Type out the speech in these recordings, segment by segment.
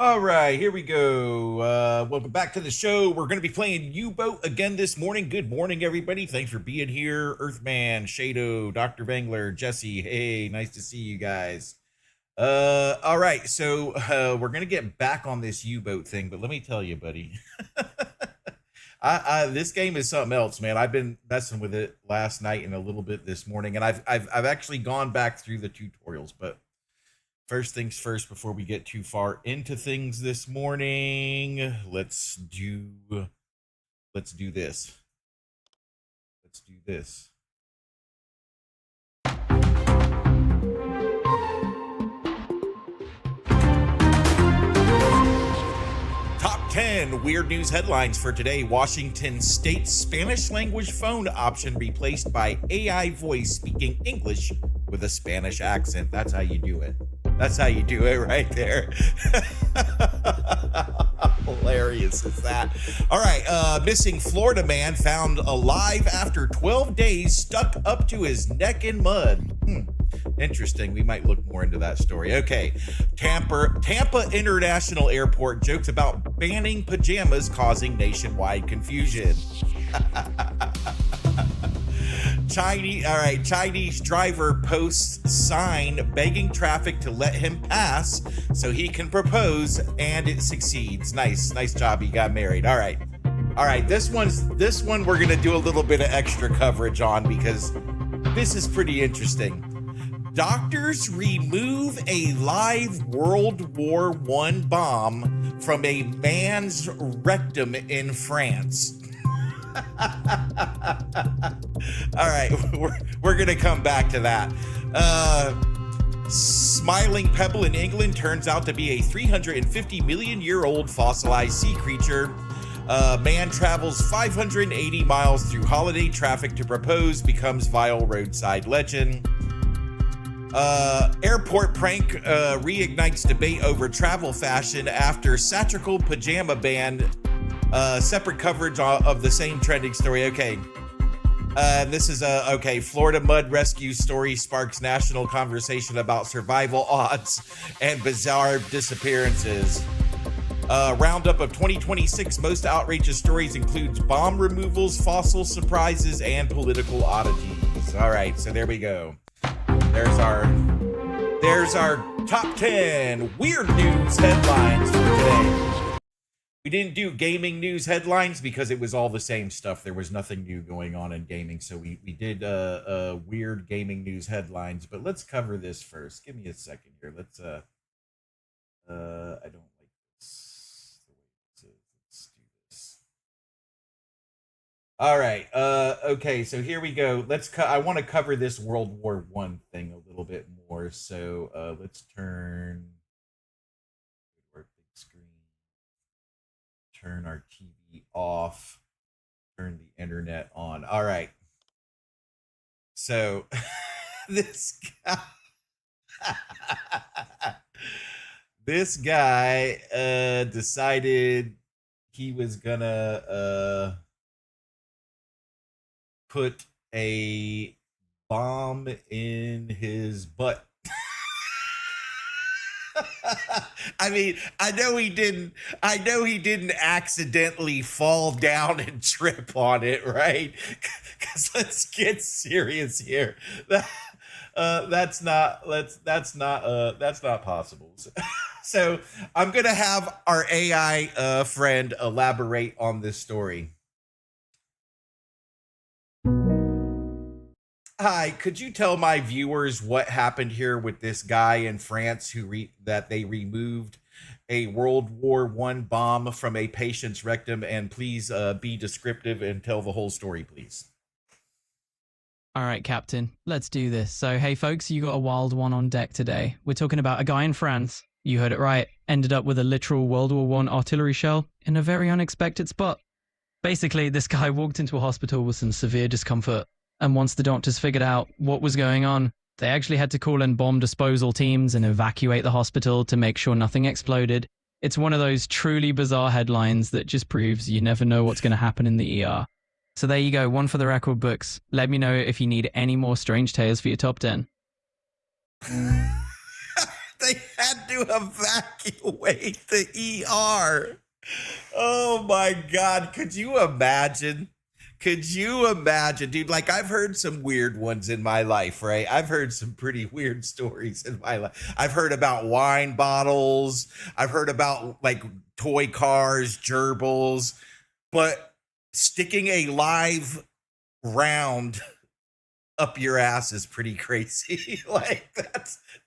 All right, here we go. Welcome back to the show. We're going to be playing U-Boat again this morning. Good morning, everybody. Thanks for being here. Earthman, Shado, Dr. Vangler, Jesse. Hey, nice to see you guys. All right, so we're going to get back on this U-Boat thing, but let me tell you, buddy. This game is something else, man. I've been messing with it last night and a little bit this morning, and I've actually gone back through the tutorials, but first things first, before we get too far into things this morning, let's do this. Let's do this. Top 10 weird news headlines for today. Washington State Spanish language phone option replaced by AI voice speaking English with a Spanish accent. That's how you do it. That's how you do it right there. Hilarious is that. All right, missing Florida man found alive after 12 days stuck up to his neck in mud. Interesting. We might look more into that story. Okay, Tampa International Airport jokes about banning pajamas causing nationwide confusion. Chinese driver posts sign begging traffic to let him pass so he can propose, and it succeeds. Nice job. He got married. All right. This one we're gonna do a little bit of extra coverage on because this is pretty interesting. Doctors remove a live World War I bomb from a man's rectum in France. All right, we're gonna come back to that. Smiling Pebble in England turns out to be a 350 million year old fossilized sea creature. Man travels 580 miles through holiday traffic to propose, becomes viral roadside legend. Airport prank reignites debate over travel fashion after satirical pajama ban. Separate coverage of the same trending story. Okay. This is okay. Florida mud rescue story sparks national conversation about survival odds and bizarre disappearances. Roundup of 2026 most outrageous stories includes bomb removals, fossil surprises, and political oddities. All right, so there we go. There's our top 10 weird news headlines for today. We didn't do gaming news headlines because it was all the same stuff. There was nothing new going on in gaming, so we did weird gaming news headlines. But let's cover this first. Give me a second here. Let's I don't like this the way this is. Let's do this. All right. Okay. So here we go. I want to cover this World War I thing a little bit more. So let's turn our big screen. Turn our TV off, turn the internet on. All right. So this guy decided he was gonna put a bomb in his butt. I mean, I know he didn't accidentally fall down and trip on it, right? Because let's get serious here. That's not possible. So I'm gonna have our AI friend elaborate on this story. Hi, could you tell my viewers what happened here with this guy in France that they removed a World War I bomb from a patient's rectum, and please be descriptive and tell the whole story, please. All right, Captain, let's do this. So, hey, folks, you got a wild one on deck today. We're talking about a guy in France. You heard it right. Ended up with a literal World War I artillery shell in a very unexpected spot. Basically, this guy walked into a hospital with some severe discomfort. And once the doctors figured out what was going on, they actually had to call in bomb disposal teams and evacuate the hospital to make sure nothing exploded. It's one of those truly bizarre headlines that just proves you never know what's going to happen in the ER. So there you go, one for the record books. Let me know if you need any more strange tales for your top 10. had to evacuate the ER. Oh my God. Could you imagine? Could you imagine, dude? Like, I've heard some weird ones in my life, right? I've heard some pretty weird stories in my life. I've heard about wine bottles. I've heard about like toy cars, gerbils, but sticking a live round up your ass is pretty crazy. Like,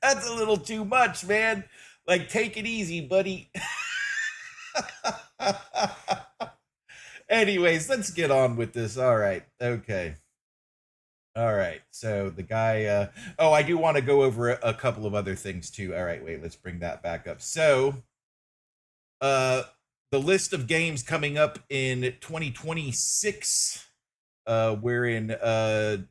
that's a little too much, man. Like, take it easy, buddy. Anyways, let's get on with this. All right. Okay. All right. So the guy, oh, I do want to go over a couple of other things too. All right. Wait, let's bring that back up. So, the list of games coming up in 2026, we're in,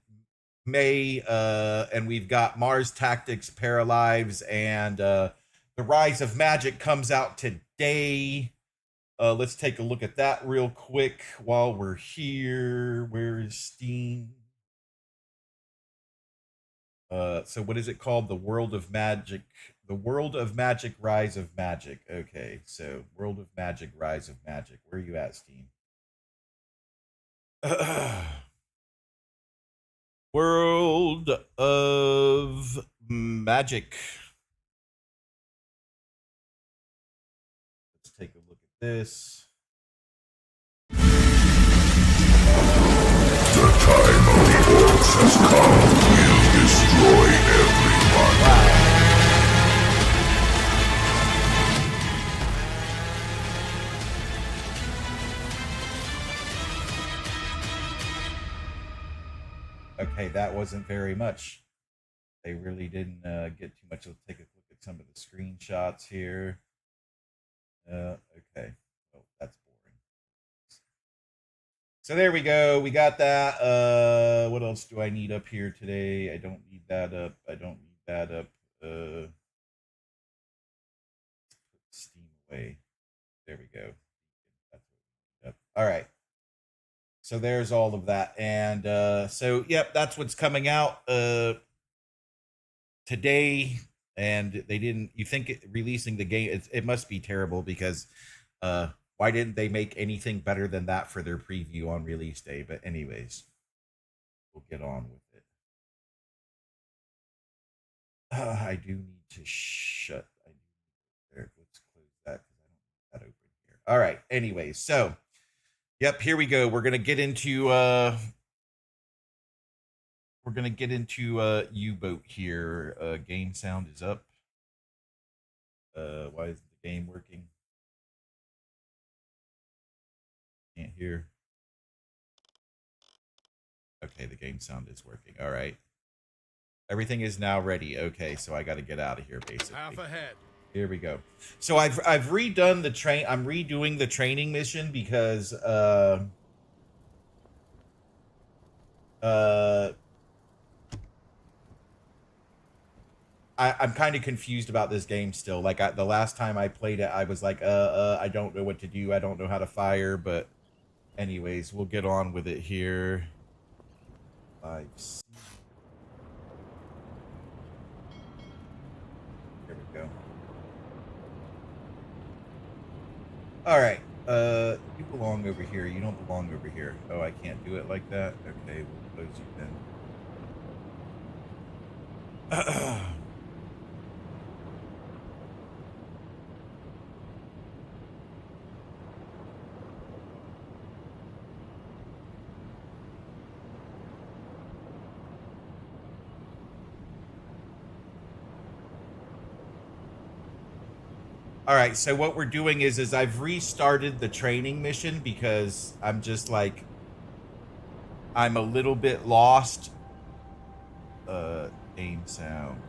May, and we've got Mars Tactics, Paralives, and, The Rise of Magic comes out today. Let's take a look at that real quick while we're here. Where is Steam? So what is it called? The World of Magic. The World of Magic, Rise of Magic. Okay, so World of Magic, Rise of Magic. Where are you at, Steam? World of Magic. Let's take a look at this. The time of the orcs has come. We'll destroy everyone. Okay, that wasn't very much. They really didn't get too much. Let's take a look at some of the screenshots here. Okay. Oh, that's boring. So there we go. We got that. What else do I need up here today? I don't need that up. I don't need that up. Put Steam away. There we go. That's what we need up. All right. So there's all of that. And so, yep, that's what's coming out today. And they didn't, you think releasing the game, it must be terrible because why didn't they make anything better than that for their preview on release day? But anyways, we'll get on with it. I do need to shut. Let's close that because I don't need that open here. All right. Anyways, so, yep, here we go. We're going to get into U-Boat here. Game sound is up. Why isn't the game working? Can't hear. Okay, the game sound is working. All right. Everything is now ready. Okay, so I got to get out of here basically. Half ahead. Here we go. So I've redone the train. I'm redoing the training mission because I'm kind of confused about this game still. Like the last time I played it, I was like, I don't know what to do. I don't know how to fire. But anyways, we'll get on with it here. There we go. All right. You belong over here. You don't belong over here. Oh, I can't do it like that. Okay, we'll close you then. All right, so what we're doing is I've restarted the training mission because I'm just like, I'm a little bit lost. Game sound.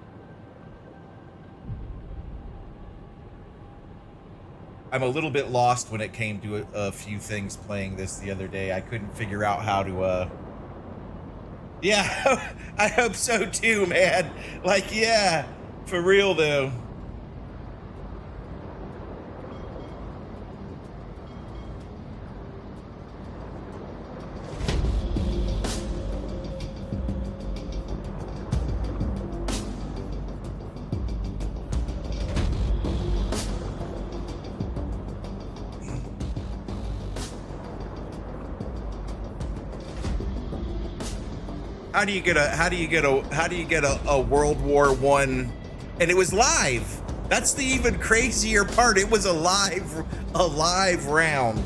I'm a little bit lost when it came to a few things playing this the other day. I couldn't figure out how to, yeah, I hope so too, man. Like, yeah, for real though. How do you get a World War I? And it was live. That's the even crazier part. It was a live round.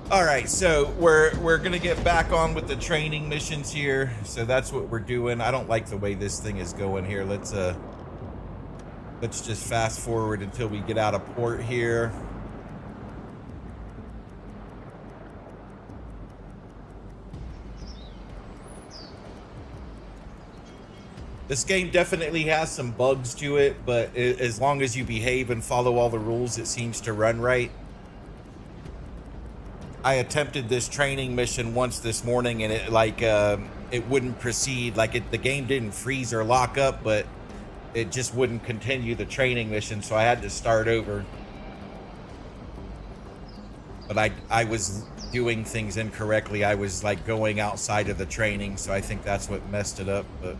All right, so we're gonna get back on with the training missions here. So that's what we're doing. I don't like the way this thing is going here. Let's just fast forward until we get out of port here. This game definitely has some bugs to it, but as long as you behave and follow all the rules, it seems to run right. I attempted this training mission once this morning, and it wouldn't proceed. The game didn't freeze or lock up, but it just wouldn't continue the training mission, so I had to start over. But I was doing things incorrectly. I was like going outside of the training, so I think that's what messed it up. But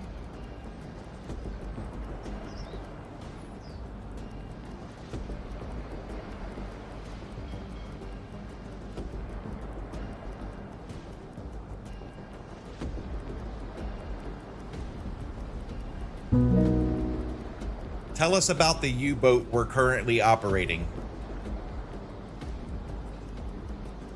tell us about the U-boat we're currently operating.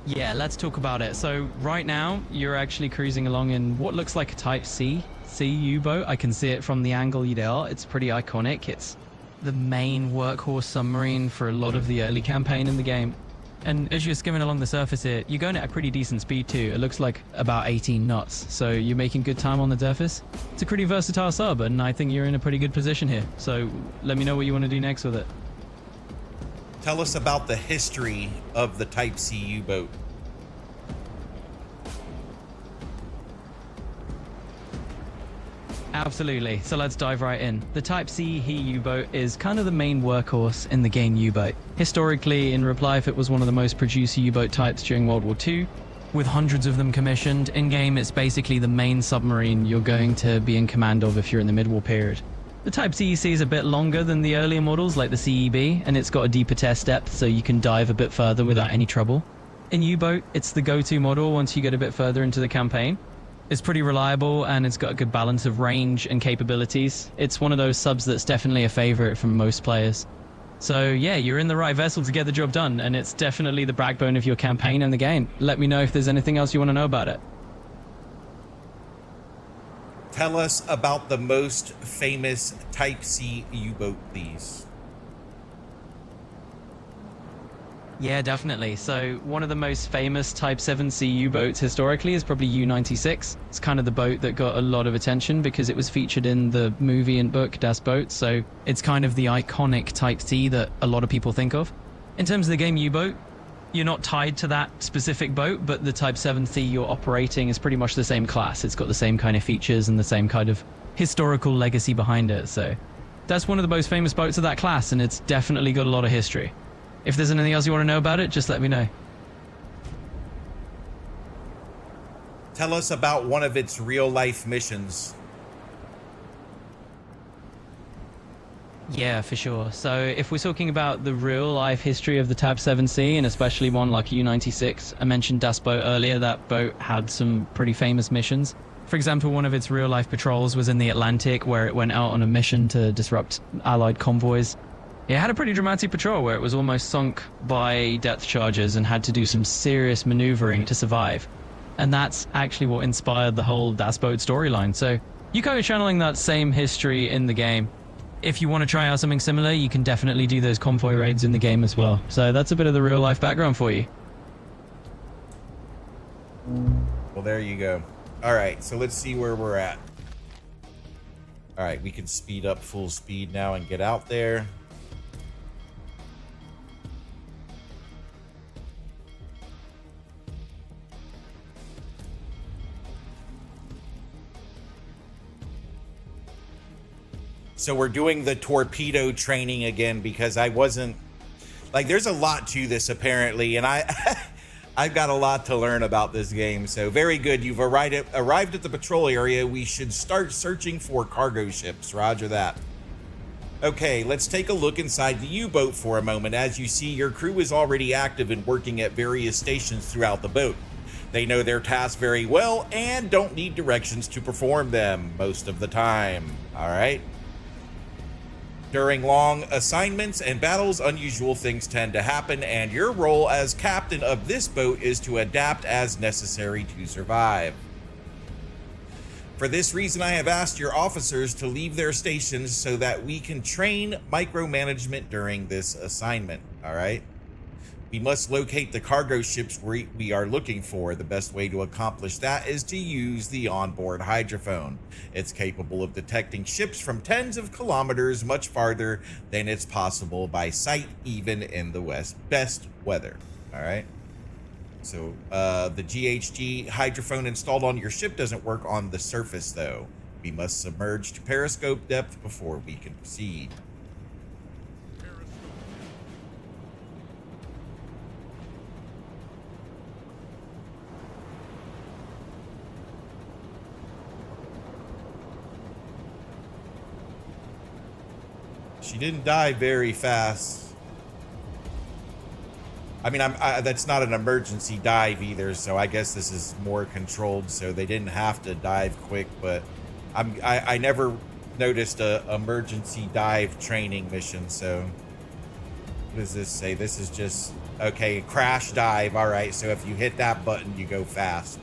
Yeah, let's talk about it. So right now, you're actually cruising along in what looks like a Type C U-boat. I can see it from the angle you are. It's pretty iconic. It's the main workhorse submarine for a lot of the early campaign in the game. And as you're skimming along the surface here, you're going at a pretty decent speed too. It looks like about 18 knots. So you're making good time on the surface. It's a pretty versatile sub, and I think you're in a pretty good position here. So let me know what you want to do next with it. Tell us about the history of the Type C U-boat. Absolutely. So let's dive right in. The Type C He U-boat is kind of the main workhorse in the game U-boat. Historically, in real life, it was one of the most produced U-boat types during World War II, with hundreds of them commissioned. In-game, it's basically the main submarine you're going to be in command of if you're in the mid-war period. The Type CEC is a bit longer than the earlier models like the CEB, and it's got a deeper test depth, so you can dive a bit further without any trouble. In U-boat, it's the go-to model once you get a bit further into the campaign. It's pretty reliable, and it's got a good balance of range and capabilities. It's one of those subs that's definitely a favorite from most players. So yeah, you're in the right vessel to get the job done, and it's definitely the backbone of your campaign and the game. Let me know if there's anything else you want to know about it. Tell us about the most famous Type C U-boat, please. Yeah, definitely. So one of the most famous Type 7C U-boats historically is probably U-96. It's kind of the boat that got a lot of attention because it was featured in the movie and book Das Boot. So it's kind of the iconic Type C that a lot of people think of. In terms of the game U-boat, you're not tied to that specific boat, but the Type 7C you're operating is pretty much the same class. It's got the same kind of features and the same kind of historical legacy behind it. So that's one of the most famous boats of that class, and it's definitely got a lot of history. If there's anything else you want to know about it, just let me know. Tell us about one of its real-life missions. Yeah, for sure. So if we're talking about the real-life history of the Type 7C, and especially one like U-96, I mentioned Das Boot earlier. That boat had some pretty famous missions. For example, one of its real-life patrols was in the Atlantic, where it went out on a mission to disrupt Allied convoys. It had a pretty dramatic patrol where it was almost sunk by depth charges and had to do some serious maneuvering to survive. And that's actually what inspired the whole Das Boot storyline. So you're kind of channeling that same history in the game. If you want to try out something similar, you can definitely do those convoy raids in the game as well. So that's a bit of the real life background for you. Well, there you go. All right, so let's see where we're at. All right, we can speed up full speed now and get out there. So we're doing the torpedo training again because I wasn't like, there's a lot to this apparently, and I've got a lot to learn about this game, so very good. You've arrived at the patrol area. We should start searching for cargo ships. Roger that. Okay, let's take a look inside the U-boat for a moment. As you see, your crew is already active and working at various stations throughout the boat. They know their tasks very well and don't need directions to perform them most of the time. All right? During long assignments and battles, unusual things tend to happen, and your role as captain of this boat is to adapt as necessary to survive. For this reason, I have asked your officers to leave their stations so that we can train micromanagement during this assignment. All right? We must locate the cargo ships we are looking for. The best way to accomplish that is to use the onboard hydrophone. It's capable of detecting ships from tens of kilometers much farther than it's possible by sight, even in the best weather. All right. So the GHG hydrophone installed on your ship doesn't work on the surface, though. We must submerge to periscope depth before we can proceed. She didn't die very fast. I mean, that's not an emergency dive either, so I guess this is more controlled, so they didn't have to dive quick, but I never noticed a emergency dive training mission, so what does this say? This is just, okay, crash dive. All right, so if you hit that button, you go fast.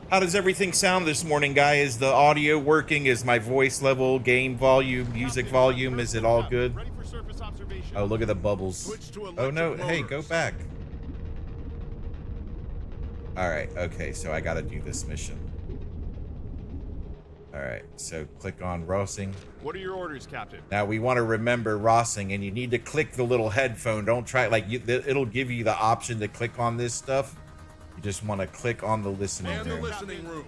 How does everything sound this morning, guy? Is the audio working? Is my voice level, game volume, music volume, is it all good? Oh, look at the bubbles. Oh no, hey, go back. All right, okay, so I gotta do this mission. All right, so click on Rossing. What are your orders, Captain? Now we want to remember Rossing, and you need to click the little headphone. Don't try, like, it'll give you the option to click on this stuff. You just want to click on the listening room. And the listening room.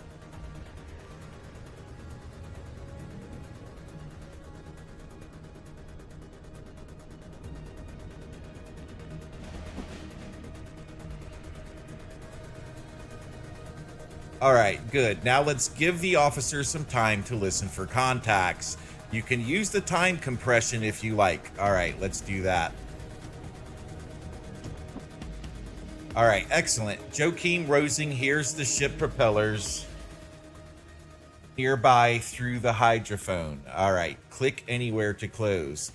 All right, good. Now let's give the officers some time to listen for contacts. You can use the time compression if you like. All right, let's do that. All right, excellent. Joachim Rosing hears the ship propellers nearby through the hydrophone. All right, click anywhere to close.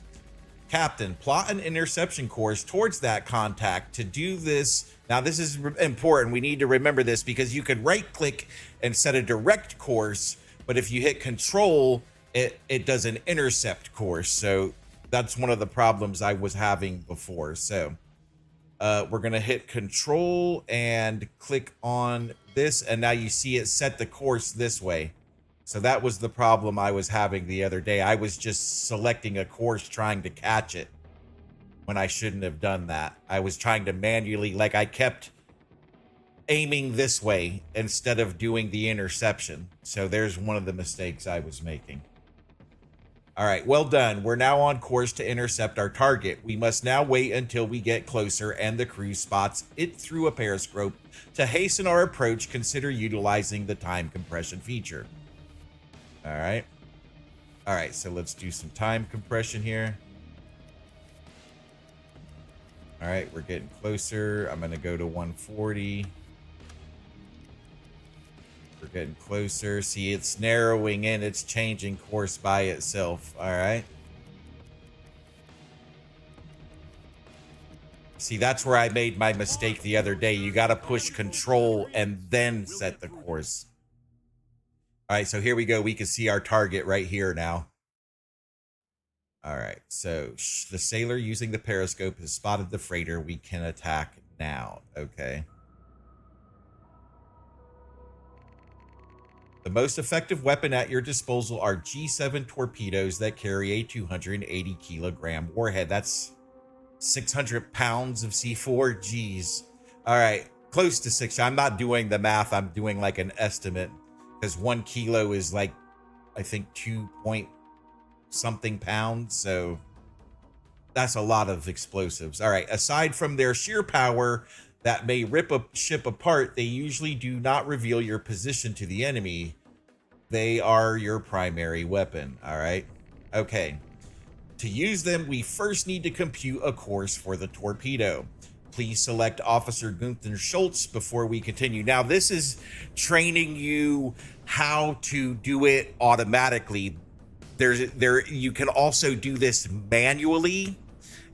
Captain, plot an interception course towards that contact. To do this, now this is important. We need to remember this because you could right click and set a direct course, but if you hit control, it does an intercept course. So that's one of the problems I was having before. So we're going to hit control and click on this. And now you see it set the course this way. So that was the problem I was having the other day. I was just selecting a course trying to catch it when I shouldn't have done that. I was trying to manually, like I kept aiming this way instead of doing the interception. So there's one of the mistakes I was making. All right, well done. We're now on course to intercept our target. We must now wait until we get closer and the crew spots it through a periscope. To hasten our approach, consider utilizing the time compression feature. All right. All right, so let's do some time compression here. All right, we're getting closer. I'm going to go to 140. We're getting closer. See, it's narrowing in. It's changing course by itself. All right. See, that's where I made my mistake the other day. You got to push control and then set the course. All right, so here we go. We can see our target right here now. All right, so the sailor using the periscope has spotted the freighter. We can attack now. Okay. The most effective weapon at your disposal are G7 torpedoes that carry a 280 kilogram warhead. That's 600 pounds of C4. Geez. All right. close to 6. I'm not doing the math. I'm doing like an estimate because 1 kilo is like, I think 2 point something pounds. So that's a lot of explosives. All right. Aside from their sheer power that may rip a ship apart, they usually do not reveal your position to the enemy. They are your primary weapon. All right. Okay. To use them, we first need to compute a course for the torpedo. Please select Officer Gunther Schultz before we continue. Now, this is training you how to do it automatically. You can also do this manually,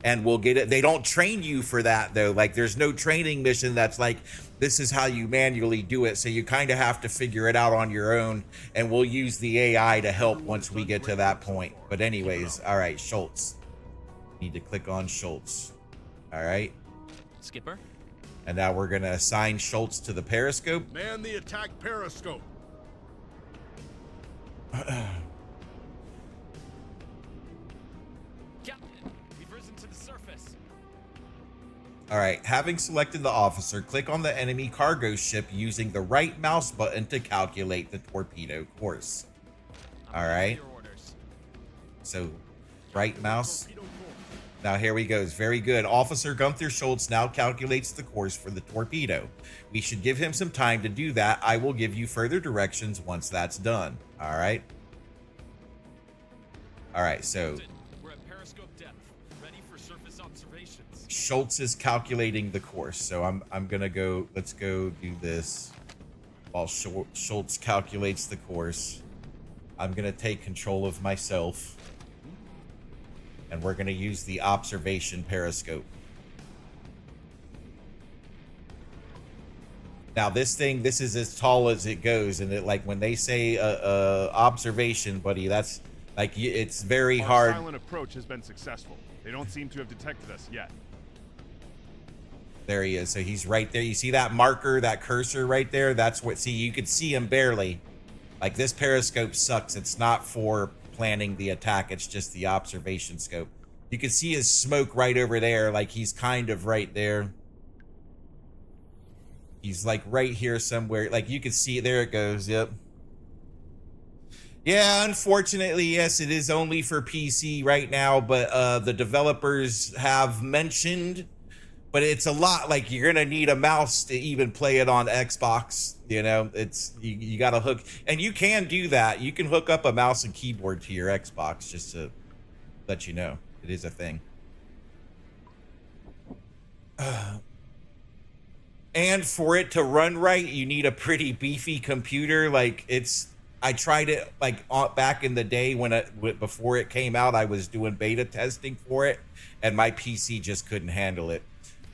and we'll get it. They don't train you for that, though. Like, there's no training mission that's like, this is how you manually do it. So you kind of have to figure it out on your own, and we'll use the AI to help once we get to that point. But anyways, all right, Schultz. Need to click on Schultz. All right. Skipper? And now we're going to assign Schultz to the periscope. Man the attack periscope. Captain, we've risen to the surface. All right, having selected the officer, click on the enemy cargo ship using the right mouse button to calculate the torpedo course. All right. So, right mouse. Now here we go. Very good. Officer Gunther Schultz now calculates the course for the torpedo. We should give him some time to do that. I will give you further directions once that's done. All right. All right, so we're at periscope depth, ready for surface observations. Schultz is calculating the course. So I'm going to go, let's go do this while Schultz calculates the course. I'm going to take control of myself. And we're going to use the observation periscope. Now this is as tall as it goes. And it, like when they say observation, buddy, that's like, it's very hard. Our silent approach has been successful. They don't seem to have detected us yet. There he is. So he's right there. You see that marker, that cursor right there? That's what, see, you could see him barely. Like this periscope sucks. It's not for planning the attack, it's just the observation scope. You can see his smoke right over there, like he's kind of right there. He's like right here somewhere, like you can see it. There it goes. Yep. Yeah, unfortunately, yes, it is only for PC right now, but the developers have mentioned, but it's a lot, like you're gonna need a mouse to even play it on Xbox. You know, it's you gotta hook, and you can do that. You can hook up a mouse and keyboard to your Xbox, just to let you know it is a thing. And for it to run right, you need a pretty beefy computer. Like I tried it like back in the day before it came out. I was doing beta testing for it, and my PC just couldn't handle it.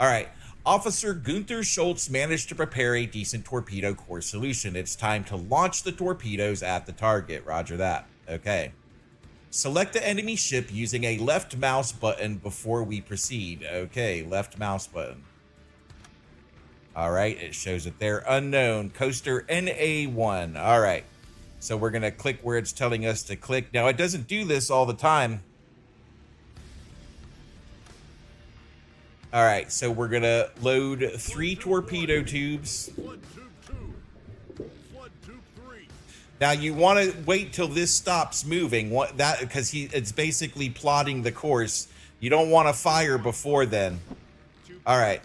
All right. Officer Gunther Schultz managed to prepare a decent torpedo course solution. It's time to launch the torpedoes at the target. Roger that. Okay. Select the enemy ship using a left mouse button before we proceed. Okay, left mouse button. All right, it shows that they're unknown. Coaster NA1. All right. So we're going to click where it's telling us to click. Now, it doesn't do this all the time. All right, so we're going to load 3 torpedo tubes. Flood tube 2. Flood tube 3. Now, you want to wait till this stops moving, because it's basically plotting the course. You don't want to fire before then. All right.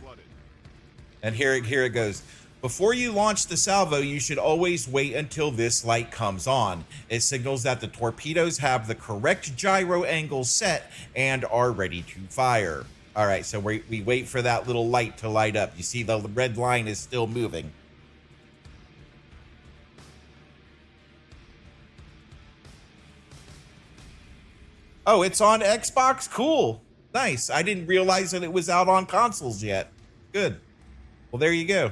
And here it goes. Before you launch the salvo, you should always wait until this light comes on. It signals that the torpedoes have the correct gyro angle set and are ready to fire. All right, so we wait for that little light to light up. You see the red line is still moving. Oh, it's on Xbox? Cool. Nice. I didn't realize that it was out on consoles yet. Good. Well, there you go.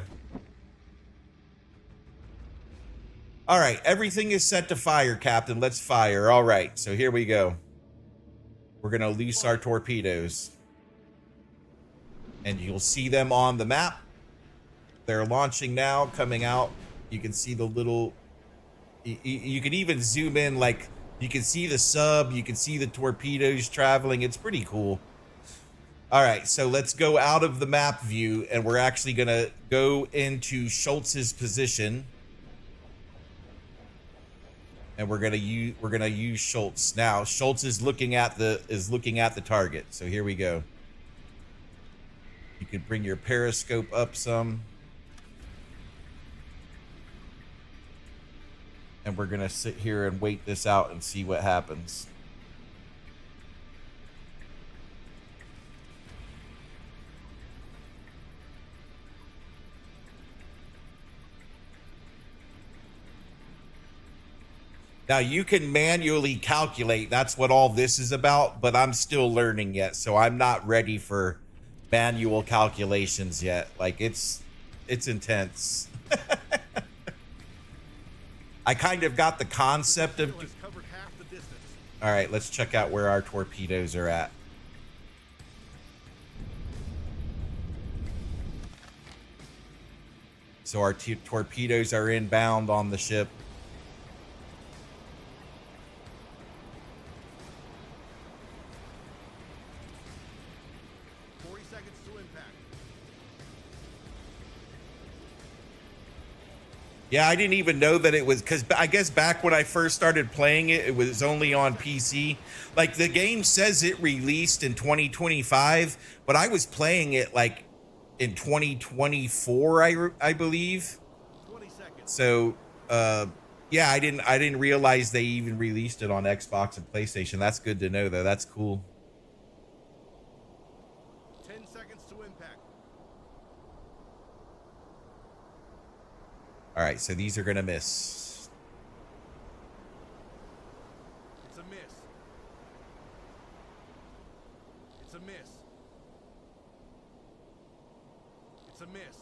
All right, everything is set to fire, Captain. Let's fire. All right, so here we go. We're going to loose our torpedoes. And you'll see them on the map. They're launching now, coming out. You can see the little... You can even zoom in, like, you can see the sub, you can see the torpedoes traveling. It's pretty cool. All right, so let's go out of the map view, and we're actually gonna go into Schultz's position, and we're gonna use Schultz now. Schultz is looking at the target. So here we go. You could bring your periscope up some, and we're gonna sit here and wait this out and see what happens. Now you can manually calculate. That's what all this is about, but I'm still learning yet, so I'm not ready for manual calculations yet. Like it's intense. I kind of got the concept of. All right, let's check out where our torpedoes are at. So our torpedoes are inbound on the ship. Yeah, I didn't even know that it was, because I guess back when I first started playing it, it was only on PC. Like, the game says it released in 2025, but I was playing it like in 2024, I believe. 20 seconds. So, yeah, I didn't realize they even released it on Xbox and PlayStation. That's good to know, though. That's cool. 10 seconds to impact. All right, so these are gonna miss. It's a miss. It's a miss. It's a miss.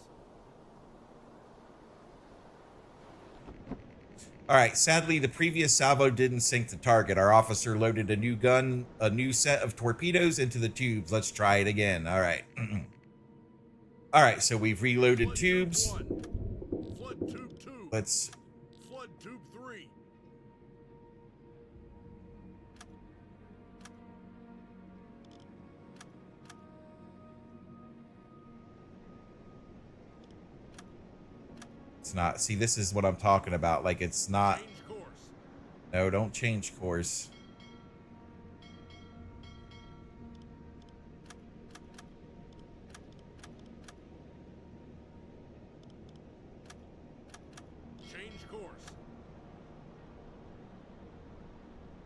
All right, sadly, the previous salvo didn't sink the target. Our officer loaded a new gun, a new set of torpedoes into the tubes. Let's try it again. All right. All right, so we've reloaded tubes. Flood tube 2. Let's. Flood tube 3. It's not. See, this is what I'm talking about. Like, it's not. Change course. No, don't change course. Change course.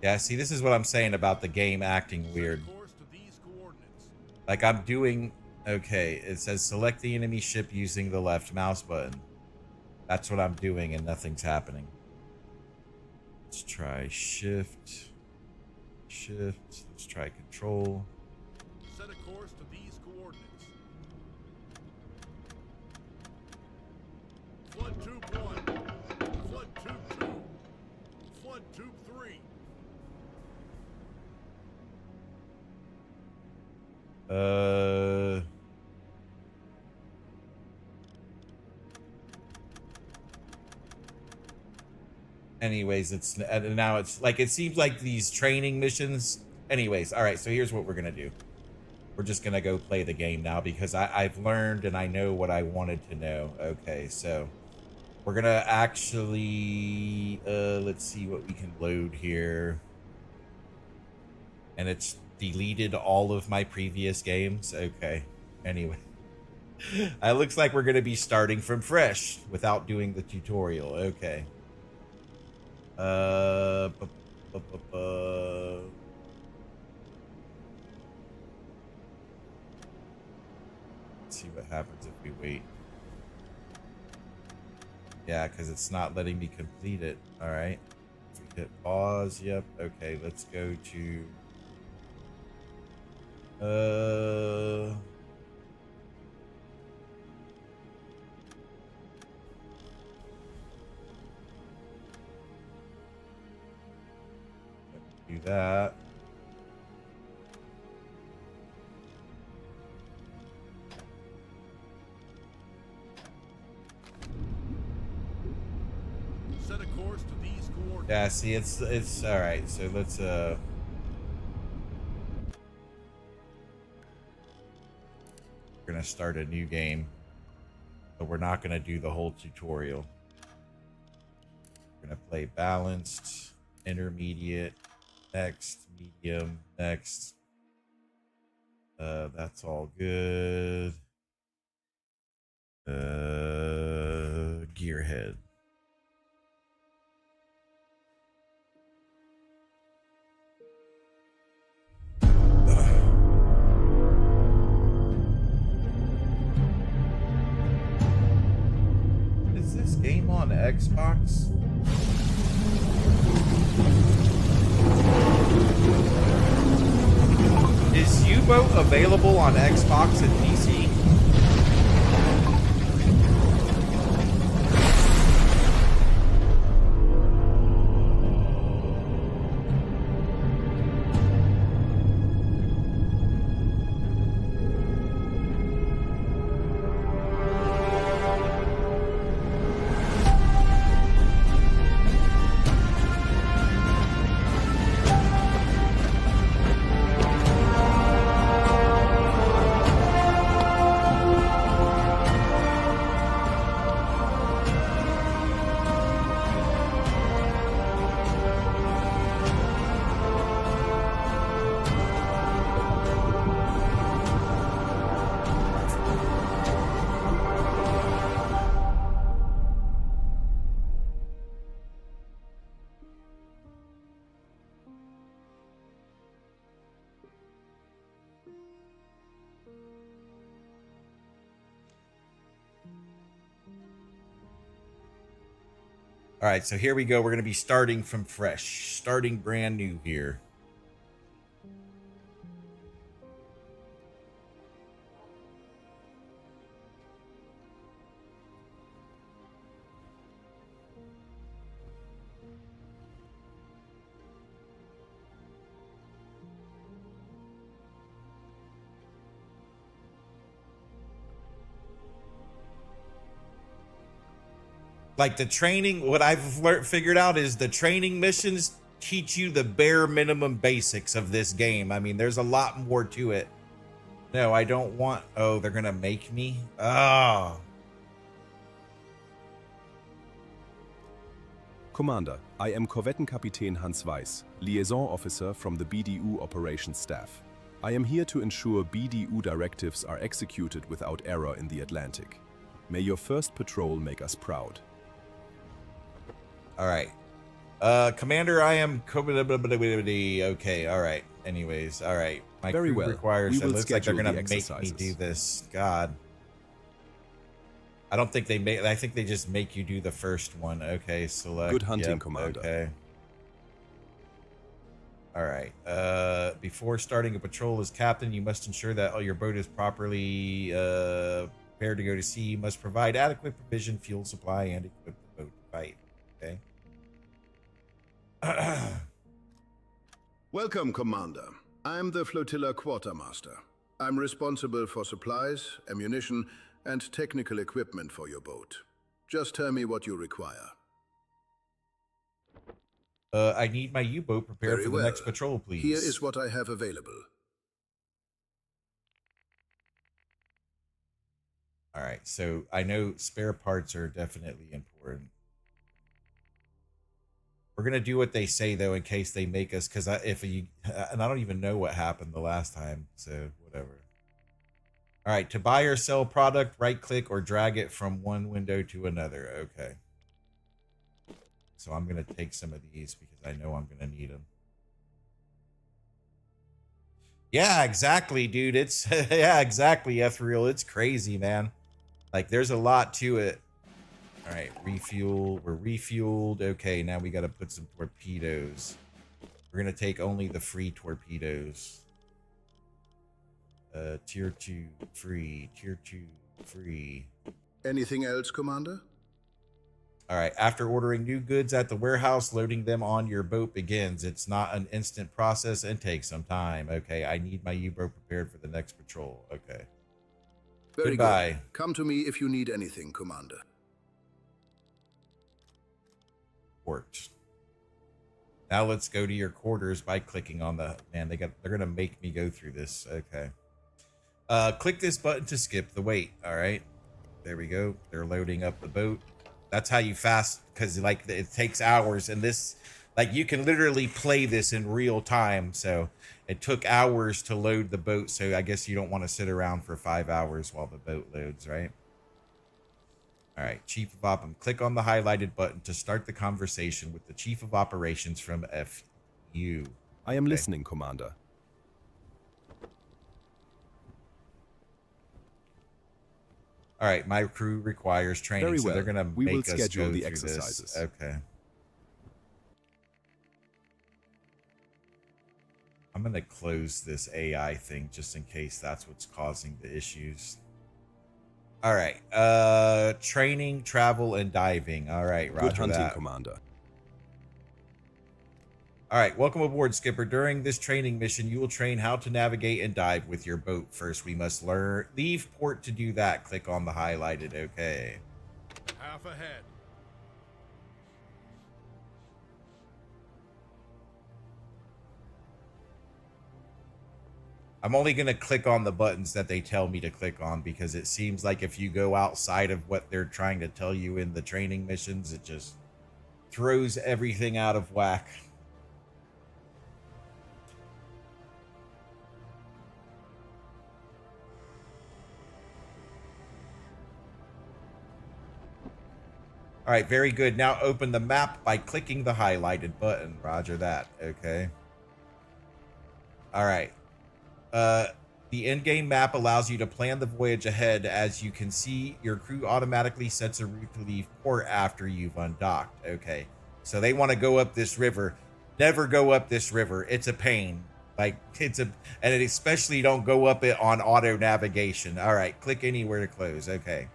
Yeah, see, this is what I'm saying about the game acting weird. Set course to these coordinates. Like, I'm doing. Okay, it says select the enemy ship using the left mouse button. That's what I'm doing, and nothing's happening. Let's try shift. Shift. Let's try control. Set a course to these coordinates. Flood tube 1. Flood tube 2. Flood tube 3. Anyways, it's now it's like it seems like these training missions. Anyways, all right. So here's what we're gonna do. We're just gonna go play the game now because I've learned and I know what I wanted to know. Okay, so we're gonna actually let's see what we can load here. And it's deleted all of my previous games. Okay. Anyway, it looks like we're gonna be starting from fresh without doing the tutorial. Okay. Let's see what happens if we wait. Yeah, because it's not letting me complete it. All right. We hit pause. Yep. Okay, let's go to do that. Set a course to these coordinates. Yeah, see, it's all right. So let's to start a new game. But we're not going to do the whole tutorial. We're going to play balanced, intermediate, next, medium, next. That's all good. Gearhead. Is this game on Xbox? Is U-Boat available on Xbox and PC? All right, so here we go. We're going to be starting from fresh, starting brand new here. Like the training, what I've figured out is the training missions teach you the bare minimum basics of this game. I mean, there's a lot more to it. No, I don't want... Oh, they're going to make me? Oh. Commander, I am Korvettenkapitän Hans Weiss, liaison officer from the BDU operations staff. I am here to ensure BDU directives are executed without error in the Atlantic. May your first patrol make us proud. All right. Commander, I am... Okay, all right. Anyways, all right. My Very crew well. requires... It looks like they're schedule going to the make me exercises. do this. God. I don't think they make... I think they just make you do the first one. Okay, select... Good hunting, Yep, Commander. Okay. All right. Before starting a patrol as captain, you must ensure that all your boat is properly prepared to go to sea. You must provide adequate provision, fuel supply, and equip the boat to fight. Okay. Welcome, Commander. I'm the flotilla quartermaster. I'm responsible for supplies, ammunition, and technical equipment for your boat. Just tell me what you require. I need my U-boat prepared Very for the well. next patrol, please. Here is what I have available. All right, so I know spare parts are definitely important. We're gonna do what they say though, in case they make us. Because and I don't even know what happened the last time, so whatever. All right, to buy or sell product, right-click or drag it from one window to another. Okay. So I'm gonna take some of these because I know I'm gonna need them. Yeah, exactly, dude. It's yeah, exactly, Ethereal. It's crazy, man. Like, there's a lot to it. All right, refuel. We're refueled. Okay, now we got to put some torpedoes. We're gonna take only the free torpedoes. Tier 2 free. Tier 2 free. Anything else, Commander? All right, after ordering new goods at the warehouse, loading them on your boat begins. It's not an instant process and takes some time. Okay, I need my U-boat prepared for the next patrol. Okay. Very Goodbye. good. Come to me if you need anything, Commander. Worked. Now let's go to your quarters by clicking on the... Man, they're gonna make me go through this. Okay. Click this button to skip the wait. All right. There we go. They're loading up the boat. That's how you fast, because like it takes hours, and this, like, you can literally play this in real time. So it took hours to load the boat. So I guess you don't want to sit around for 5 hours while the boat loads, right? All right, Chief of Op, click on the highlighted button to start the conversation with the Chief of Operations from FU. I am listening, Commander. All right, my crew requires training, Very so well. they're gonna We will make us schedule go the through exercises. this. Okay. I'm gonna close this AI thing just in case that's what's causing the issues. All right, training, travel, and diving. All right, roger Good hunting, that. Commander. All right, welcome aboard, Skipper. During this training mission, you will train how to navigate and dive with your boat. First, we must leave port to do that. Click on the highlighted. Okay. Half ahead. I'm only going to click on the buttons that they tell me to click on, because it seems like if you go outside of what they're trying to tell you in the training missions, it just throws everything out of whack. All right, very good. Now open the map by clicking the highlighted button. Roger that. Okay. All right. The in-game map allows you to plan the voyage ahead. As you can see, your crew automatically sets a route to leave port after you've undocked. Okay. So they want to go up this river. Never go up this river. It's a pain. Like, and it especially don't go up it on auto navigation. All right. Click anywhere to close. Okay.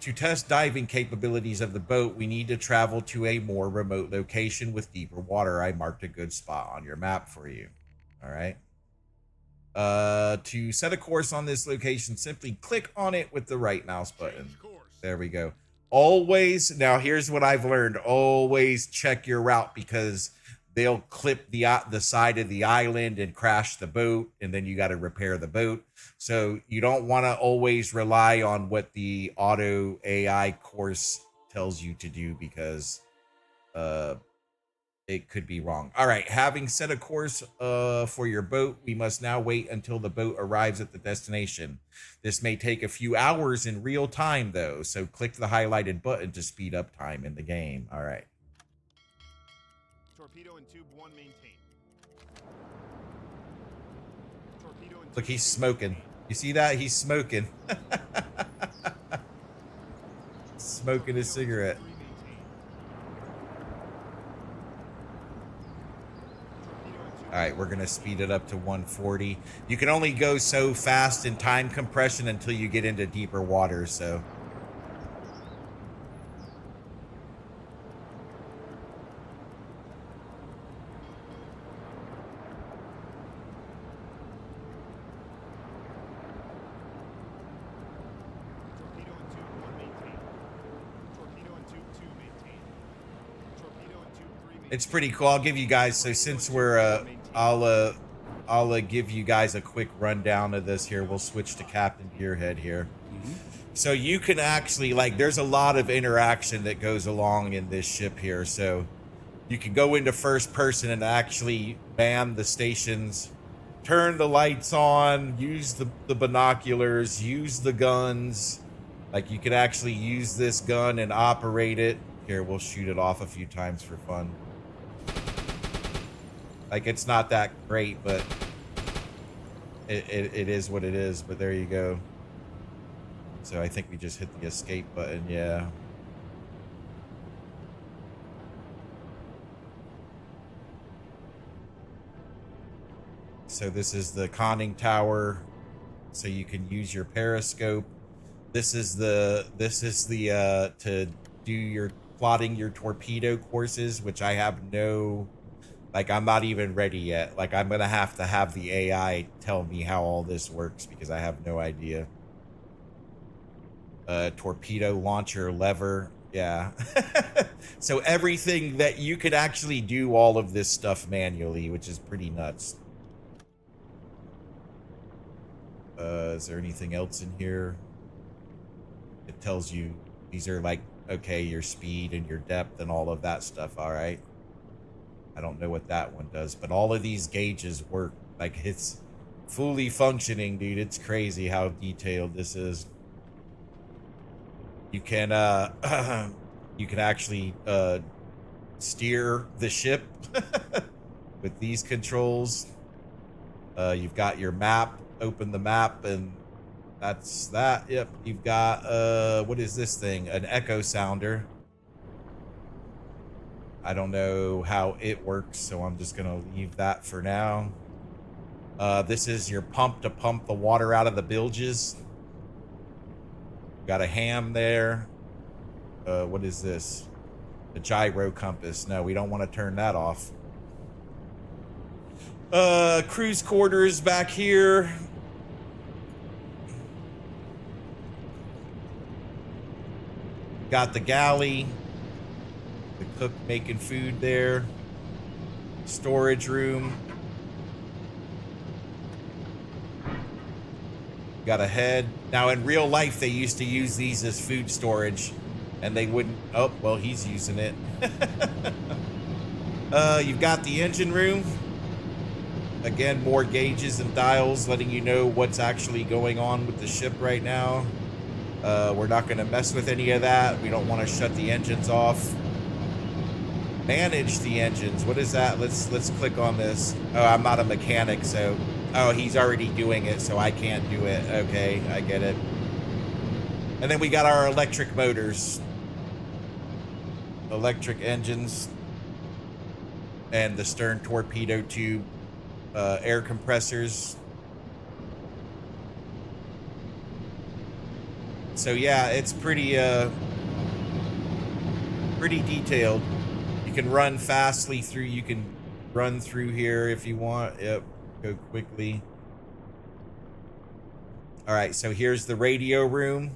To test diving capabilities of the boat, we need to travel to a more remote location with deeper water. I marked a good spot on your map for you. All right. To set a course on this location, simply click on it with the right mouse button. There we go. Always, now here's what I've learned. Always check your route, because they'll clip the side of the island and crash the boat, and then you got to repair the boat. So you don't want to always rely on what the auto AI course tells you to do, because it could be wrong. All right, having set a course for your boat, we must now wait until the boat arrives at the destination. This may take a few hours in real time, though, so click the highlighted button to speed up time in the game. All right. Torpedo and tube 1 maintain. Torpedo and Look, he's smoking. You see that? He's smoking. Smoking his cigarette. All right, we're going to speed it up to 140. You can only go so fast in time compression until you get into deeper water, so. Torpedo and tube 1 maintain. Torpedo and tube 2 maintain. Torpedo and tube 3 maintain. It's pretty cool. I'll give you guys, so since we're, I'll give you guys a quick rundown of this here. We'll switch to Captain Gearhead here. So you can actually, like, there's a lot of interaction that goes along in this ship here. So you can go into first person and actually man the stations, turn the lights on, use the binoculars, use the guns. Like, you could actually use this gun and operate it. Here, we'll shoot it off a few times for fun. Like, it's not that great, but it is what it is. But there you go. So I think we just hit the escape button, yeah. So this is the conning tower, so you can use your periscope. This is the to do your plotting your torpedo courses, which I have no, like, I'm not even ready yet. Like, I'm gonna have to have the AI tell me how all this works, because I have no idea. Torpedo launcher lever, yeah. So everything that you could actually do all of this stuff manually, which is pretty nuts. Is there anything else in here? It tells you these are like, okay, your speed and your depth and all of that stuff. All right. I don't know what that one does, but all of these gauges work. Like, it's fully functioning, dude. It's crazy how detailed this is. You can you can actually steer the ship with these controls. You've got your map. Open the map, and that's that. Yep. You've got what is this thing? An echo sounder. I don't know how it works, so I'm just gonna leave that for now. This is your pump to pump the water out of the bilges. Got a ham there. What is this? The gyro compass. No, we don't want to turn that off. Crew's quarters back here. Got the galley. The cook making food there. Storage room. Got a head. Now, in real life, they used to use these as food storage, and they wouldn't. Oh, well, he's using it. You've got the engine room. Again, more gauges and dials letting you know what's actually going on with the ship right now. We're not going to mess with any of that. We don't want to shut the engines off. Manage the engines. What is that? Let's click on this. Oh, I'm not a mechanic, so... Oh, he's already doing it, so I can't do it. Okay, I get it. And then we got our electric motors. Electric engines. And the stern torpedo tube. Air compressors. So yeah, it's pretty detailed. You can run fastly through. You can run through here if you want. Yep. Go quickly. All right, so here's the radio room.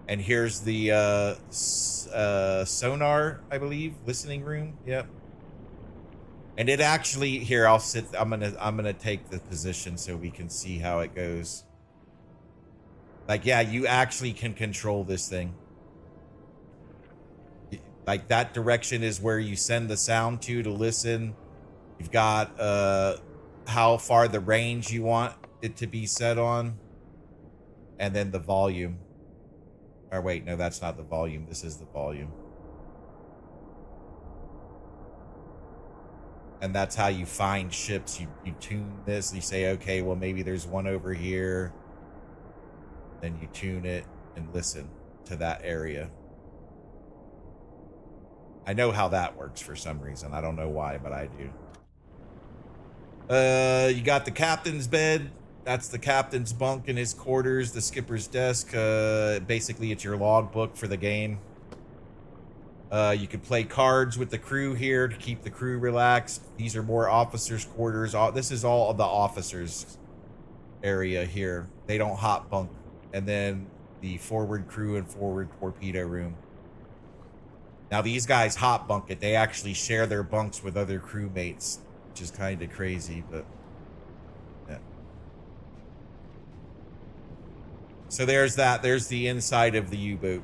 And here's the sonar, I believe, listening room. Yep. And it actually, here, I'll sit. I'm gonna take the position so we can see how it goes. Like, yeah, you actually can control this thing. Like, that direction is where you send the sound to listen. You've got how far the range you want it to be set on. And then the volume. Or wait, no, that's not the volume. This is the volume. And that's how you find ships. You tune this. You say, okay, well, maybe there's one over here. Then you tune it and listen to that area. I know how that works for some reason. I don't know why, but I do. You got the captain's bed. That's the captain's bunk in his quarters. The skipper's desk. Basically, it's your logbook for the game. You could play cards with the crew here to keep the crew relaxed. These are more officers' quarters. This is all of the officers' area here. They don't hot bunk. And then the forward crew and forward torpedo room. Now, these guys hot bunk it. They actually share their bunks with other crewmates, which is kind of crazy, but yeah. So there's that. There's the inside of the U-boat.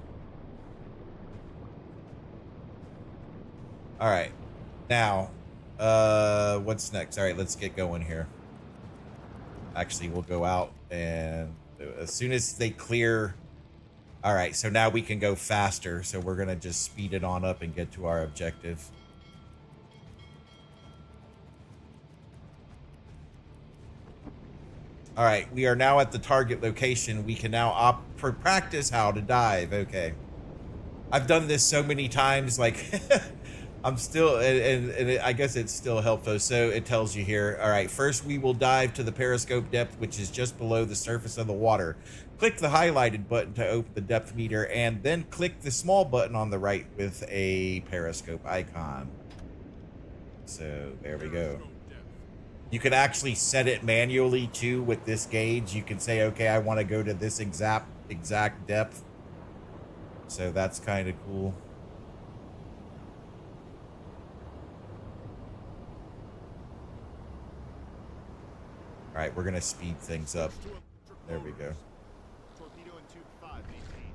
All right. Now, what's next? All right, let's get going here. Actually, we'll go out, and as soon as they clear... All right, so now we can go faster. So we're going to just speed it on up and get to our objective. All right, we are now at the target location. We can now practice how to dive. Okay. I've done this so many times, like... I'm still, and I guess it's still helpful. So it tells you here, all right, first we will dive to the periscope depth, which is just below the surface of the water. Click the highlighted button to open the depth meter, and then click the small button on the right with a periscope icon. So there we go. You can actually set it manually too with this gauge. You can say, okay, I want to go to this exact depth. So that's kind of cool. All right, we're gonna speed things up. There we go. Torpedo and tube 5 maintain.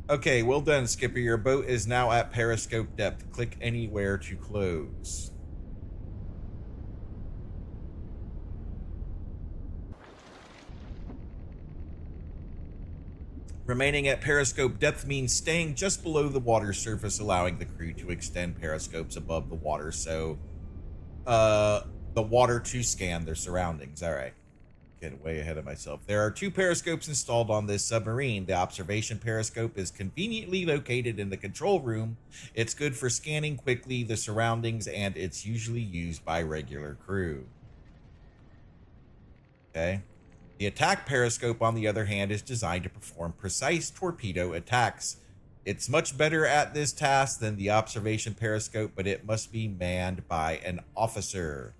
Okay, well done, Skipper. Your boat is now at periscope depth. Click anywhere to close. Remaining at periscope depth means staying just below the water surface, allowing the crew to extend periscopes above the water, so the water to scan their surroundings. All right. Getting way ahead of myself. There are 2 periscopes installed on this submarine. The observation periscope is conveniently located in the control room. It's good for scanning quickly the surroundings, and it's usually used by regular crew. Okay. The attack periscope, on the other hand, is designed to perform precise torpedo attacks. It's much better at this task than the observation periscope, but it must be manned by an officer.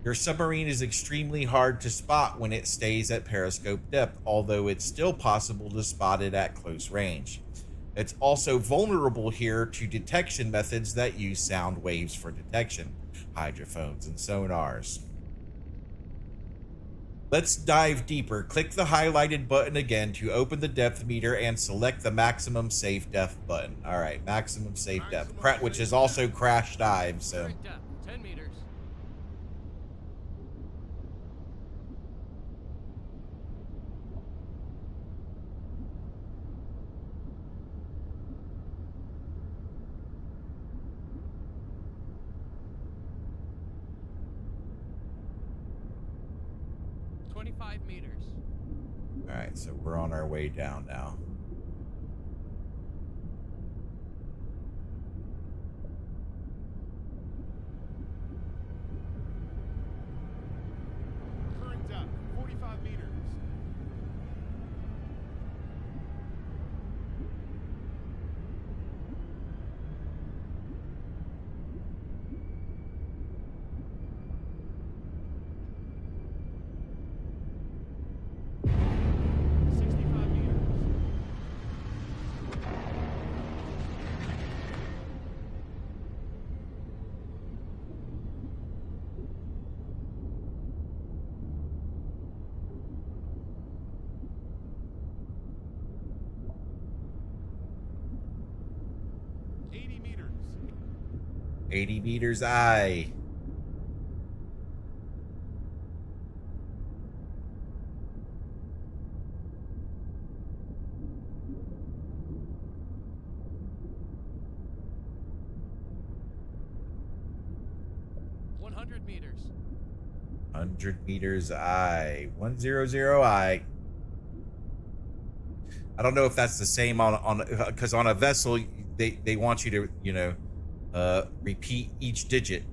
Your submarine is extremely hard to spot when it stays at periscope depth, although it's still possible to spot it at close range. It's also vulnerable here to detection methods that use sound waves for detection, hydrophones, and sonars. Let's dive deeper. Click the highlighted button again to open the depth meter and select the maximum safe depth button. All right, maximum safe depth, which is also crash dive, so... Current depth, 10 meters. Meters. All right, so we're on our way down now. Current depth 45 meters. $80 meters. 80 meters, aye. Meters. 100 meters, aye. 100, aye. I don't know if that's the same on because on a vessel they want you to, you know, repeat each digit.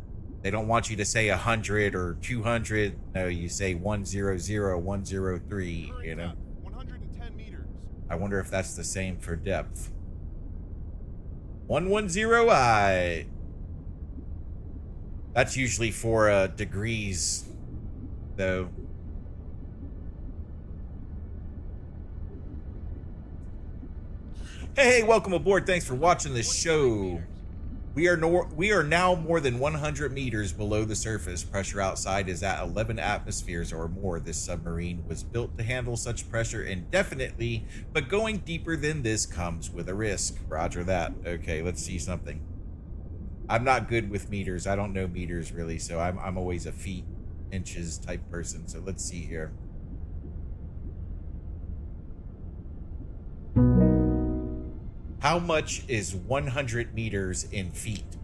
They don't want you to say 100 or 200. No, you say 100, 103, you know. 110 meters. I wonder if that's the same for depth. 110, aye. That's usually for degrees, though. Hey, welcome aboard. Thanks for watching this show. We are now more than 100 meters below the surface. Pressure outside is at 11 atmospheres or more. This submarine was built to handle such pressure indefinitely, but going deeper than this comes with a risk. Roger that. Okay, let's see something. I'm not good with meters. I don't know meters really, so I'm always a feet, inches type person. So let's see here. How much is 100 meters in feet?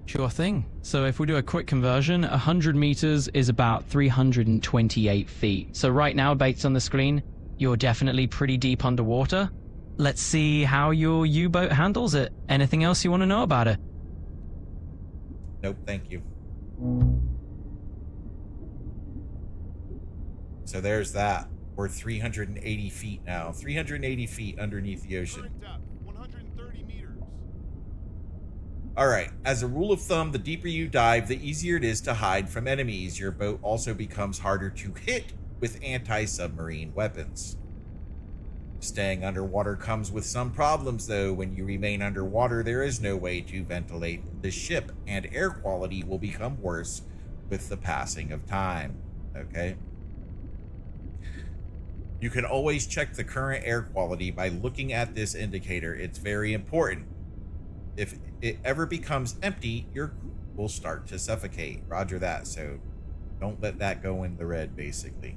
Sure thing. So if we do a quick conversion, 100 meters is about 328 feet. So right now, based on the screen, you're definitely pretty deep underwater. Let's see how your U-boat handles it. Anything else you want to know about it? Nope, thank you. So there's that. We're 380 feet now. 380 feet underneath the ocean. Current depth 130 meters. All right. As a rule of thumb, the deeper you dive, the easier it is to hide from enemies. Your boat also becomes harder to hit with anti-submarine weapons. Staying underwater comes with some problems, though. When you remain underwater, there is no way to ventilate the ship, and air quality will become worse with the passing of time. Okay? You can always check the current air quality by looking at this indicator. It's very important. If it ever becomes empty, your crew will start to suffocate. Roger that. So don't let that go in the red, basically.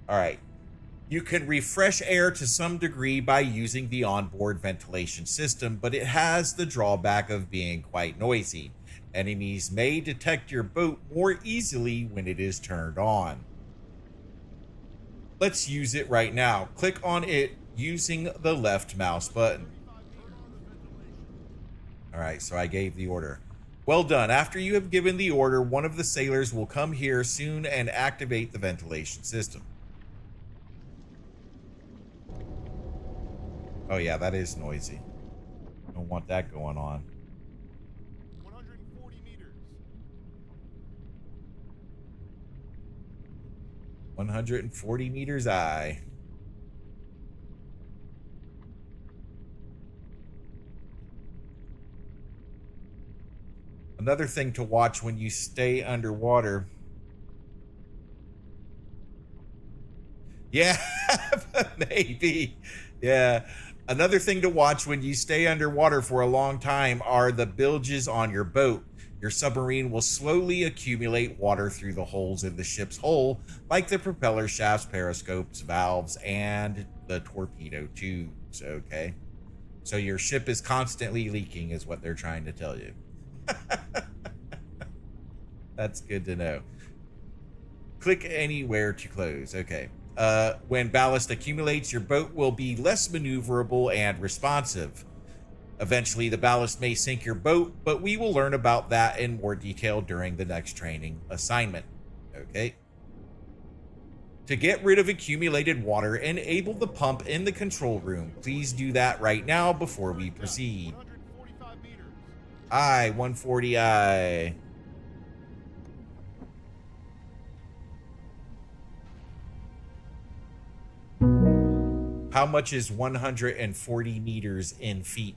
All right. You can refresh air to some degree by using the onboard ventilation system, but it has the drawback of being quite noisy. Enemies may detect your boat more easily when it is turned on. Let's use it right now. Click on it using the left mouse button. All right, so I gave the order. Well done. After you have given the order, one of the sailors will come here soon and activate the ventilation system. Oh yeah, that is noisy. Don't want that going on. 140 meters. 140 meters aye. Another thing to watch when you stay underwater. Yeah, maybe. Yeah. Another thing to watch when you stay underwater for a long time are the bilges on your boat. Your submarine will slowly accumulate water through the holes in the ship's hull, like the propeller shafts, periscopes, valves, and the torpedo tubes, okay? So your ship is constantly leaking is what they're trying to tell you. That's good to know. Click anywhere to close, okay. When ballast accumulates, your boat will be less maneuverable and responsive. Eventually, the ballast may sink your boat, but we will learn about that in more detail during the next training assignment. Okay. To get rid of accumulated water, enable the pump in the control room. Please do that right now before we proceed. 145 meters. Aye, 140 aye. How much is 140 meters in feet?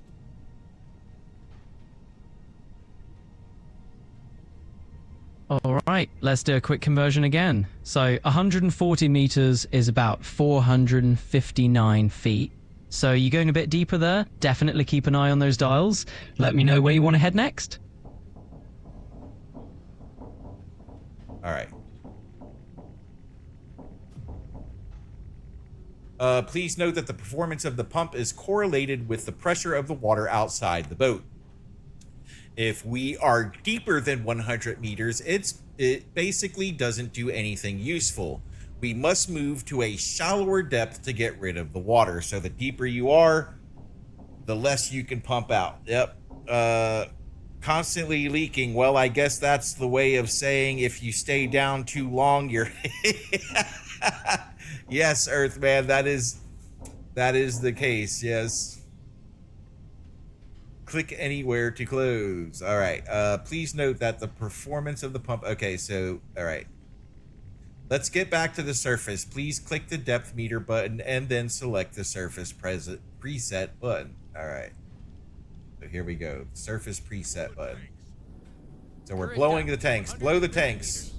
All right, let's do a quick conversion again. So 140 meters is about 459 feet. So you're going a bit deeper there. Definitely keep an eye on those dials. Let me know where you want to head next. All right. Please note that the performance of the pump is correlated with the pressure of the water outside the boat. If we are deeper than 100 meters, it basically doesn't do anything useful. We must move to a shallower depth to get rid of the water. So the deeper you are, the less you can pump out. Yep. Constantly leaking. Well, I guess that's the way of saying if you stay down too long, you're... Yes, Earthman, that is the case, yes. Click anywhere to close. All right. Please note that the performance of the pump... Okay, so, all right. Let's get back to the surface. Please click the depth meter button and then select the surface preset button. All right. So here we go. Surface preset button. So we're blowing the tanks. Blow the tanks.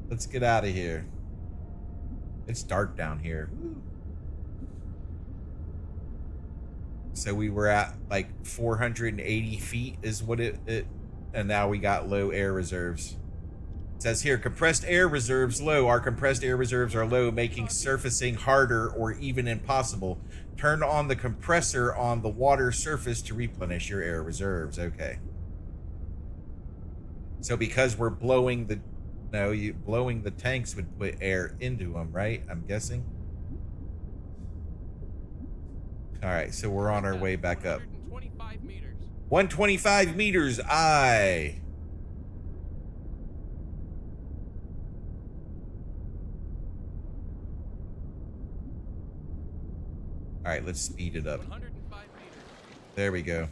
Let's get out of here. It's dark down here. So we were at like 480 feet is what it and now we got low air reserves. It says here, compressed air reserves low. Our compressed air reserves are low, making surfacing harder or even impossible. Turn on the compressor on the water surface to replenish your air reserves. Okay. So because we're blowing the... No, blowing the tanks would put air into them, right? I'm guessing. All right, so we're on our way back up. 125 meters. 125 meters, aye. All right, let's speed it up. 105 meters. There we go.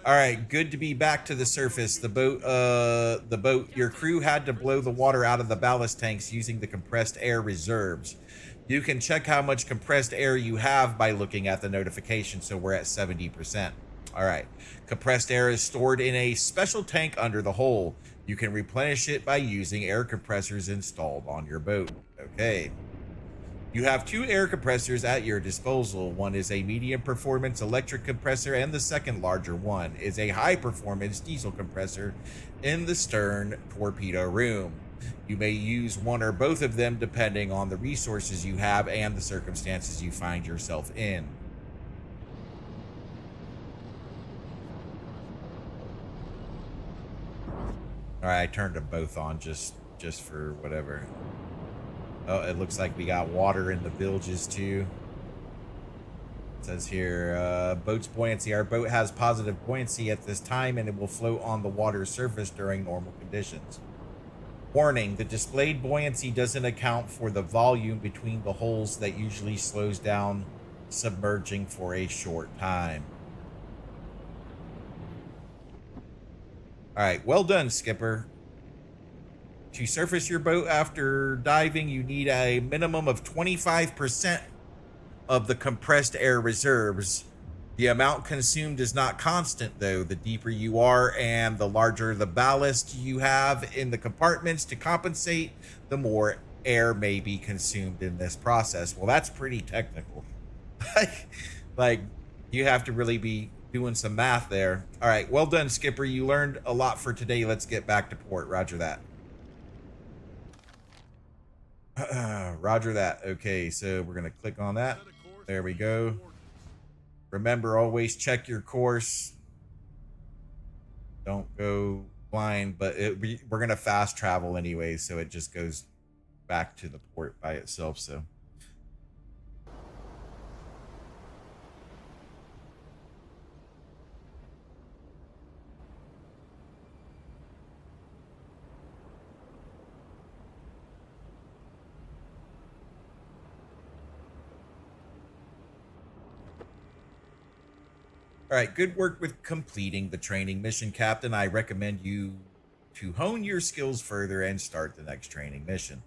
All right, good to be back to the surface. The boat, your crew had to blow the water out of the ballast tanks using the compressed air reserves. You can check how much compressed air you have by looking at the notification, so we're at 70%. All right, compressed air is stored in a special tank under the hull. You can replenish it by using air compressors installed on your boat. Okay. You have 2 air compressors at your disposal. One is a medium performance electric compressor, and the second larger one is a high performance diesel compressor in the stern torpedo room. You may use one or both of them depending on the resources you have and the circumstances you find yourself in. All right, I turned them both on just for whatever. Oh, it looks like we got water in the bilges too. It says here, boat's buoyancy. Our boat has positive buoyancy at this time and it will float on the water's surface during normal conditions. Warning, the displayed buoyancy doesn't account for the volume between the holes that usually slows down submerging for a short time. All right, well done, Skipper. To surface your boat after diving, you need a minimum of 25% of the compressed air reserves. The amount consumed is not constant, though. The deeper you are and the larger the ballast you have in the compartments to compensate, the more air may be consumed in this process. Well, that's pretty technical. Like, you have to really be doing some math there. All right, well done, Skipper. You learned a lot for today. Let's get back to port. Roger that. Roger that. Okay, so we're gonna click on that. There we go. Remember, always check your course. Don't go blind, but we're gonna fast travel anyway, so it just goes back to the port by itself. So all right, good work with completing the training mission, Captain. I recommend you to hone your skills further and start the next training mission.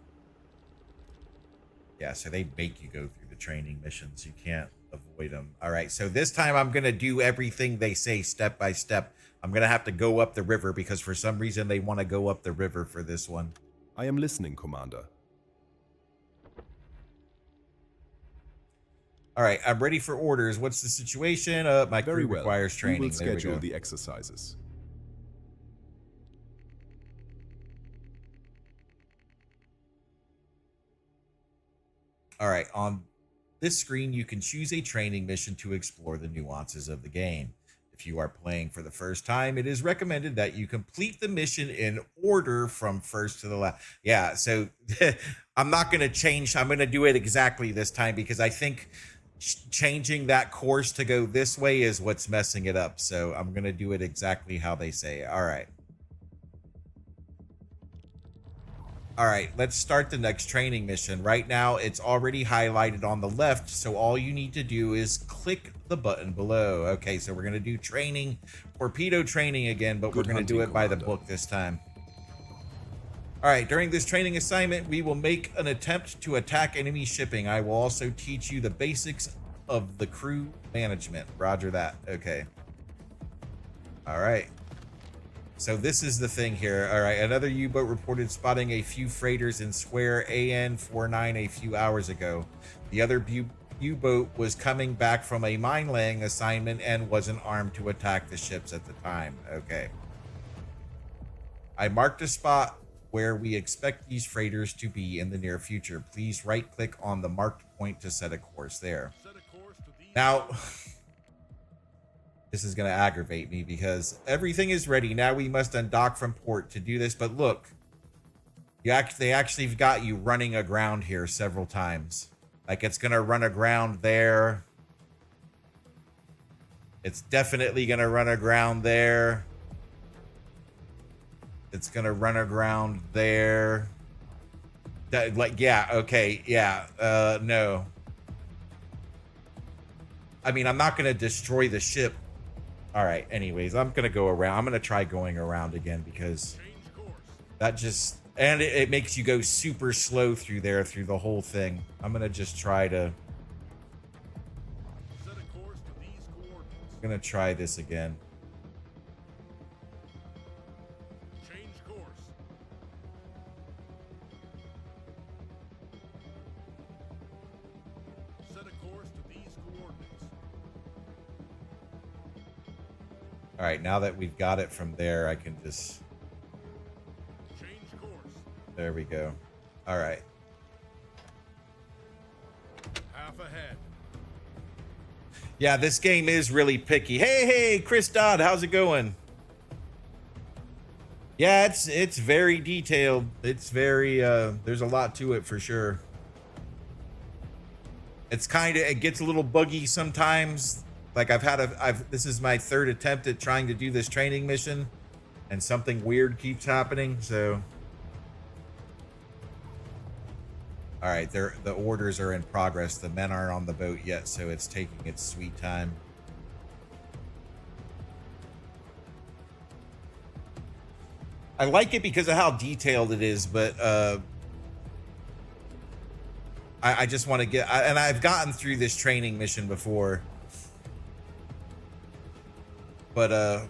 Yeah, so they make you go through the training missions. You can't avoid them. All right, so this time I'm going to do everything they say step by step. I'm going to have to go up the river because for some reason they want to go up the river for this one. I am listening, Commander. All right, I'm ready for orders. What's the situation? My crew requires training. We will schedule the exercises. All right, on this screen, you can choose a training mission to explore the nuances of the game. If you are playing for the first time, it is recommended that you complete the mission in order from first to the last. Yeah, so I'm not going to change. I'm going to do it exactly this time because I think changing that course to go this way is what's messing it up. So I'm going to do it exactly how they say. All right. All right, let's start the next training mission. Right now, it's already highlighted on the left, so all you need to do is click the button below. Okay, so we're going to do training, torpedo training again, but we're going to do it by the book this time. All right, during this training assignment, we will make an attempt to attack enemy shipping. I will also teach you the basics of the crew management. Roger that. Okay. All right. So this is the thing here. All right, another U-boat reported spotting a few freighters in square AN-49 a few hours ago. The other U-boat was coming back from a mine-laying assignment and wasn't armed to attack the ships at the time. Okay. I marked a spot where we expect these freighters to be in the near future. Please right-click on the marked point to set a course there. Now, this is going to aggravate me because everything is ready. Now we must undock from port to do this. But look, they actually got you running aground here several times. Like it's going to run aground there. It's definitely going to run aground there. It's going to run aground there. Yeah, okay, yeah, no. I mean, I'm not going to destroy the ship. All All right. Anyways, I'm gonna go around. I'm gonna try going around again because that just and it makes you go super slow through there through the whole thing. I'm gonna just try to. Set a course to these coordinates. I'm gonna try this again. Change course. Set a course to these coordinates. All right. Now that we've got it from there, I can just. Change course. There we go. All right. Half ahead. Yeah, this game is really picky. Hey, Chris Dodd, how's it going? Yeah, it's very detailed. It's very there's a lot to it for sure. It's it gets a little buggy sometimes. Like this is my third attempt at trying to do this training mission and something weird keeps happening, so all right, the orders are in progress. The men aren't on the boat yet, so it's taking its sweet time. I like it because of how detailed it is, but I just want to get, and I've gotten through this training mission before, but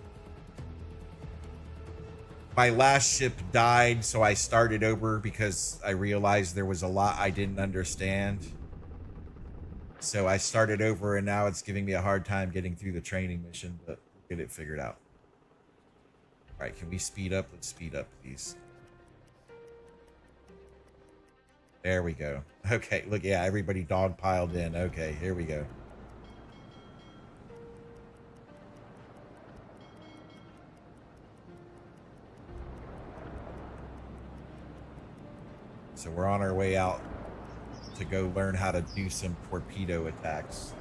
my last ship died, so I started over because I realized there was a lot I didn't understand. So I started over, and now it's giving me a hard time getting through the training mission, but we'll get it figured out. All right, can we speed up? Let's speed up, please. There we go. Okay, look, yeah, everybody dogpiled in. Okay, here we go. So we're on our way out to go learn how to do some torpedo attacks.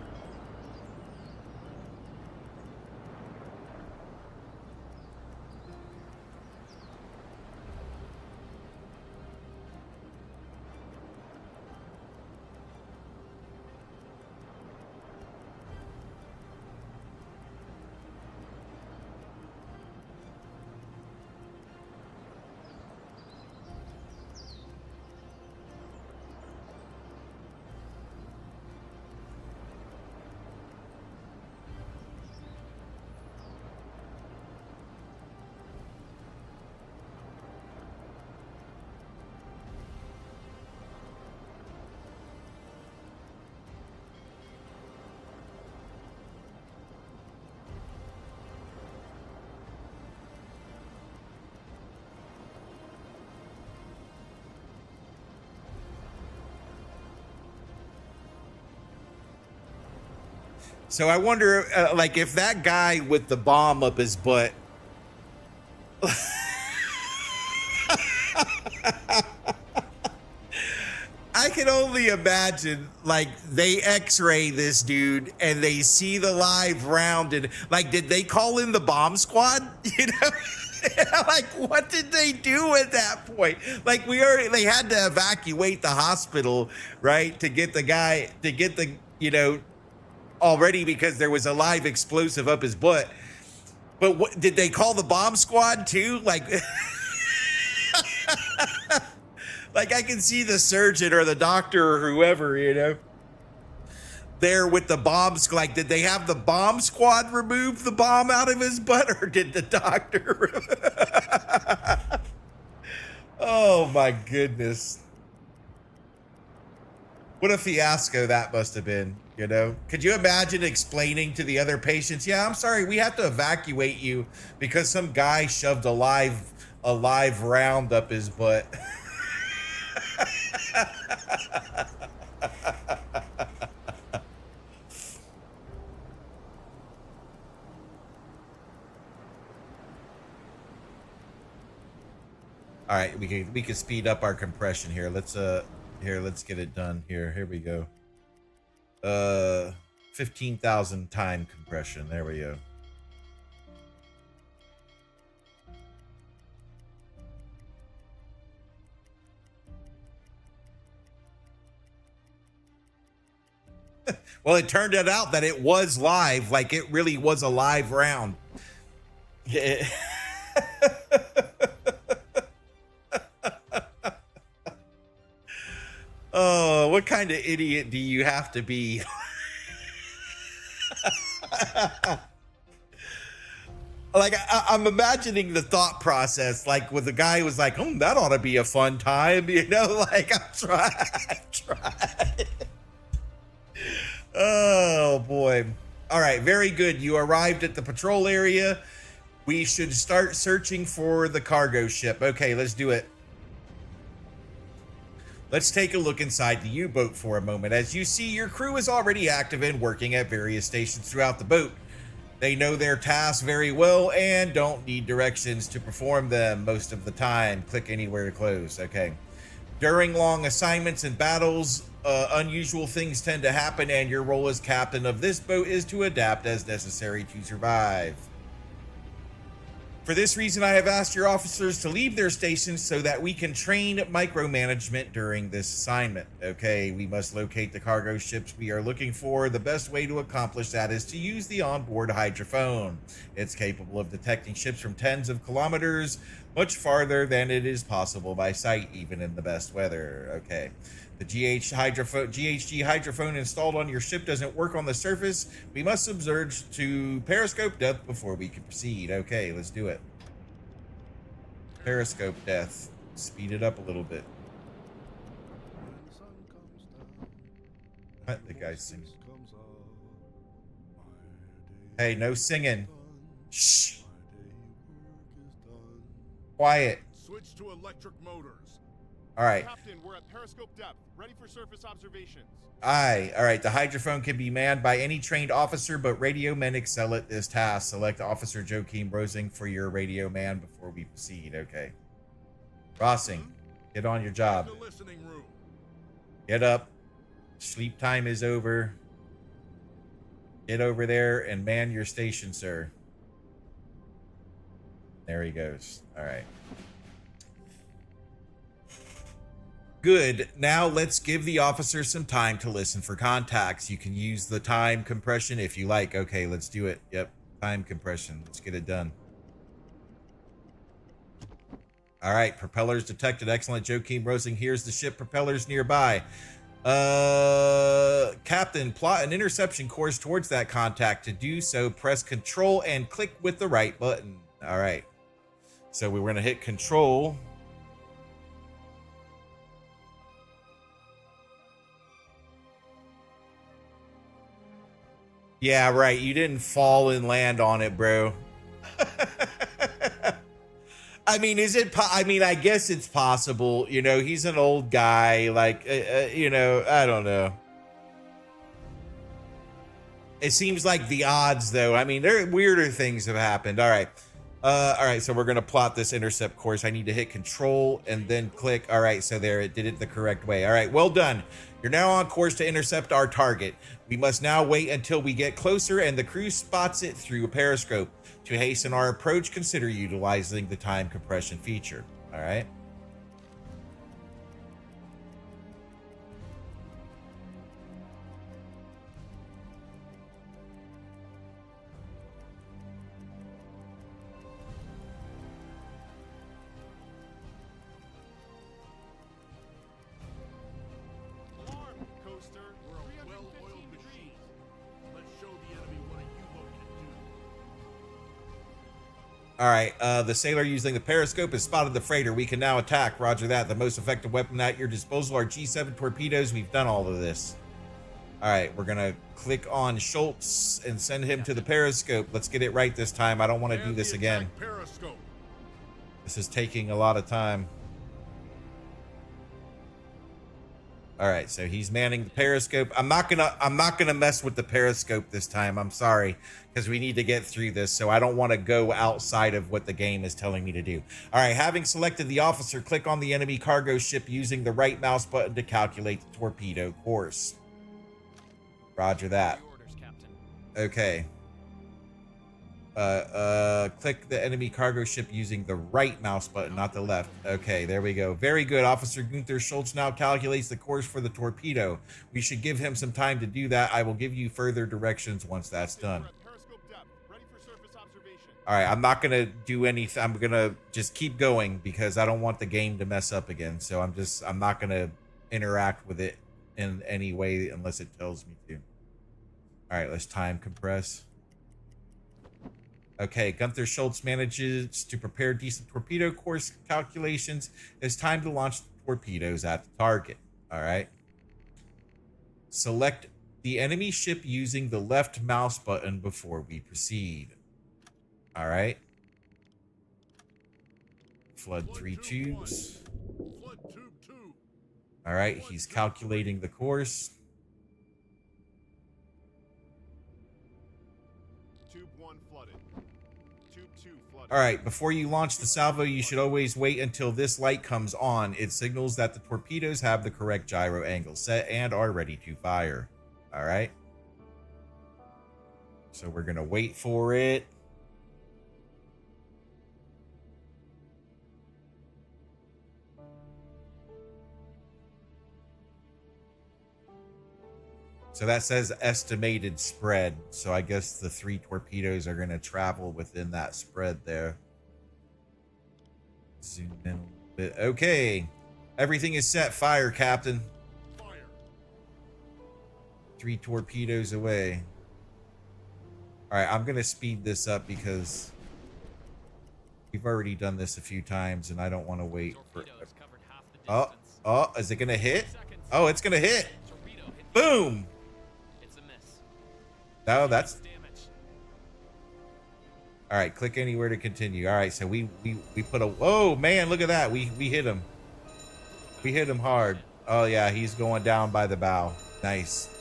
So I wonder, like, if that guy with the bomb up his butt, I can only imagine, like, they x-ray this dude and they see the live round and, like, did they call in the bomb squad? You know? Like, what did they do at that point? Like, they had to evacuate the hospital, right? To get the guy, you know, already because there was a live explosive up his butt. But what did they call the bomb squad too? Like, like I can see the surgeon or the doctor or whoever, you know, there with the bombs. Like, did they have the bomb squad remove the bomb out of his butt, or did the doctor? Oh my goodness. What a fiasco that must have been, you know? Could you imagine explaining to the other patients, yeah, I'm sorry, we have to evacuate you because some guy shoved a live round up his butt. All right, we can speed up our compression here. Let's get it done here. Here we go. 15,000 time compression. There we go. Well, it turned it out that it was live, like it really was a live round. Yeah. Oh, what kind of idiot do you have to be? Like, I'm imagining the thought process, like with the guy who was like, oh, that ought to be a fun time, you know, like I'm trying. Oh boy. All right, very good. You arrived at the patrol area. We should start searching for the cargo ship. Okay, let's do it. Let's take a look inside the U-boat for a moment. As you see, your crew is already active and working at various stations throughout the boat. They know their tasks very well and don't need directions to perform them most of the time. Click anywhere to close. Okay. During long assignments and battles, unusual things tend to happen, and your role as captain of this boat is to adapt as necessary to survive. For this reason, I have asked your officers to leave their stations so that we can train micromanagement during this assignment. Okay, we must locate the cargo ships we are looking for. The best way to accomplish that is to use the onboard hydrophone. It's capable of detecting ships from tens of kilometers, much farther than it is possible by sight, even in the best weather. Okay. The GHG hydrophone installed on your ship doesn't work on the surface. We must submerge to periscope depth before we can proceed. Okay, let's do it. Periscope depth. Speed it up a little bit. What the guy's singing? Hey, no singing. Shh. Quiet. Switch to electric motors. All right. Captain, we're at periscope depth. Ready for surface observations. Aye. All right. The hydrophone can be manned by any trained officer, but radio men excel at this task. Select Officer Joachim Rosing for your radio man before we proceed. Okay. Rossing, get on your job. The listening room. Get up. Sleep time is over. Get over there and man your station, sir. There he goes. All right. Good. Now let's give the officer some time to listen for contacts. You can use the time compression if you like. Okay, let's do it. Yep. Time compression. Let's get it done. All right. Propellers detected. Excellent. Joachim Rosing. Here's the ship propellers nearby. Captain, plot an interception course towards that contact. To do so, press Control and click with the right button. All right. So we're going to hit Control. Yeah, right. You didn't fall and land on it, bro. I mean, I guess it's possible. You know, he's an old guy. Like, you know, I don't know. It seems like the odds, though. I mean, weirder things have happened. All right. All right, so we're going to plot this intercept course. I need to hit Control and then click. All right, so there, it did it the correct way. All right, well done. You're now on course to intercept our target. We must now wait until we get closer and the crew spots it through a periscope. To hasten our approach, consider utilizing the time compression feature. All right. All right, the sailor using the periscope has spotted the freighter. We can now attack. Roger that. The most effective weapon at your disposal are G7 torpedoes. We've done all of this. All right, we're going to click on Schultz and send him to the periscope. Let's get it right this time. I don't want to do this again. This is taking a lot of time. All right, so he's manning the periscope. I'm not gonna mess with the periscope this time. I'm sorry, because we need to get through this. So I don't want to go outside of what the game is telling me to do. All right, having selected the officer, click on the enemy cargo ship using the right mouse button to calculate the torpedo course. Roger that. Okay. Click the enemy cargo ship using the right mouse button, not the left. Okay, there we go. Very good. Officer Gunther Schultz now calculates the course for the torpedo. We should give him some time to do that. I will give you further directions once that's done. Periscope depth. Ready for surface observation. All right, I'm not gonna do anything. I'm gonna just keep going because I don't want the game to mess up again. So I'm not gonna interact with it in any way unless it tells me to. All right, let's time compress. Okay, Gunther Schultz manages to prepare decent torpedo course calculations. It's time to launch torpedoes at the target. All right. Select the enemy ship using the left mouse button before we proceed. All right. Flood 3 tubes. Flood tube 2. All right, he's calculating the course. Tube 1 flooded. Tube 2 flooded. All right, before you launch the salvo, you should always wait until this light comes on. It signals that the torpedoes have the correct gyro angle set and are ready to fire. All right. So we're going to wait for it. So that says estimated spread. So I guess the 3 torpedoes are going to travel within that spread there. Zoom in a little bit. Okay. Everything is set. Fire, Captain. Fire. 3 torpedoes away. All right, I'm going to speed this up because we've already done this a few times and I don't want to wait for... Torpedoes covered half the distance. Oh, is it going to hit? Seconds. Oh, it's going to hit. Torpedo hit. Boom. It's a miss. No, that's... Damage. All right, click anywhere to continue. All right, so we put a... Whoa, man, look at that. We hit him. We hit him hard. Oh, yeah, he's going down by the bow. Nice.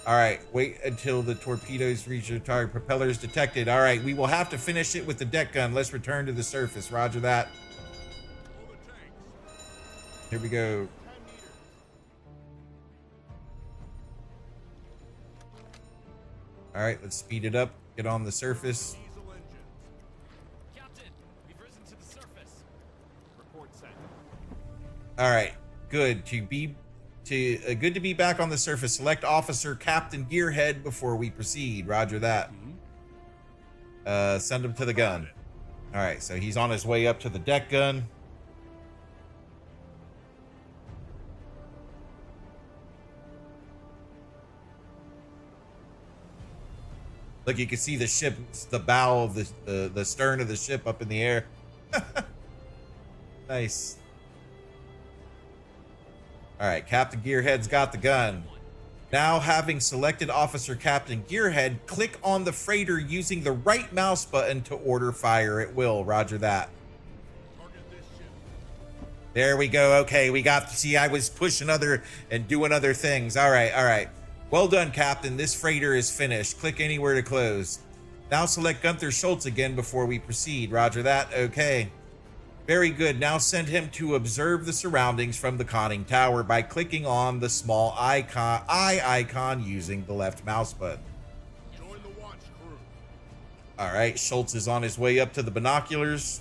All right, wait until the torpedoes reach their target. Propellers detected. All right, we will have to finish it with the deck gun. Let's return to the surface. Roger that. All the tanks. Here we go. 10 meters. All right, let's speed it up. Get on the surface. Diesel engines. Captain, we've risen to the surface. Report sent. All right, good to be back on the surface. Select Officer Captain Gearhead before we proceed. Roger that. Send him to the gun. All right, so he's on his way up to the deck gun. Look, you can see the ship, the bow of the stern of the ship up in the air. Nice. All right, Captain Gearhead's got the gun. Now, having selected Officer Captain Gearhead, click on the freighter using the right mouse button to order fire at will. Roger that. Target this ship. There we go. Okay, we got to see I was pushing other and doing other things. All right, all right. Well done, Captain. This freighter is finished. Click anywhere to close. Now select Gunther Schultz again before we proceed. Roger that. Okay. Very good. Now send him to observe the surroundings from the conning tower by clicking on the small eye icon using the left mouse button. Join the watch crew. All right, Schultz is on his way up to the binoculars.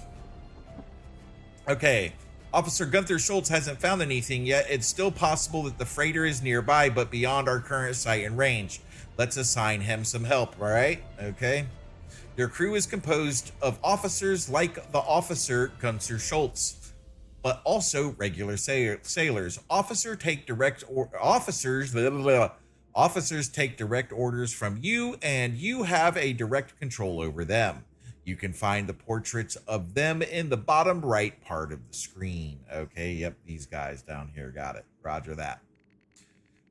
Okay, Officer Gunther Schultz hasn't found anything yet. It's still possible that the freighter is nearby, but beyond our current sight and range. Let's assign him some help, all right? Okay. Your crew is composed of officers like the officer Gunther Schultz, but also regular sailors. Officers take direct orders from you, and you have a direct control over them. You can find the portraits of them in the bottom right part of the screen. Okay, yep, these guys down here. Got it. Roger that.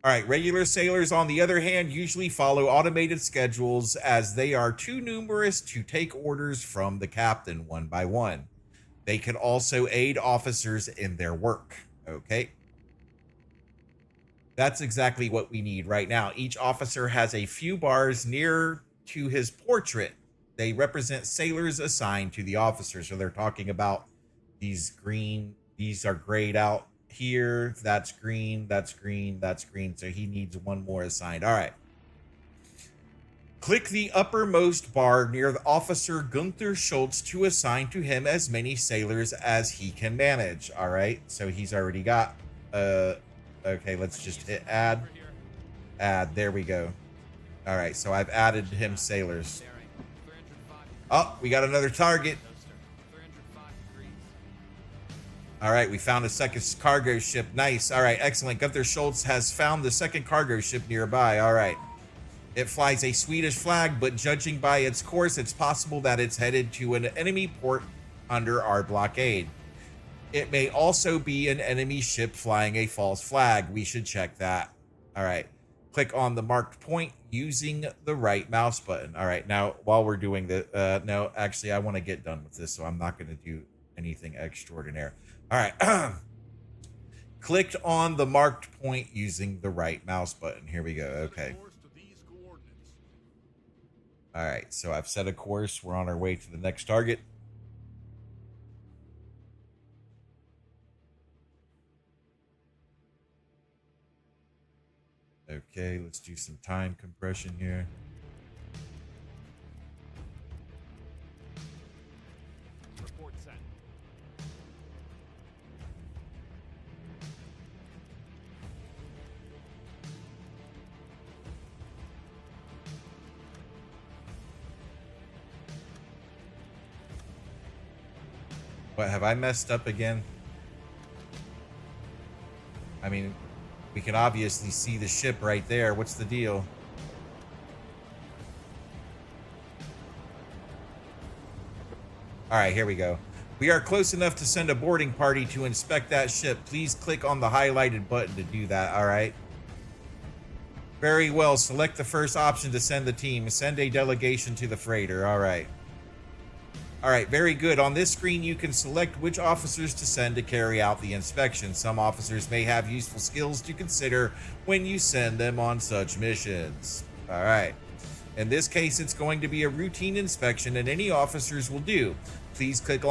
All right, regular sailors, on the other hand, usually follow automated schedules as they are too numerous to take orders from the captain one by one. They can also aid officers in their work. Okay. That's exactly what we need right now. Each officer has a few bars near to his portrait. They represent sailors assigned to the officer. So they're talking about these green, these are grayed out here. That's green, that's green, that's green. So he needs one more assigned. All right. Click the uppermost bar near the Officer Gunther Schultz to assign to him as many sailors as he can manage. All right, so he's already got, okay, let's just hit add. Add, there we go. All right, so I've added him sailors. Oh, we got another target. All right, we found a second cargo ship. Nice. All right, excellent. Gunther Schultz has found the second cargo ship nearby. All right. It flies a Swedish flag, but judging by its course, it's possible that it's headed to an enemy port under our blockade. It may also be an enemy ship flying a false flag. We should check that. All right. Click on the marked point using the right mouse button. All right. Now, while we're doing the, no, actually, I want to get done with this, so I'm not going to do anything extraordinary. All right. Clicked on the marked point using the right mouse button. Here we go. Okay. All right, so I've set a course. We're on our way to the next target. Okay, let's do some time compression here. Report sent. What, have I messed up again? I mean, we can obviously see the ship right there. What's the deal? All right, here we go. We are close enough to send a boarding party to inspect that ship. Please click on the highlighted button to do that, all right? Very well, select the first option to send the team. Send a delegation to the freighter, all right. All right, very good. On this screen, you can select which officers to send to carry out the inspection. Some officers may have useful skills to consider when you send them on such missions. All right. In this case, it's going to be a routine inspection, and any officers will do. Please click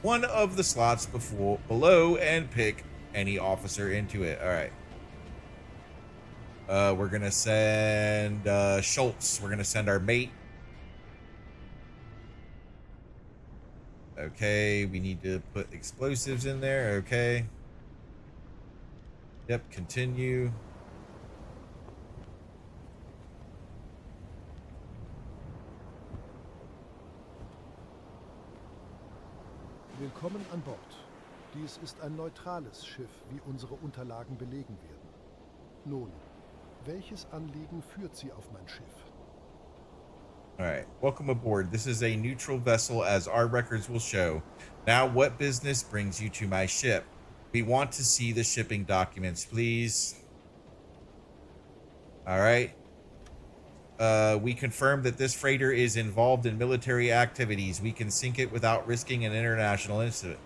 one of the slots below and pick any officer into it. All right. We're going to send Schultz. We're going to send our mate. Okay, we need to put explosives in there. Okay. Yep, continue. Willkommen an Bord. Dies ist ein neutrales Schiff, wie unsere Unterlagen belegen werden. Nun, welches Anliegen führt Sie auf mein Schiff? All right, welcome aboard. This is a neutral vessel, as our records will show. Now, what business brings you to my ship? We want to see the shipping documents, please. All right. We confirm that this freighter is involved in military activities. We can sink it without risking an international incident.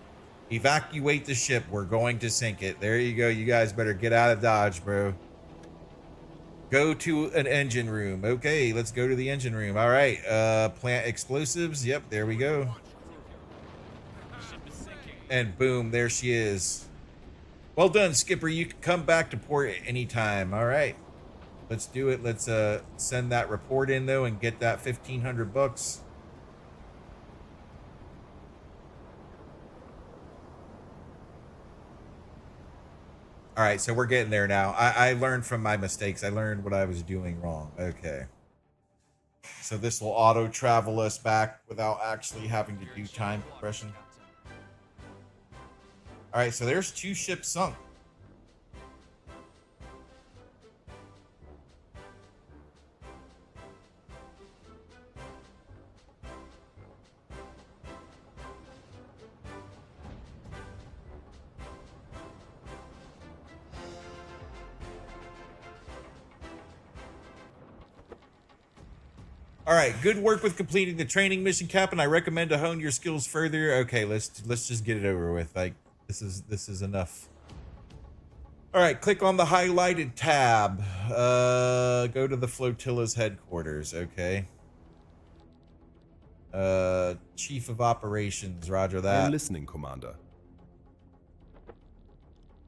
Evacuate the ship. We're going to sink it. There you go. You guys better get out of Dodge, bro. Go to an engine room. Okay, let's go to the engine room. All right, plant explosives. Yep, there we go. And boom, there she is. Well done, Skipper. You can come back to port at any time. All right, let's do it. Let's send that report in, though, and get that 1,500 bucks. All right, so we're getting there now. I learned from my mistakes. I learned what I was doing wrong. Okay. So this will auto travel us back without actually having to do time compression. All right, so there's 2 ships sunk. All right, good work with completing the training mission, Captain. I recommend to hone your skills further. Okay, let's just get it over with. Like, this is enough. All right, click on the highlighted tab. Go to the flotilla's headquarters. Okay. Chief of Operations. Roger I that. am listening, Commander.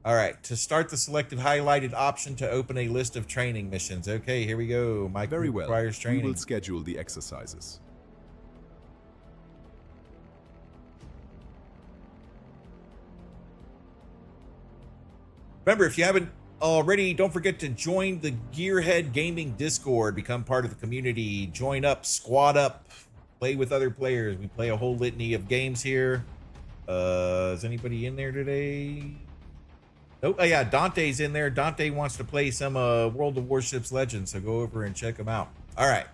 All right, to start the selected highlighted option to open a list of training missions. Okay, here we go. My Very crew well. requires We training. will schedule the exercises. Remember, if you haven't already, don't forget to join the Gearhead Gaming Discord. Become part of the community. Join up, squad up, play with other players. We play a whole litany of games here. Is anybody in there today? Oh, yeah, Dante's in there. Dante wants to play some World of Warships Legends, so go over and check him out. All right.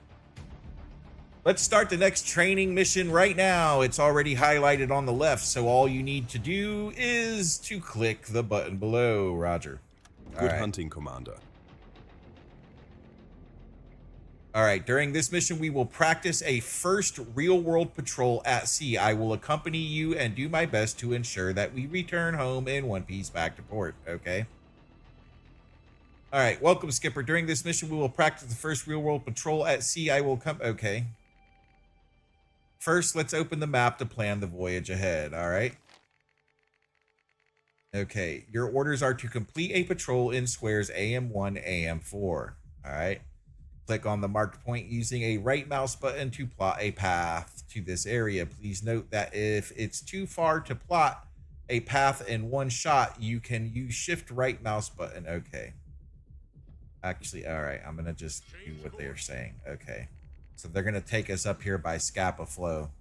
Let's start the next training mission right now. It's already highlighted on the left, so all you need to do is to click the button below. Roger. Good hunting, Commander. All right, during this mission, we will practice a first real-world patrol at sea. I will accompany you and do my best to ensure that we return home in one piece back to port, okay? All right, welcome, Skipper. During this mission, we will practice the first real-world patrol at sea. I will come... Okay. First, let's open the map to plan the voyage ahead, all right? Okay, your orders are to complete a patrol in squares AM1, AM4, all right? Click on the marked point using a right mouse button to plot a path to this area. Please note that if it's too far to plot a path in one shot, you can use shift right mouse button. Okay. Actually, all right, I'm going to just do what they're saying. Okay. So they're going to take us up here by Scapa Flow.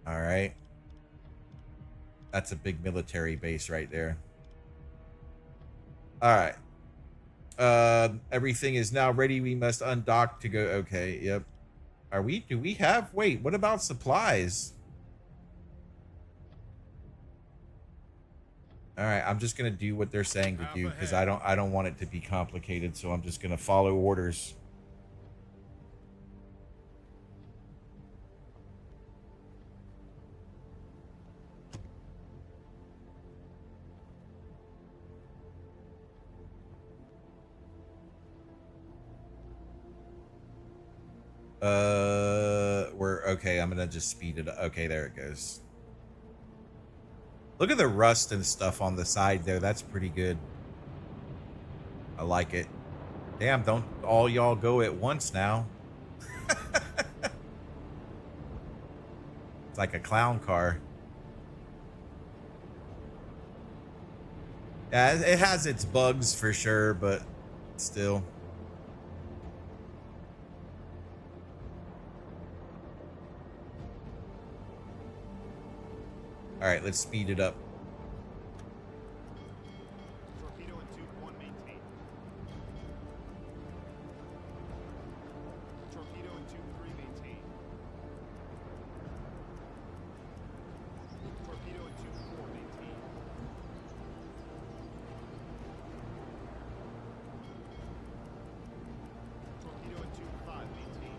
All right. That's a big military base right there. All right. Everything is now ready. We must undock to go. Okay, yep. Do we have, wait, what about supplies? All right, I'm just gonna do what they're saying to do because I don't want it to be complicated, so I'm just gonna follow orders. We're okay. I'm gonna just speed it up. Okay, there it goes. Look at the rust and stuff on the side there. That's pretty good. I like it. Damn, don't all y'all go at once now. It's like a clown car. Yeah, it has its bugs for sure, but still. All right, let's speed it up. Torpedo and tube 1 maintain. Torpedo and tube 3 maintain. Torpedo and tube 4 maintain. Torpedo and tube 5 maintain.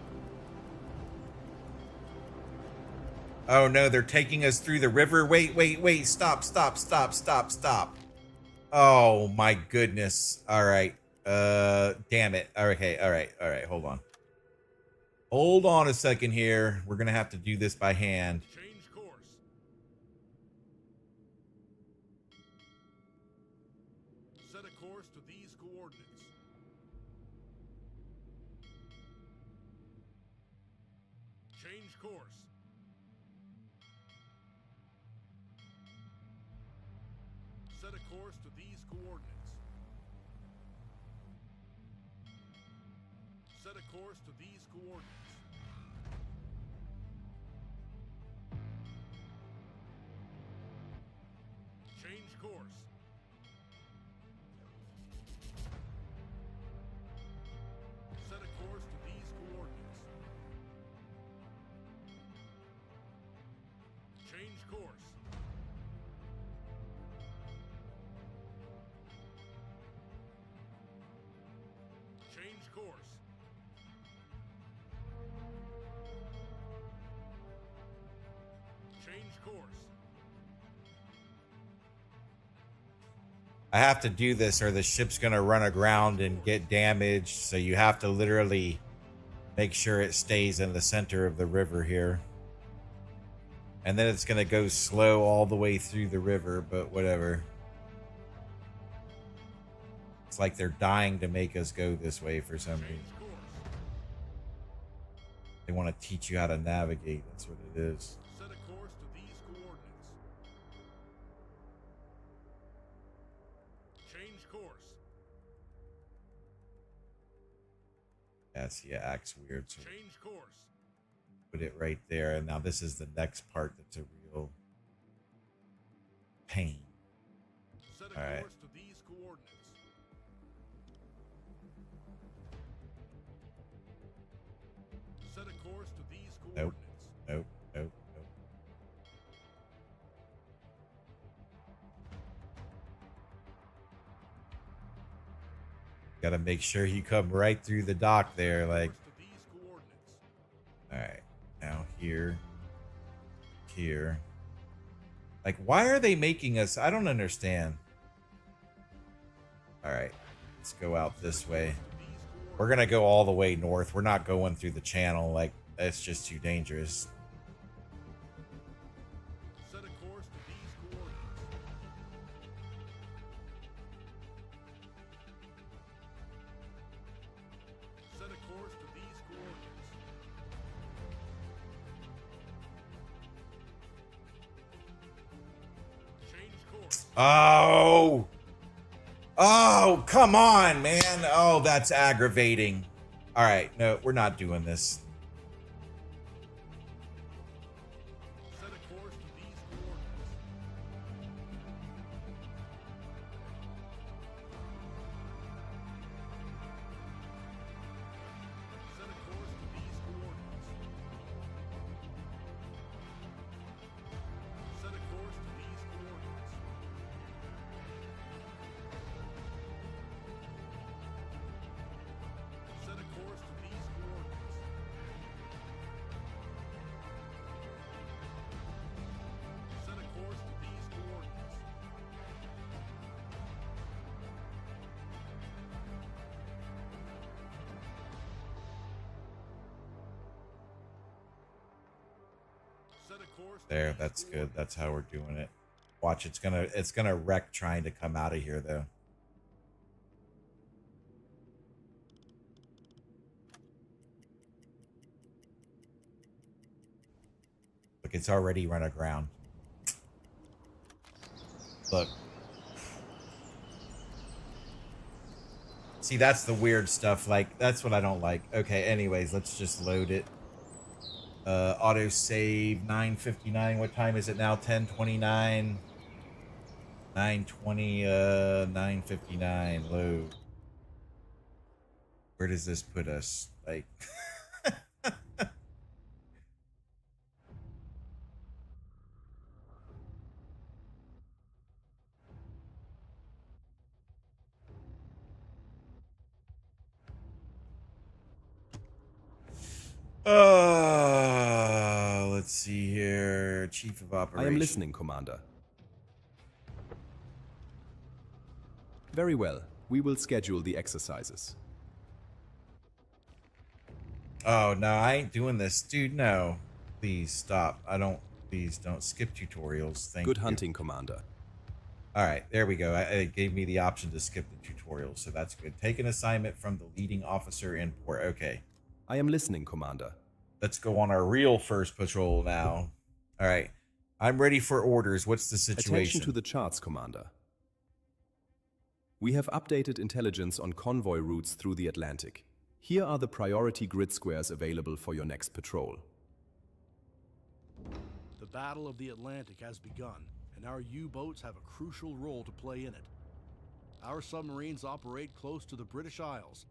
Oh no, they're taking us through the river. Wait. Stop. Oh my goodness. All right. Damn it. Okay. All right. Hold on. Hold on a second here. We're going to have to do this by hand. Change course. Set a course to these coordinates. Change course. Set a course to these coordinates. Set a course to these coordinates. Change course. Set a course to these coordinates. Change course. Change course. Change course. I have to do this or the ship's going to run aground and get damaged. So you have to literally make sure it stays in the center of the river here. And then it's gonna go slow all the way through the river, but whatever. It's like they're dying to make us go this way for some reason. They want to teach you how to navigate. That's what it is. Set a course to these coordinates. Change course. Yeah, see, it acts weird. So Change course. put it right there. And now this is the next part that's a real pain. Set a All right. course to these coordinates. Set a course to these Nope. coordinates. Nope. Nope. Nope. Got to make sure you come right through the dock there. Like, Course to these coordinates. all right. Now here. Here. Like, why are they making us? I don't understand. All right. Let's go out this way. We're going to go all the way north. We're not going through the channel. Like, that's just too dangerous. Set a course to these coordinates. Set a course to these coordinates. Change course. Oh. Oh, come on, man. Oh, that's aggravating. All right. No, we're not doing this. Set a course to these coordinates. Set a course to these coordinates. Set a course to these coordinates. Set a course to these coordinates. Set a course to these coordinates. Set a course to There, these that's good. coordinates. That's how we're doing it. Watch, it's gonna wreck trying to come out of here though. Look, it's already run aground. Look. See, that's the weird stuff. Like, that's what I don't like. Okay, anyways, let's just load it. Auto save 9:59. What time is it now? 10:29. 9:20. 9:59. Load. Where does this put us? Like. Let's see here. Chief of I Operations. am listening, Commander. Very well. We will schedule the exercises. Oh, no, I ain't doing this. Dude, no. Please stop. Please don't skip tutorials. Thank you. Good hunting, Commander. All right, there we go. It gave me the option to skip the tutorial, so that's good. Take an assignment from the leading officer in port. Okay. I am listening, Commander. Let's go on our real first patrol now. All right. I'm ready for orders. What's the situation? Attention to the charts, Commander. We have updated intelligence on convoy routes through the Atlantic. Here are the priority grid squares available for your next patrol. The Battle of the Atlantic has begun, and our U-boats have a crucial role to play in it. Our submarines operate close to the British Isles,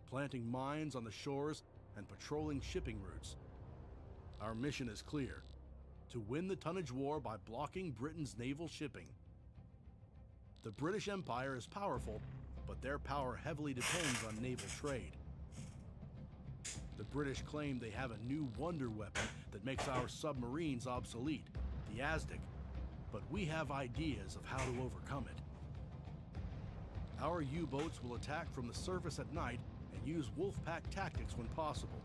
planting mines on the shores and patrolling shipping routes. Our mission is clear: to win the tonnage war by blocking Britain's naval shipping. The British Empire is powerful, but their power heavily depends on naval trade. The British claim they have a new wonder weapon that makes our submarines obsolete, the Aztec, but we have ideas of how to overcome it. Our U-boats will attack from the surface at night and use wolfpack tactics when possible.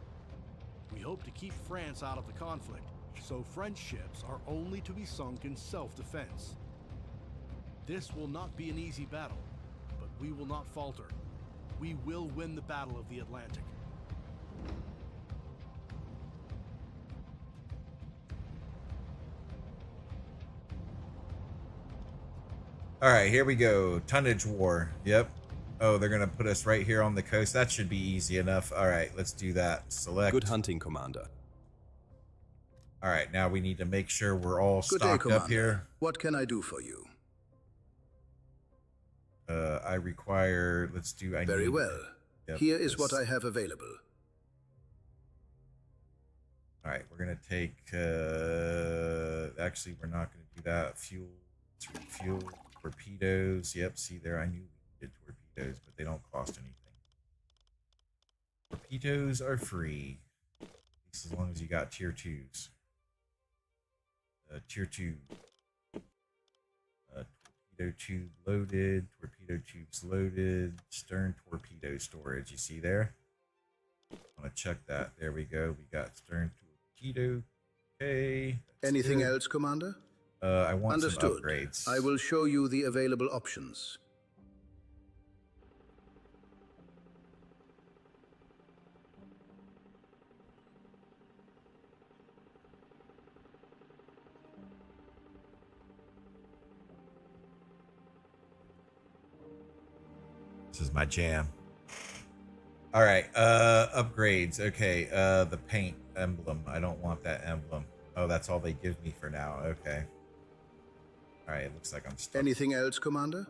We hope to keep France out of the conflict, So French ships are only to be sunk in self-defense. This will not be an easy battle, but we will not falter. We will win the Battle of the Atlantic. All right, here we go. Tonnage war. Yep. Oh, they're gonna put us right here on the coast. That should be easy enough. All right, let's do that. Select. Good hunting, Commander. All right, now we need to make sure we're all Good day, stocked Commander. up here. What can I do for you? I require. Let's do. I Very need, well. Yep, Here is what this. I have available. All right, we're gonna take. Actually, we're not gonna do that. Fuel. Let's refuel. Torpedoes. Yep. See there. I knew we did torpedoes, but they don't cost anything. Torpedoes are free, at least as long as you got tier 2s. Tier 2. Torpedo tube loaded. Torpedo tubes loaded. Stern torpedo storage. You see there? I want to check that. There we go. We got stern torpedo. Okay. Anything else, Commander? I want Understood. some upgrades. I will show you the available options. This is my jam. All right, upgrades. Okay, the paint emblem. I don't want that emblem. Oh, that's all they give me for now. Okay. All right, it looks like I'm stuck. Anything else, Commander?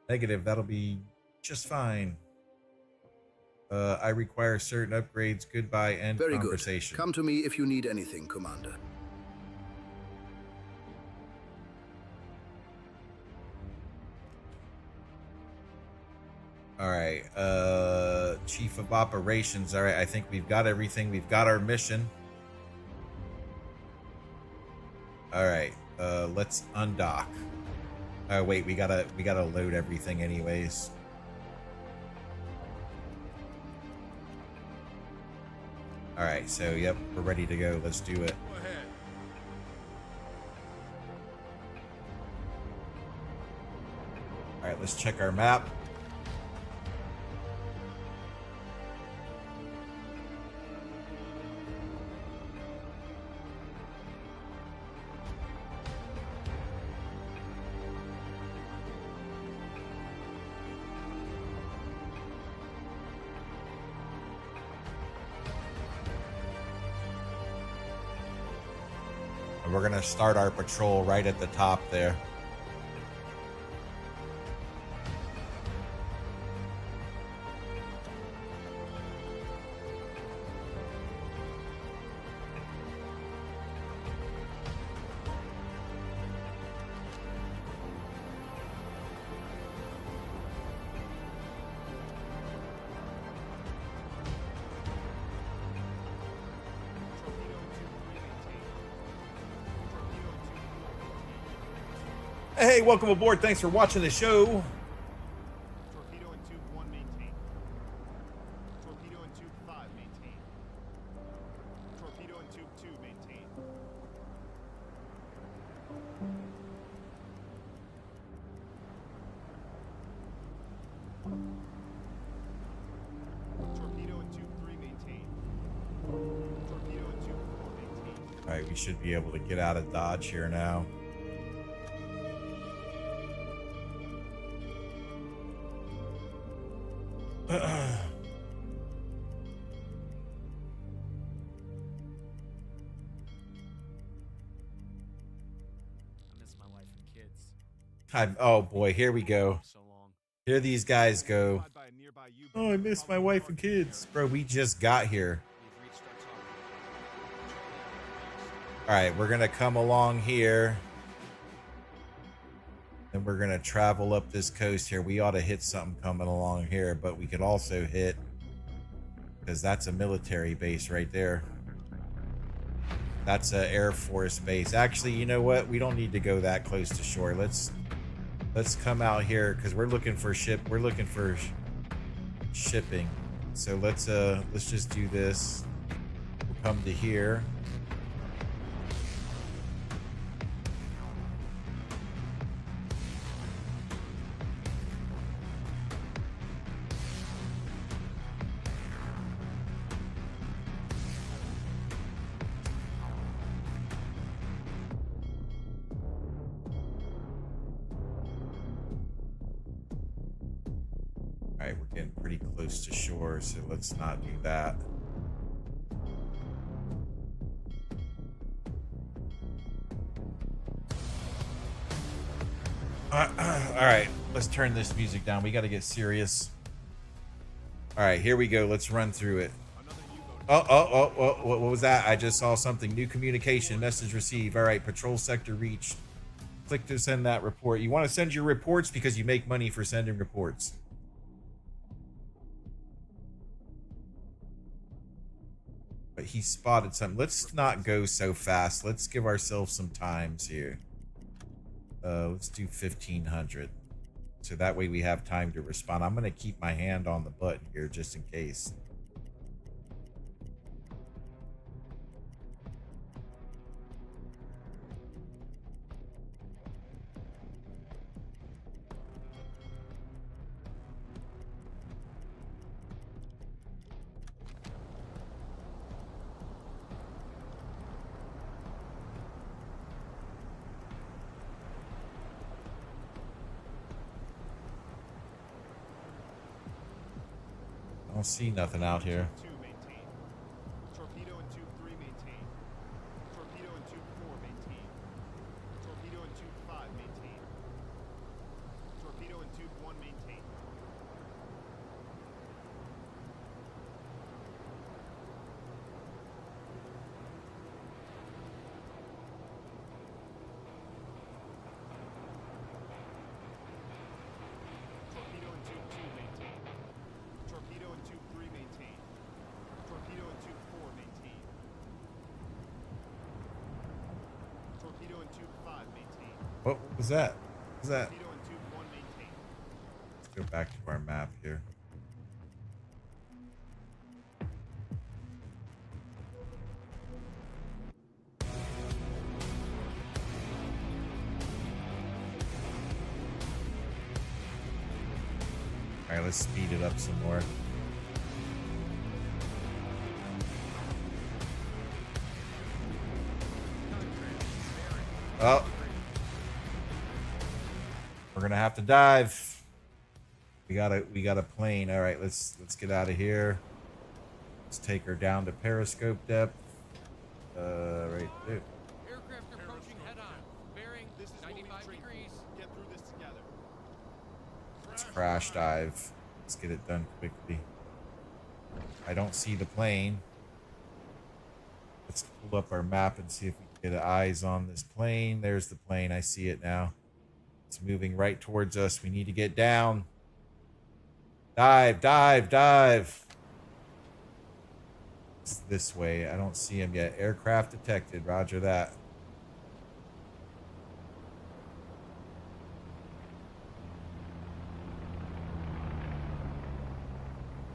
Negative. That'll be just fine. I require certain upgrades. Goodbye and Very conversation. good. Come to me if you need anything, Commander. All right, Chief of Operations. All right, I think we've got everything. We've got our mission. All right, let's undock. Oh wait, we gotta load everything anyways. All right, so yep, we're ready to go. Let's do it. Go ahead. All right, let's check our map. And we're gonna start our patrol right at the top there. Hey, welcome aboard. Thanks for watching the show. Torpedo and tube 1 maintained. Torpedo and tube 5 maintained. Torpedo and tube 2 maintained. Torpedo and tube 3 maintained. Torpedo and tube 4 maintained. All right, we should be able to get out of Dodge here now. I miss my wife and kids. Oh boy, here we go. So long. Here these guys go. Supplied by a nearby U-boat. Oh, I miss my wife and kids. Bro, we just got here. We've reached our target. All right, we're gonna come along here. Then we're gonna travel up this coast here. We ought to hit something coming along here, but we could also hit, because that's a military base right there. That's a Air Force base. Actually, you know what? We don't need to go that close to shore. Let's come out here because we're looking for shipping. So let's just do this. We'll come to here. All right, we're getting pretty close to shore, so let's not do that. All right, let's turn this music down. We got to get serious. All right, here we go. Let's run through it. What was that? I just saw something. New communication message received. All right, patrol sector reached. Click to send that report. You want to send your reports because you make money for sending reports. But he spotted something. Let's not go so fast. Let's give ourselves some times here. Let's do 1500. So that way we have time to respond. I'm going to keep my hand on the button here just in case. I don't see nothing out here. 2 maintain. Torpedo and tube 3 maintain. Torpedo and tube 4 maintain. Torpedo and tube 5 maintain. Torpedo and tube 1 maintain. Torpedo and tube 2 maintain. Torpedo and tube 3 maintain. Torpedo and tube 4 maintain. Torpedo and tube 5 maintain. What was that? What was that? Torpedo and tube 1 maintain. Let's go back to our map here. All right, let's speed it up some more. Oh, we're gonna have to dive. We got a plane. All right, let's get out of here. Let's take her down to periscope depth. Right there. Aircraft approaching head on. Bearing This is what we 95 trained for. degrees. Get through this together. Let's crash dive. Let's get it done quickly. I don't see the plane. Let's pull up our map and see if we can get eyes on this plane. There's the plane. I see it now. It's moving right towards us. We need to get down. Dive, dive, dive. It's this way. I don't see him yet. Aircraft detected. Roger that.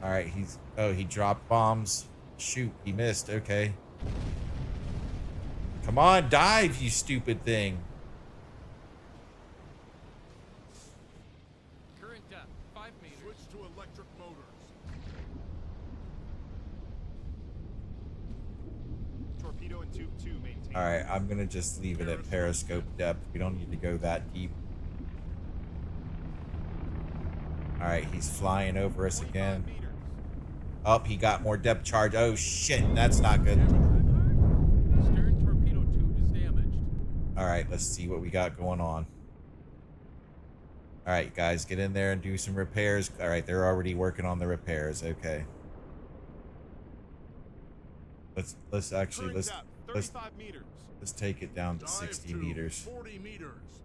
All right, he dropped bombs. Shoot, he missed. Okay. Come on, dive, you stupid thing. Current depth 5 meters. Switch to electric motors. Torpedo and tube 2 maintain. All right, I'm gonna just leave it at periscope depth. We don't need to go that deep. All right, he's flying over us 25 again. meters. Oh, he got more depth charge. Oh shit, that's not good. Stern torpedo tube is damaged. All right, let's see what we got going on. All right, guys, get in there and do some repairs. All right, they're already working on the repairs. Okay. Let's actually Current depth, 35 meters. let's take it down to Dive 60 to meters. 40 meters.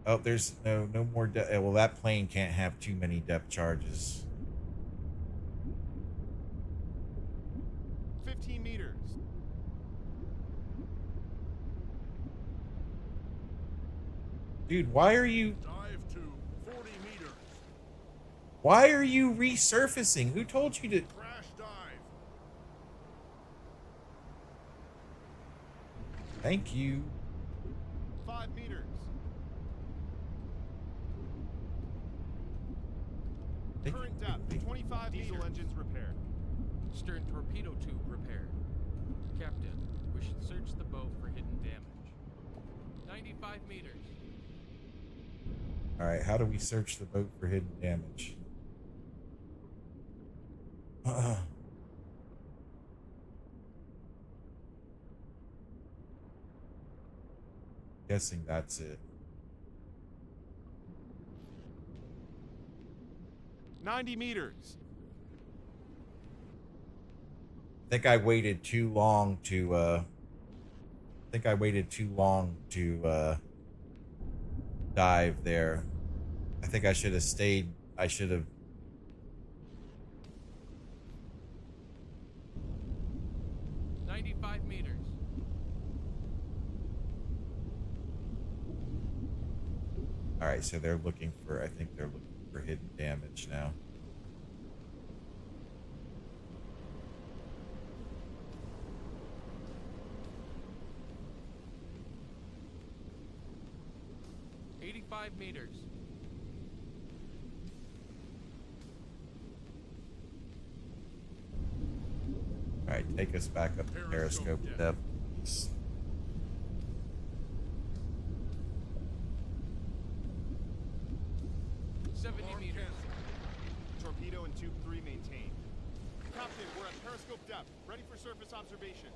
Oh, there's no more depth. Well, that plane can't have too many depth charges. 15 meters. Dude, why are you Dive to 40 meters. resurfacing? Who told you to? Crash dive. Thank you. 5 meters. Current depth 25 diesel engines repaired. Stern torpedo tube repaired. Captain, we should search the boat for hidden damage. 95 meters. All right, how do we search the boat for hidden damage? Guessing that's it. 90 meters. I think I waited too long to dive there. I think I should have stayed. I should have. All right, so they're looking for. I think they're looking for hidden damage now. Meters. All right, take us back up to periscope depth. 70 meters. Torpedo and tube 3 maintained. Captain, we're at periscope depth. Ready for surface observations.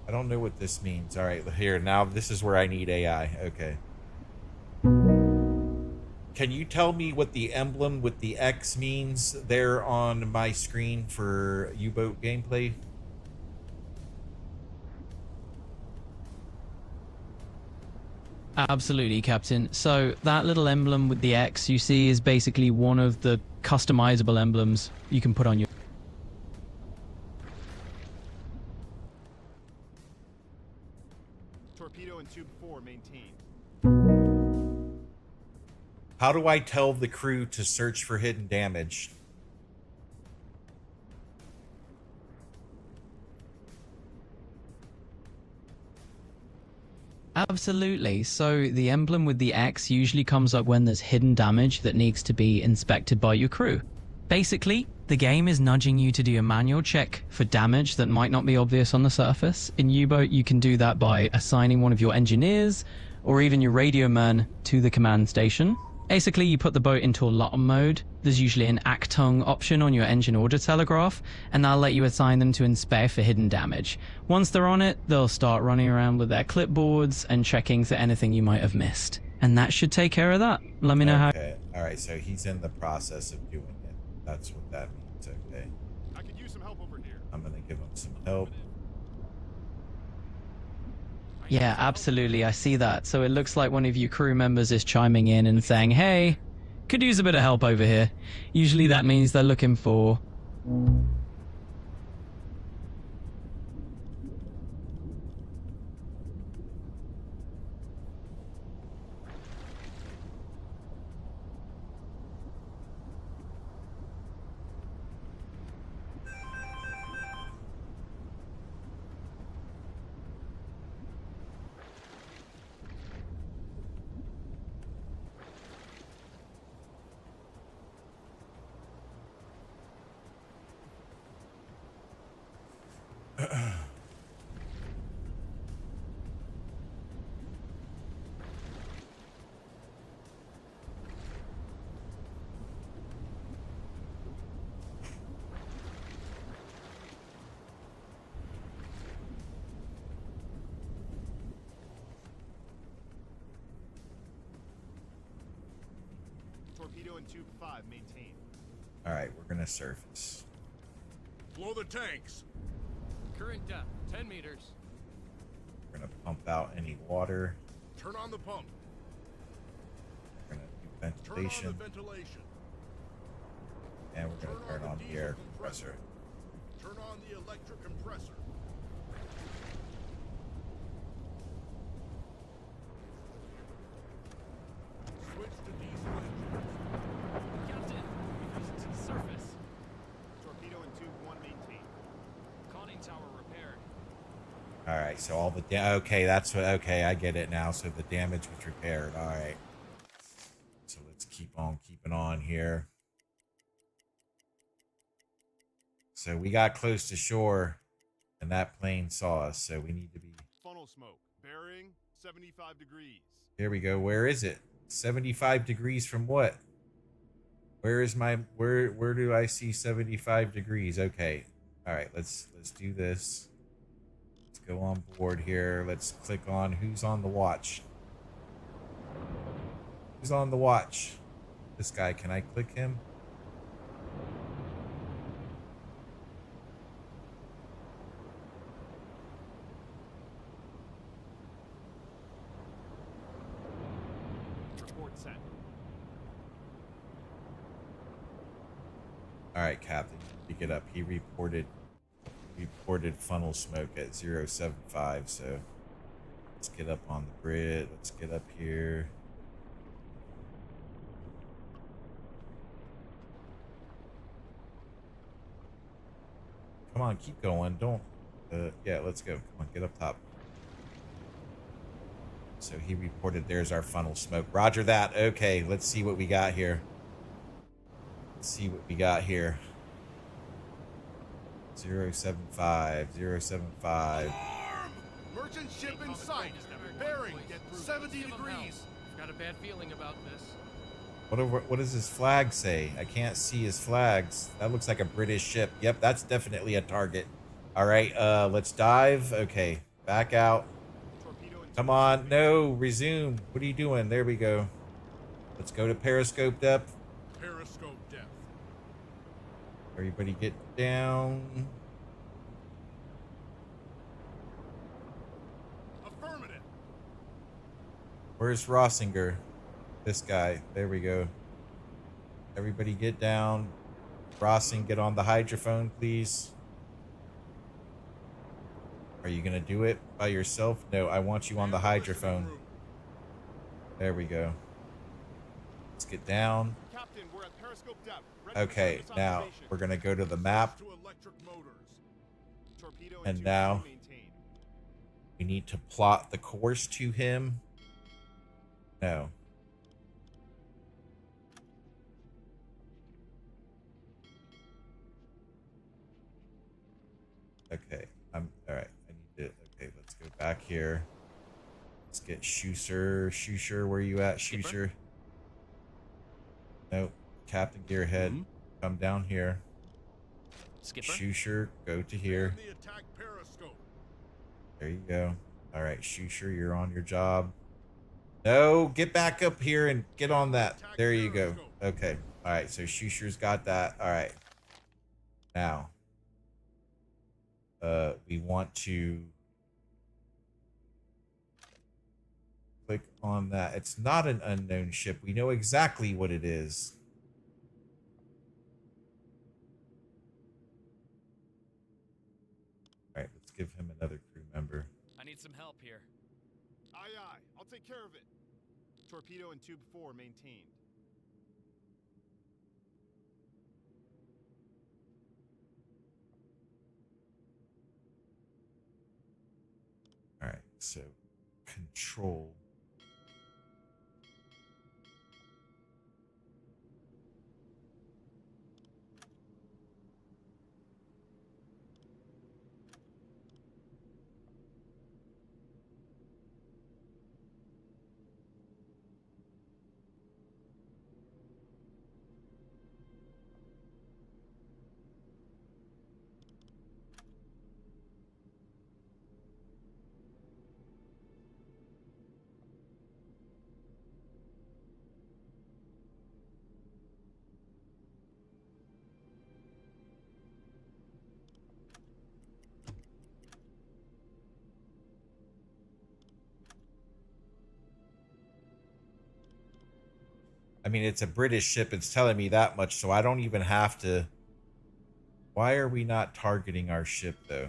I don't know what this means. All right, here, now this is where I need AI. Okay. Can you tell me what the emblem with the X means there on my screen for U-boat gameplay? Absolutely, Captain. So that little emblem with the X you see is basically one of the customizable emblems you can put on your... Torpedo and tube 4 maintained. How do I tell the crew to search for hidden damage? Absolutely. So the emblem with the X usually comes up when there's hidden damage that needs to be inspected by your crew. Basically, the game is nudging you to do a manual check for damage that might not be obvious on the surface. In U-boat, you can do that by assigning one of your engineers or even your radio man to the command station. Basically, you put the boat into alarm mode. There's usually an Achtung option on your engine order telegraph, and that'll let you assign them to inspect for hidden damage. Once they're on it, they'll start running around with their clipboards and checking for anything you might have missed. And that should take care of that. Let me know how... Okay, all right, so he's in the process of doing it. That's what that means, okay. I could use some help over here. I'm gonna give him some help. Yeah, absolutely. I see that. So it looks like one of you crew members is chiming in and saying, hey, could use a bit of help over here. Usually that means they're looking for... Torpedo and tube 5 maintained. All right, we're gonna surface. Blow the tanks. Current depth, 10 meters. We're gonna pump out any water. Turn on the pump. We're gonna do Turn on ventilation, the ventilation. and we're gonna turn on the air compressor. Turn on the electric compressor. Switch to diesel engines. Captain, we've reached surface. Torpedo and tube 1 maintained. Conning tower repaired. All right, so all the okay, that's what. Okay, I get it now. So the damage was repaired. All right. So let's keep on keeping on here. So we got close to shore, and that plane saw us. So we need to be. Funnel smoke. Bearing 75 degrees. Here we go. Where is it? 75 degrees from what? Where is my where do I see 75 degrees? Okay. All right, let's do this. Let's go on board here. Let's click on who's on the watch. Who's on the watch? This guy, can I click him? Report set. All right, Captain, you get up. He reported funnel smoke at 075. So let's get up on the grid. Let's get up here. Come on, keep going. Don't. Yeah, let's go. Come on, get up top. So he reported there's our funnel smoke. Roger that. Okay, let's see what we got here. Let's see what we got here. 075, 075. Alarm! Merchant ship in sight. Bearing 70 degrees. Got a bad feeling about this. What does his flag say? I can't see his flags. That looks like a British ship. Yep, that's definitely a target. All right, let's dive. Okay, back out. Come on, no, resume. What are you doing? There we go. Let's go to periscope depth. Periscope depth. Everybody get down. Affirmative. Where's Rossinger? This guy. There we go. Everybody get down. Rossing, get on the hydrophone, please. Are you gonna do it by yourself? No, I want you on the hydrophone. There we go. Let's get down. Captain, we're at periscope depth. Ready for Okay, service now observation. we're gonna go to the map, To electric motors. Torpedo and two now maintained. we need to plot the course to him. No. Okay, I'm all right. I need to. Okay, let's go back here. Let's get Shusher. Shusher, where you at, Shusher? Nope. Captain Gearhead, come down here. Skipper. Shusher, go to here. The attack periscope. There you go. All right, Shusher, you're on your job. No, get back up here and get on that. There you go. Okay. All right, so Shusher's got that. All right. Now, we want to click on that. It's not an unknown ship. We know exactly what it is. All right, let's give him another crew member. I need some help here. Aye, aye. I'll take care of it. Torpedo and tube 4 maintained. All right, so control. I mean, it's a British ship. It's telling me that much, so I don't even have to. Why are we not targeting our ship, though?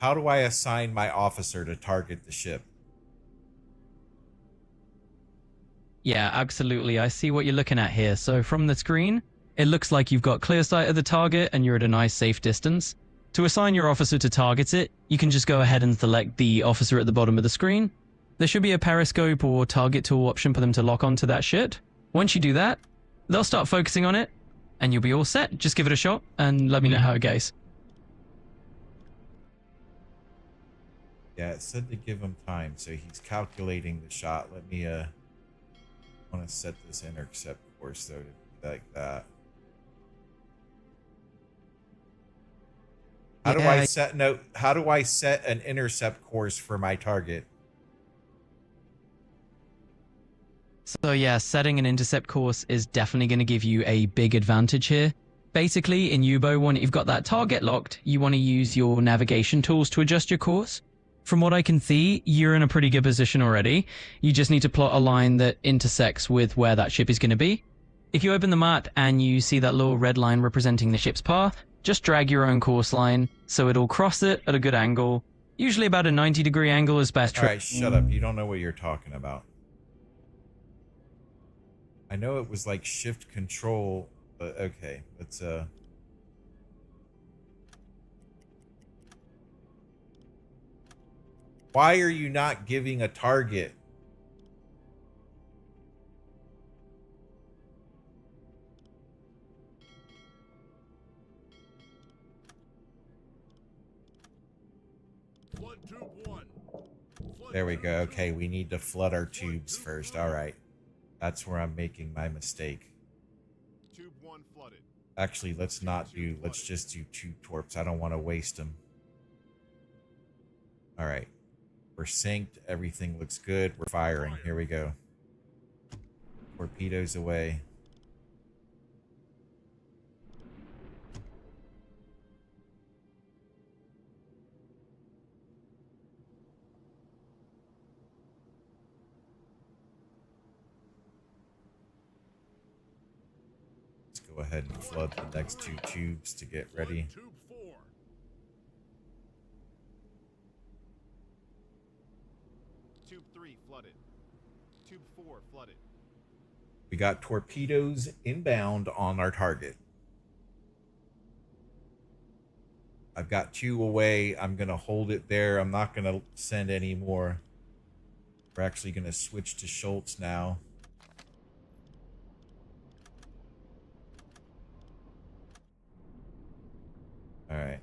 How do I assign my officer to target the ship? Yeah, absolutely. I see what you're looking at here. So from the screen, it looks like you've got clear sight of the target and you're at a nice safe distance. To assign your officer to target it, you can just go ahead and select the officer at the bottom of the screen. There should be a periscope or target tool option for them to lock onto that shit. Once you do that, they'll start focusing on it and you'll be all set. Just give it a shot and let me know how it goes. Yeah, it said to give him time, so he's calculating the shot. Let me want to set this intercept course though to be like that. How do I set an intercept course for my target? So yeah, setting an intercept course is definitely going to give you a big advantage here. Basically, in U-boat, when you've got that target locked, you want to use your navigation tools to adjust your course. From what I can see, you're in a pretty good position already. You just need to plot a line that intersects with where that ship is going to be. If you open the map and you see that little red line representing the ship's path, just drag your own course line so it'll cross it at a good angle. Usually about a 90-degree angle is best. All right, shut up. You don't know what you're talking about. I know it was like shift control, but okay, let's why are you not giving a target? Flood tube 1. There we go. Okay, we need to flood our tubes first. All right. That's where I'm making my mistake. Tube 1 flooded. Actually, let's just do 2 torps. I don't want to waste them. All right. We're synced. Everything looks good. We're firing. Here we go. Torpedoes away. Go ahead and flood the next 2 tubes to get ready. Tube 4. Tube 3 flooded. Tube 4 flooded. We got torpedoes inbound on our target. I've got 2 away. I'm going to hold it there. I'm not going to send any more. We're actually going to switch to Schultz now. All right.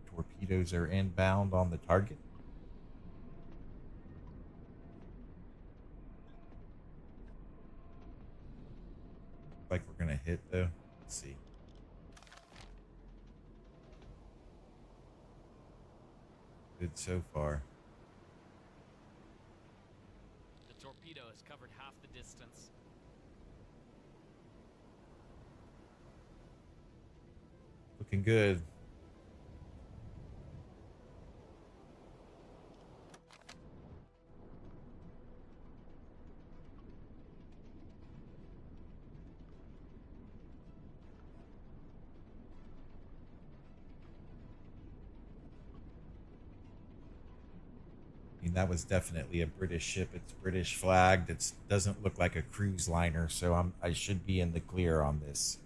Torpedoes are inbound on the target. Like we're gonna hit though. Let's see. Good so far. The torpedo has covered half the distance. Looking good. I mean, that was definitely a British ship. It's British flagged. It doesn't look like a cruise liner, so I should be in the clear on this.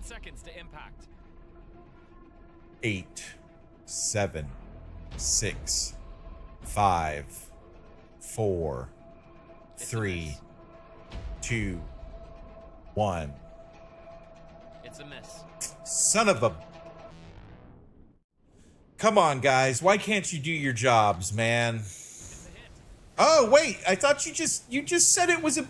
Seconds to impact. 8, 7, 6, 5, 4, 3, 2, 1. It's a miss. Son of a... Come on, guys. Why can't you do your jobs, man? Oh, wait. I thought you just said it was a...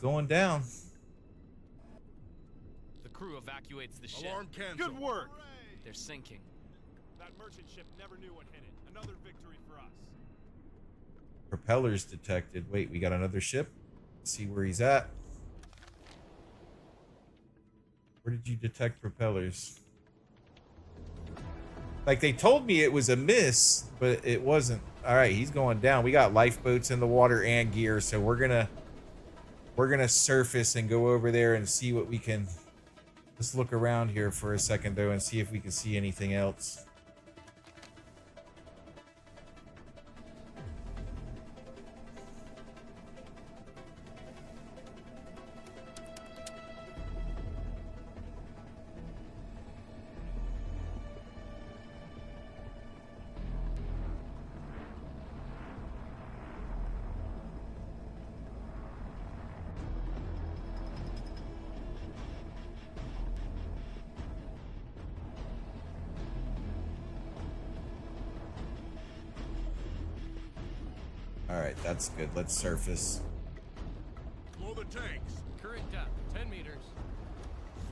going down. The crew evacuates the ship. Alarm canceled. Good work. They're sinking. That merchant ship never knew what hit it. Another victory for us. Propellers detected. Wait, we got another ship? Let's see where he's at. Where did you detect propellers? Like, they told me it was a miss, but it wasn't. All right, he's going down. We got lifeboats in the water and gear, so we're gonna surface and go over there and see what we can. Let's look around here for a second though and see if we can see anything else. Alright, that's good. Let's surface. Blow the tanks. Current depth, 10 meters.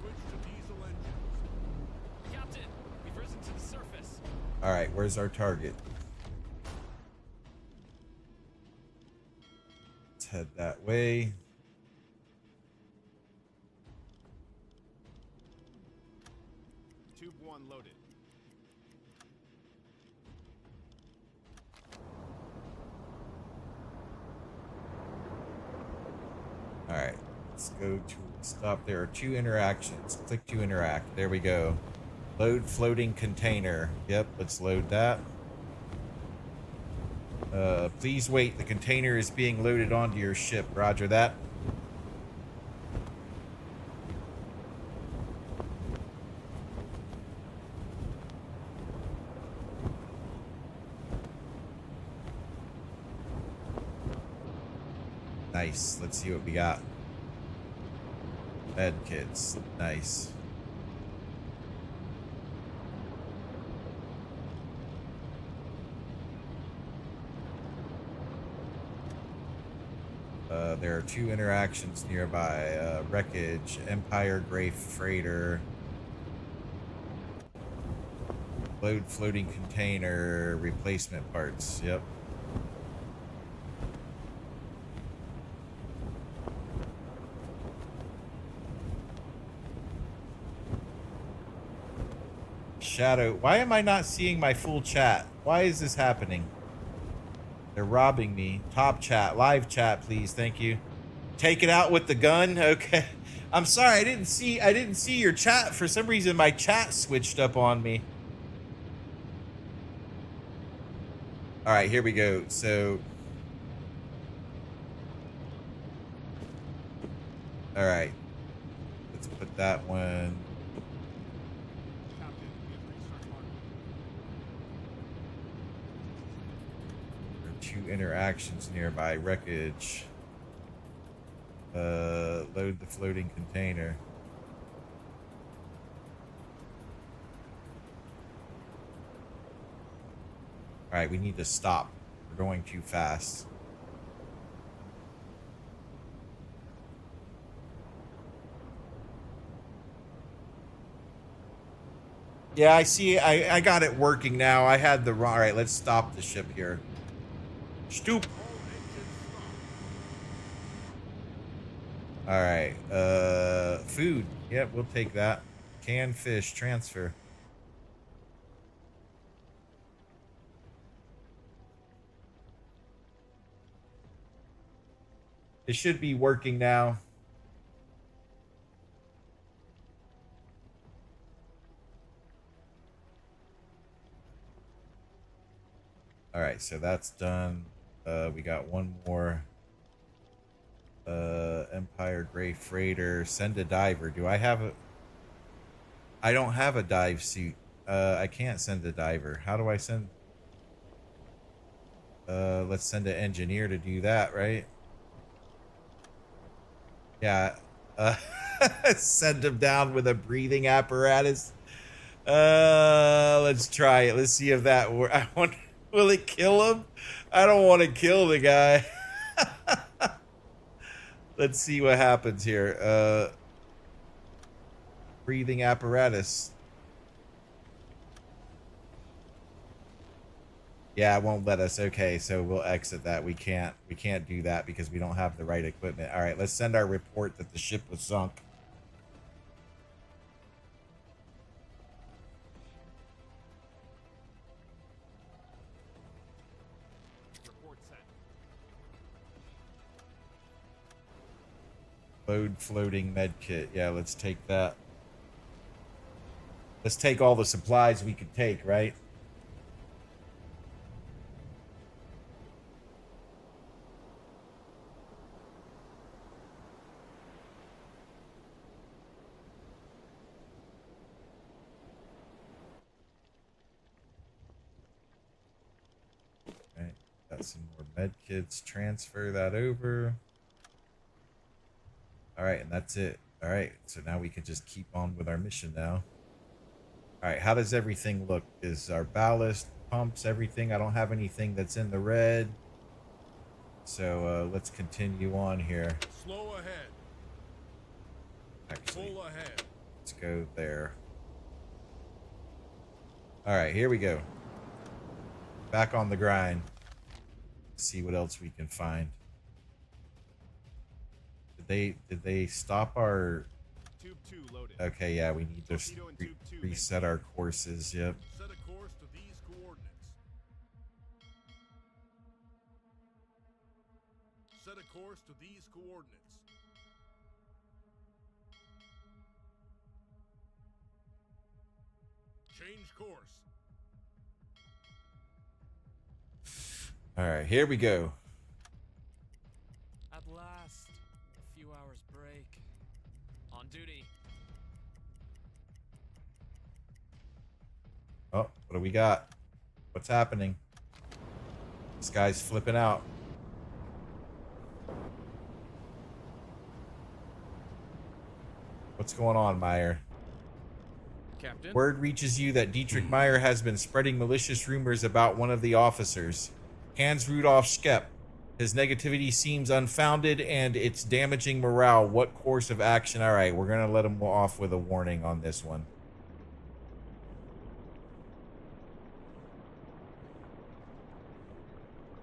Switch to diesel engines. Captain, we've risen to the surface. Alright, where's our target? Let's head that way. Tube 1 loaded. Alright, let's go to stop. There are 2 interactions. Click to interact. There we go. Load floating container. Yep, let's load that. Please wait. The container is being loaded onto your ship. Roger that. Nice. Let's see what we got. Med kits. Nice. There are 2 interactions nearby. Wreckage, Empire Gray Freighter. Load floating container, replacement parts. Yep. Shadow. Why am I not seeing my full chat? Why is this happening? They're robbing me. Top chat, live chat, please. Thank you. Take it out with the gun. Okay. I'm sorry. I didn't see your chat. For some reason, my chat switched up on me. All right, here we go. So, all right. Let's put that one. Captain, we have reached our target. There are 2 interactions nearby. Wreckage. Load the floating container. All right, we need to stop. We're going too fast. Yeah, I see. I got it working now. I had the wrong. All right, let's stop the ship here. Stoop. All right. Food. Yep, we'll take that. Canned fish transfer. It should be working now. All right, so that's done. We got one more. Empire Gray Freighter. Send a diver. Do I have a... I don't have a dive suit. I can't send a diver. How do I send... let's send an engineer to do that, right? Yeah. Send him down with a breathing apparatus. Let's try it. Let's see if that works. I wonder, will it kill him? I don't want to kill the guy. Let's see what happens here. Breathing apparatus. Yeah, it won't let us. Okay, so we'll exit that. We can't do that because we don't have the right equipment. All right, let's send our report that the ship was sunk. Report sent. Load floating med kit. Yeah, let's take that. Let's take all the supplies we could take, right? Got some more med kits. Transfer that over. All right, and that's it. All right, so now we can just keep on with our mission now. All right, how does everything look? Is our ballast, pumps, everything? I don't have anything that's in the red. So let's continue on here. Slow ahead. Actually, Full ahead. let's go there. All right, here we go. Back on the grind. See what else we can find. Did they stop our Tube 2 loaded. Okay, yeah, we need to Torpedo and tube 2 reset our courses. Yep. Set a course to these coordinates. Set a course to these coordinates. Change course. All right, here we go. At last, a few hours break. On duty. Oh, what do we got? What's happening? This guy's flipping out. What's going on, Meyer? Captain? Word reaches you that Dietrich Meyer has been spreading malicious rumors about one of the officers, Hans Rudolf Schepp. His negativity seems unfounded and it's damaging morale. What course of action? All right, we're going to let him off with a warning on this one.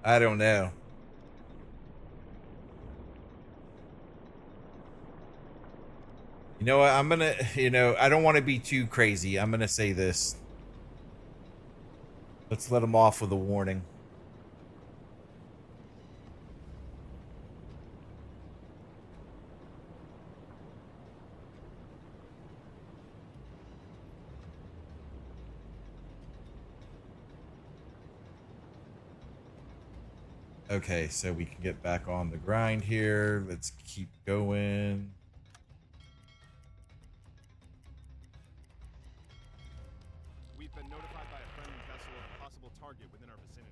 I don't know. You know what? I'm going to, I don't want to be too crazy. I'm going to say this. Let's let him off with a warning. Okay, so we can get back on the grind here. Let's keep going. We've been notified by a friendly vessel of a possible target within our vicinity.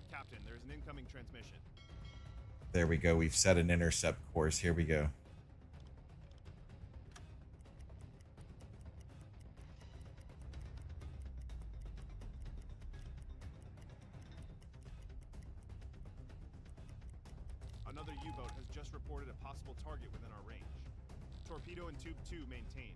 Captain, there's an incoming transmission. There we go. We've set an intercept course. Here we go. Another U-boat has just reported a possible target within our range. Torpedo and Tube 2 maintained.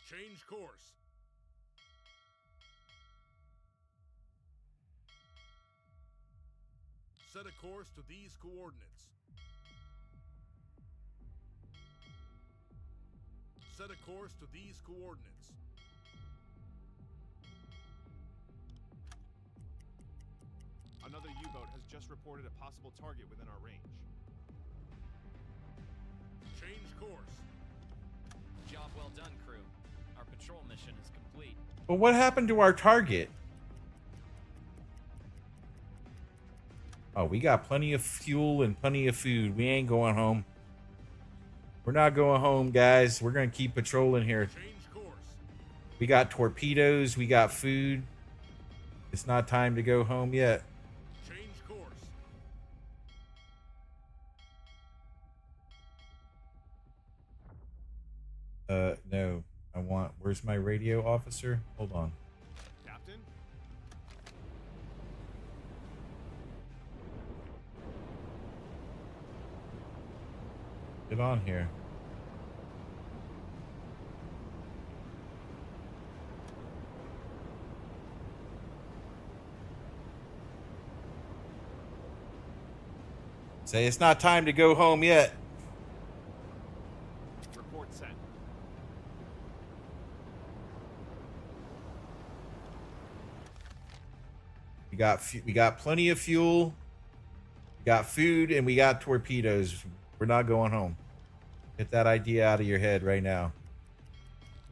Change course. Set a course to these coordinates. Set a course to these coordinates. Another U-boat has just reported a possible target within our range. Change course. Job well done, crew. Our patrol mission is complete. But what happened to our target? Oh, we got plenty of fuel and plenty of food. We ain't going home. We're not going home, guys. We're going to keep patrolling here. Change course. We got torpedoes. We got food. It's not time to go home yet. Change course. No. Where's my radio officer? Hold on. Captain? Get on here. Say it's not time to go home yet. Report sent. We got plenty of fuel. We got food and we got torpedoes. We're not going home. Get that idea out of your head right now.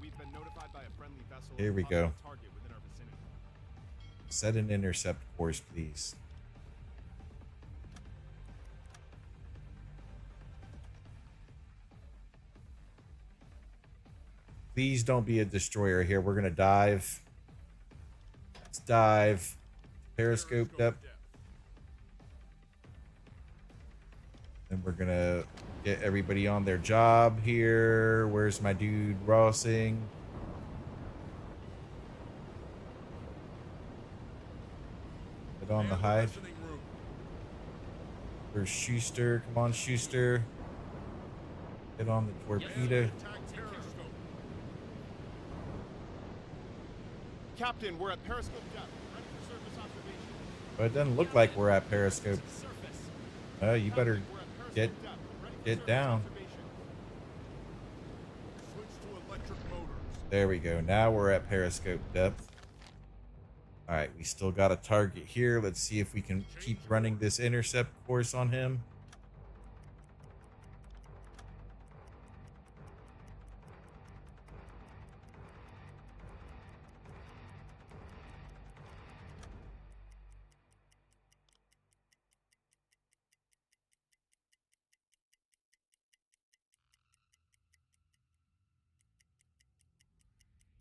We've been notified by a friendly vessel. Here we go. Target within our vicinity. Set an intercept course, please. Please don't be a destroyer here. We're gonna dive. Let's dive. Periscope depth. And we're gonna get everybody on their job here. Where's my dude Rossing? Get on the hide. Where's Schuster? Come on, Schuster. Get on the torpedo. Captain, we're at periscope depth. Ready for surface observation. But it doesn't look like we're at periscope. You better get down. Switch to electric motors. There we go. Now we're at periscope depth. All right, we still got a target here. Let's see if we can keep running this intercept course on him.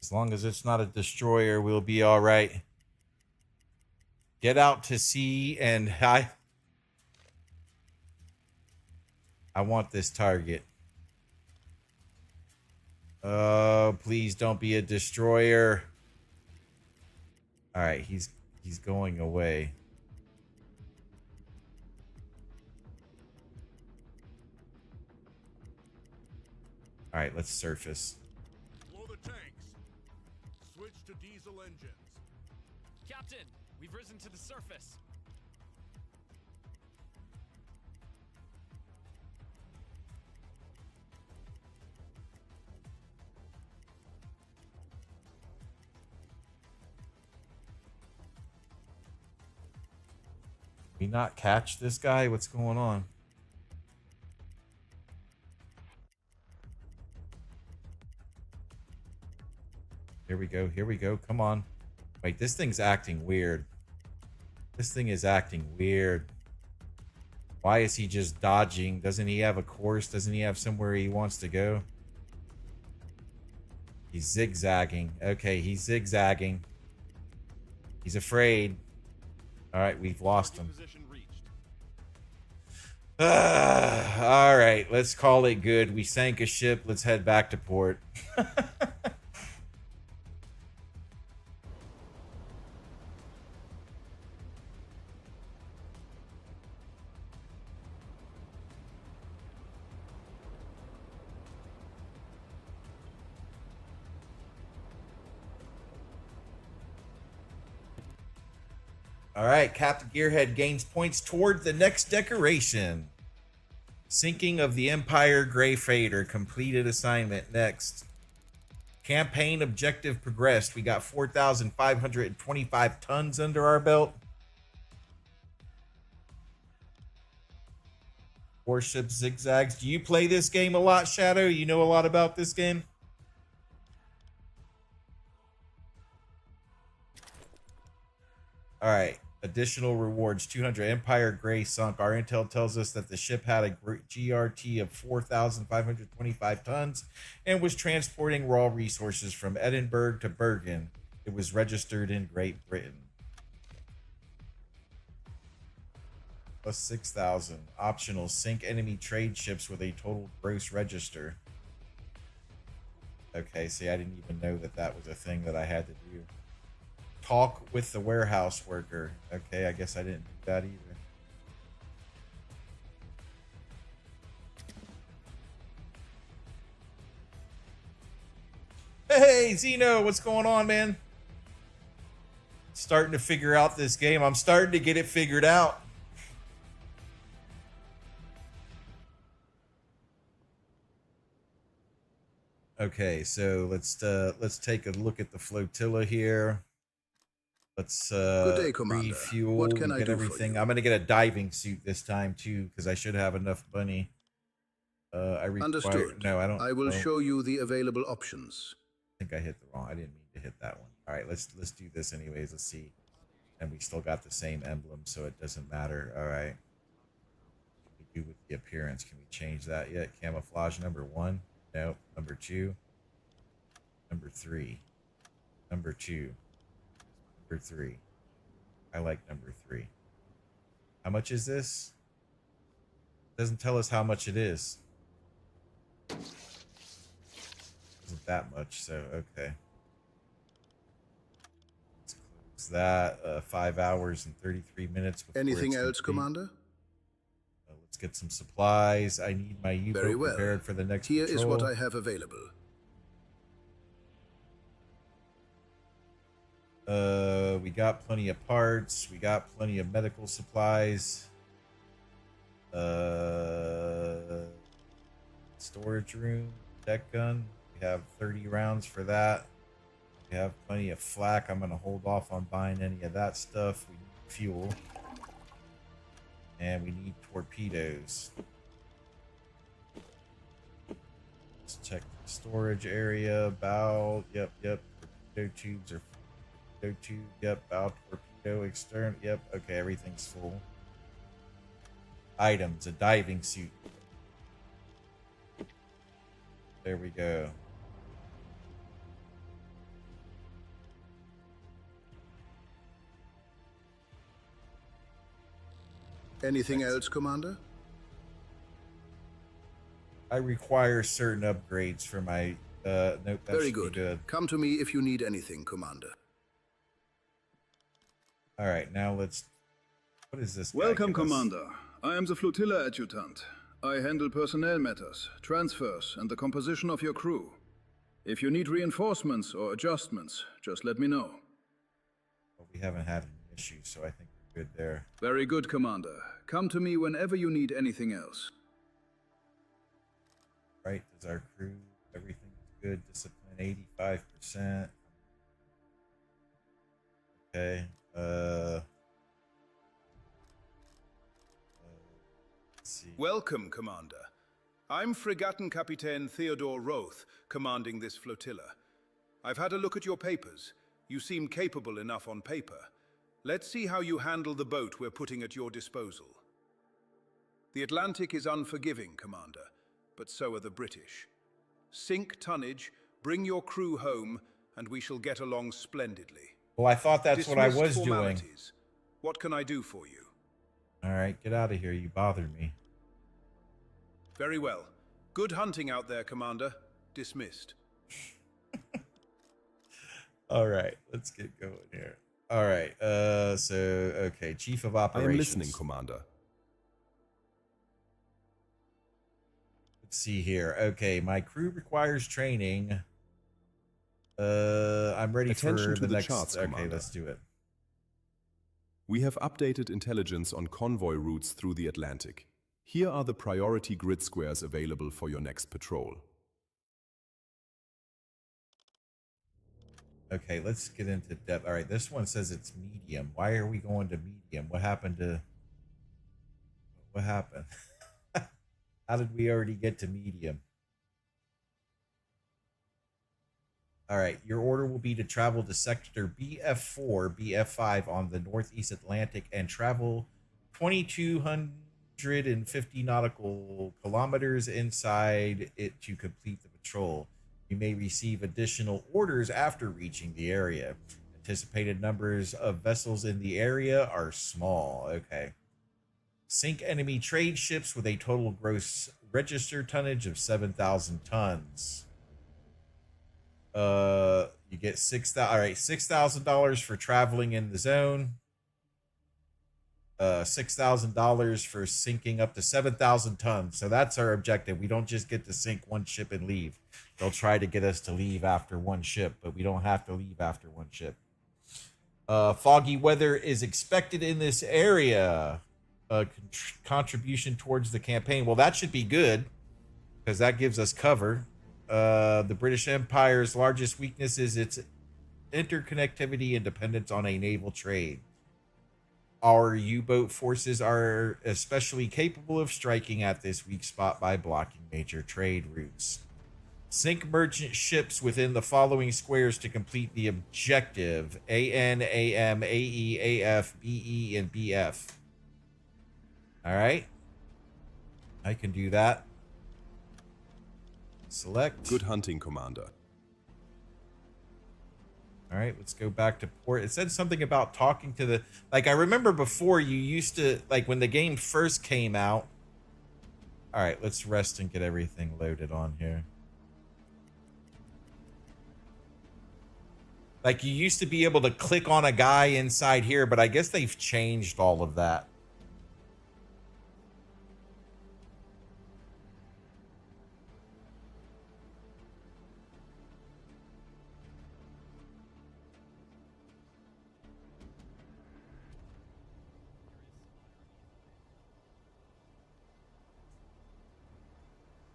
As long as it's not a destroyer, we'll be all right. Get out to sea, and I want this target. Oh, please don't be a destroyer. All right, he's going away. All right, let's surface. Blow the tanks. Switch to diesel engines. Captain, we've risen to the surface. We not catch this guy? What's going on? Here we go. Here we go. Come on. Wait, this thing's acting weird. This thing is acting weird. Why is he just dodging? Doesn't he have a course? Doesn't he have somewhere he wants to go? He's zigzagging. Okay, he's zigzagging. He's afraid. All right, we've lost him. Position reached. All right, let's call it good. We sank a ship. Let's head back to port. All right, Captain Gearhead gains points toward the next decoration. Sinking of the Empire Grey Freighter. Completed assignment. Next. Campaign objective progressed. We got 4,525 tons under our belt. Warship zigzags. Do you play this game a lot, Shadow? You know a lot about this game? All right. Additional rewards. 200 Empire Grey sunk. Our intel tells us that the ship had a GRT of 4,525 tons and was transporting raw resources from Edinburgh to Bergen. It was registered in Great Britain. Plus 6,000. Optional. Sink enemy trade ships with a total gross register. Okay, see, I didn't even know that that was a thing that I had to do. Talk with the warehouse worker. Okay, I guess I didn't do that either. Hey, Zeno, what's going on, man? Starting to figure out this game. I'm starting to get it figured out. Okay, so let's take a look at the flotilla here. Let's Good day, Commander. refuel. What can we I get do for everything. you? I'm gonna get a diving suit this time too, because I should have enough money. I require. Understood. No, I don't. I will show you the available options. I think I hit the wrong. I didn't mean to hit that one. All right, let's do this anyways. Let's see. And we still got the same emblem, so it doesn't matter. All right. What do we do with the appearance? Can we change that yet? Camouflage number 1. Nope. Number 2. Number 3. Number 2. Number 3. I like number 3. How much is this? Doesn't tell us how much it is. Isn't that much, so okay. Let's close that. 5 hours and 33 minutes. Anything else, Commander? Let's get some supplies. I need my U-boat Very well. prepared for the next Here patrol. is what I have available. We got plenty of parts. We got plenty of medical supplies. Storage room, deck gun. We have 30 rounds for that. We have plenty of flak. I'm going to hold off on buying any of that stuff. We need fuel. And we need torpedoes. Let's check the storage area. Bow. Yep. Torpedo tubes are torpedo tube. Yep. Bow torpedo extern. Yep. Okay, everything's full. Items. A diving suit. There we go. Anything else, Commander? I require certain upgrades for my nope, that Very should be good. Come to me if you need anything, Commander. All right, now let's. What is this? Welcome, Commander. I am the flotilla adjutant. I handle personnel matters, transfers, and the composition of your crew. If you need reinforcements or adjustments, just let me know. Well, we haven't had any issues, so I think we're good there. Very good, Commander. Come to me whenever you need anything else. Right, does our crew, everything's good, discipline 85%. Okay, let's see. Welcome, Commander. I'm Fregattenkapitän Theodore Roth, commanding this flotilla. I've had a look at your papers. You seem capable enough on paper. Let's see how you handle the boat we're putting at your disposal. The Atlantic is unforgiving, Commander, but so are the British. Sink tonnage, bring your crew home, and we shall get along splendidly. Well, I thought that's what I was doing. Formalities. What can I do for you? All right, get out of here. You bothered me. Very well. Good hunting out there, Commander. Dismissed. All right, let's get going here. All right, okay, Chief of Operations. I am listening, Commander. Let's see here. Okay, my crew requires training. I'm ready Attention for to the the next. charts, Okay, Commander. let's do it. We have updated intelligence on convoy routes through the Atlantic. Here are the priority grid squares available for your next patrol. Okay, let's get into depth. All right, this one says it's medium. Why are we going to medium? What happened to... What happened? How did we already get to medium? All right, your order will be to travel to sector BF4, BF5 on the Northeast Atlantic and travel 2,250 nautical kilometers inside it to complete the patrol. You may receive additional orders after reaching the area. Anticipated numbers of vessels in the area are small. Okay. Sink enemy trade ships with a total gross register tonnage of 7,000 tons. You get $6,000 for traveling in the zone. $6,000 for sinking up to 7,000 tons. So that's our objective. We don't just get to sink one ship and leave. They'll try to get us to leave after one ship, but we don't have to leave after one ship. Foggy weather is expected in this area. Contribution towards the campaign. Well, that should be good because that gives us cover. The British Empire's largest weakness is its interconnectivity and dependence on a naval trade. Our U-boat forces are especially capable of striking at this weak spot by blocking major trade routes. Sink merchant ships within the following squares to complete the objective: AN, AM, AE, AF, BE, and BF. All right. I can do that. Select. Good hunting, Commander. All right, let's go back to port. It said something about talking to the... Like, I remember before you used to... Like, when the game first came out... All right, let's rest and get everything loaded on here. Like, you used to be able to click on a guy inside here, but I guess they've changed all of that.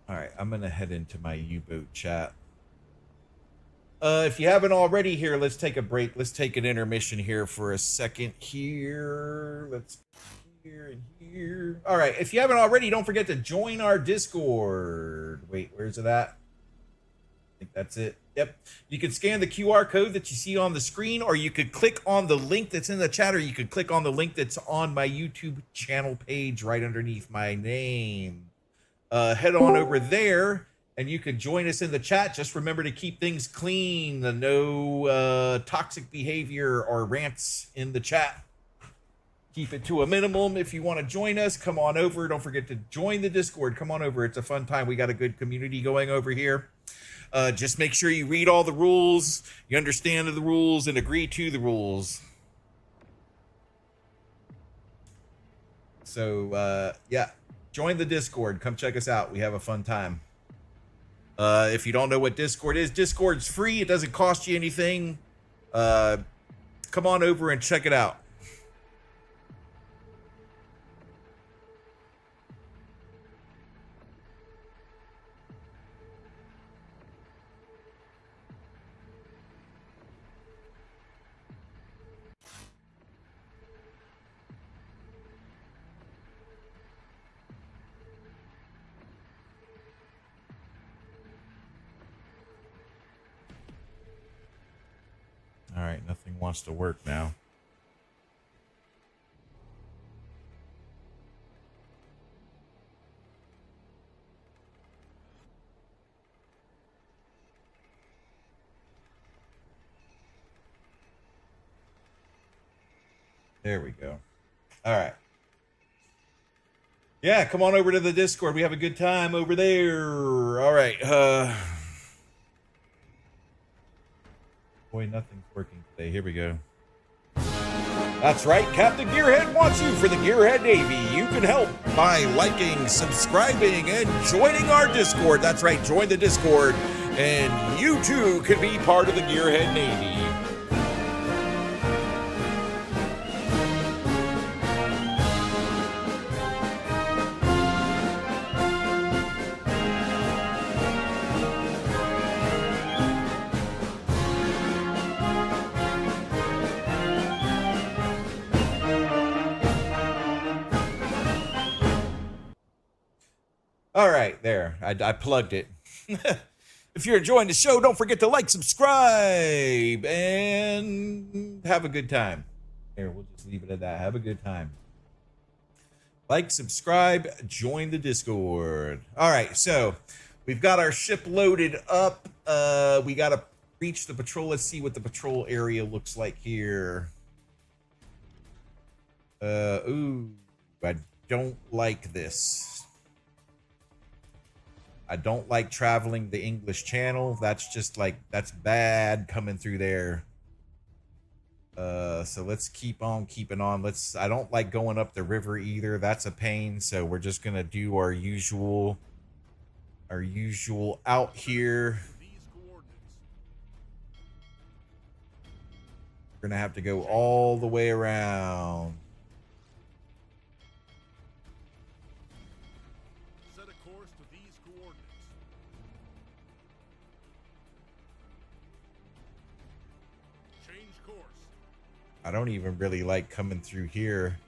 All right, I'm going to head into my U-boat chat. If you haven't already here, let's take a break. Let's take an intermission here for a second here. Let's here and here. All right, if you haven't already, don't forget to join our Discord. Wait, where's it at? I think that's it. Yep. You can scan the QR code that you see on the screen, or you could click on the link that's in the chat, or you could click on the link that's on my YouTube channel page right underneath my name. Head on over there and you can join us in the chat. Just remember to keep things clean. No toxic behavior or rants in the chat. Keep it to a minimum. If you want to join us, come on over. Don't forget to join the Discord. Come on over. It's a fun time. We got a good community going over here. Just make sure you read all the rules, you understand the rules, and agree to the rules. So, yeah. Join the Discord. Come check us out. We have a fun time. If you don't know what Discord is, Discord's free. It doesn't cost you anything. Come on over and check it out. All right, nothing wants to work now. There we go. All right. Yeah, come on over to the Discord. We have a good time over there. All right. Boy, nothing's working today. Here we go. That's right. Captain Gearhead wants you for the Gearhead Navy. You can help by liking, subscribing, and joining our Discord. That's right. Join the Discord, and you too can be part of the Gearhead Navy. All right, there. I plugged it. If you're enjoying the show, don't forget to like, subscribe, and have a good time. Here, we'll just leave it at that. Have a good time. Like, subscribe, join the Discord. All right, so we've got our ship loaded up. We got to reach the patrol. Let's see what the patrol area looks like here. Ooh, I don't like this. I don't like traveling the English Channel. That's just like, that's bad coming through there. So let's keep on keeping on. I don't like going up the river either. That's a pain. So we're just gonna do our usual out here. We're gonna have to go all the way around. Set a course to these coordinates. Change course. I don't even really like coming through here.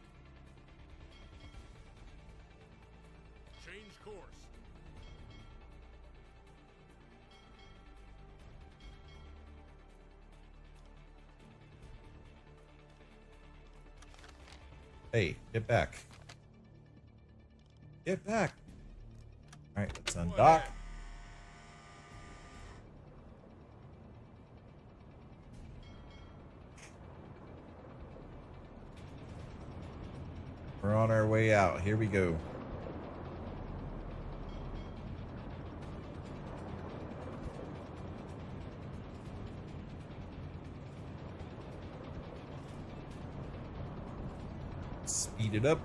Change course. Hey, get back. Get back. All right, let's undock. We're on our way out. Here we go. Speed it up.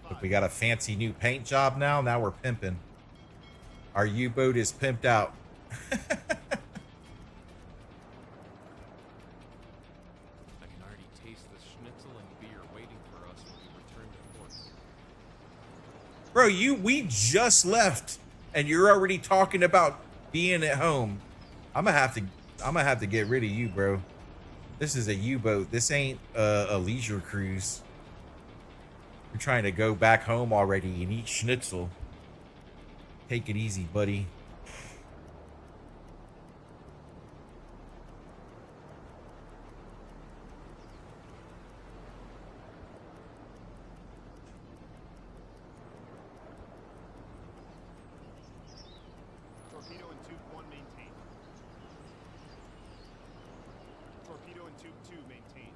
Look, we got a fancy new paint job now. Now we're pimping. Our U-boat is pimped out. I can already taste the schnitzel and beer waiting for us when we return to port. Bro, we just left and you're already talking about being at home. I'm gonna have to get rid of you, bro. This is a U-boat. This ain't a leisure cruise. You're trying to go back home already and eat schnitzel. Take it easy, buddy. Torpedo and tube 1 maintained. Torpedo and tube 2 maintained.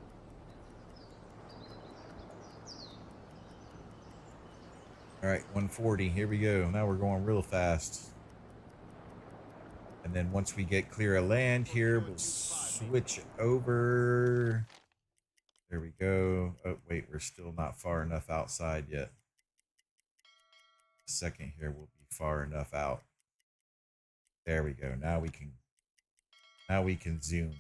All right, 140. Here we go. Now we're going real fast. And then once we get clear of land here, we'll switch over. There we go. Oh, wait, we're still not far enough outside yet. A second here, we'll be far enough out. There we go. Now we can zoom.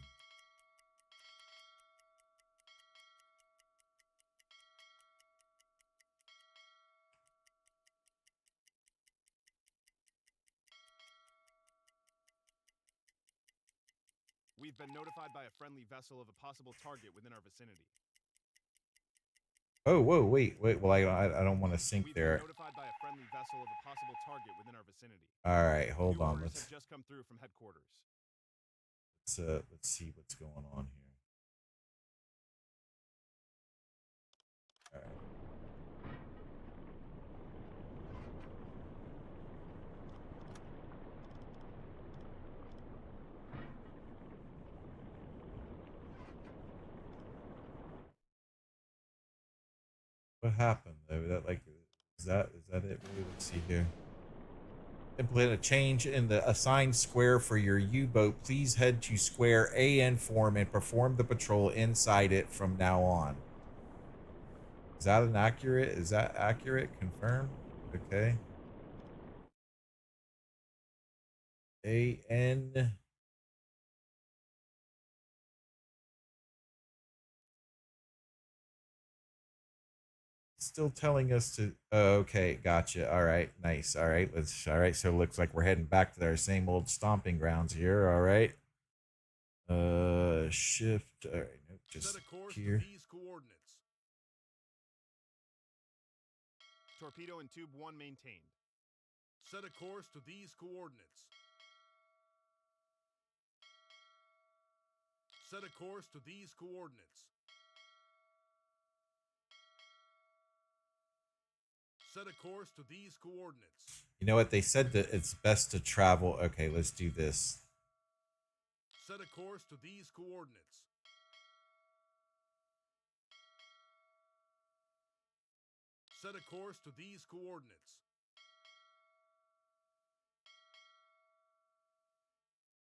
We've been notified by a friendly vessel of a possible target within our vicinity. Oh, whoa, wait. Well, I don't want to sink We've there. been notified by a friendly vessel of a possible target within our vicinity. All right, hold New on. orders Let's have just come through from headquarters. let's see what's going on here. All right. What happened though? Is that it? Really? Let's see here. Implement a change in the assigned square for your U-boat. Please head to square AN form and perform the patrol inside it from now on. Is that accurate? Confirmed? Okay. AN. Still telling us to. Oh, okay, gotcha. All right, nice. All right, all right. So it looks like we're heading back to our same old stomping grounds here. All right. Shift. All right, nope, just Set a course here. to these coordinates. Torpedo and tube 1 maintained. Set a course to these coordinates. Set a course to these coordinates. Set a course to these coordinates. You know what? They said that it's best to travel. Okay, let's do this. Set a course to these coordinates. Set a course to these coordinates.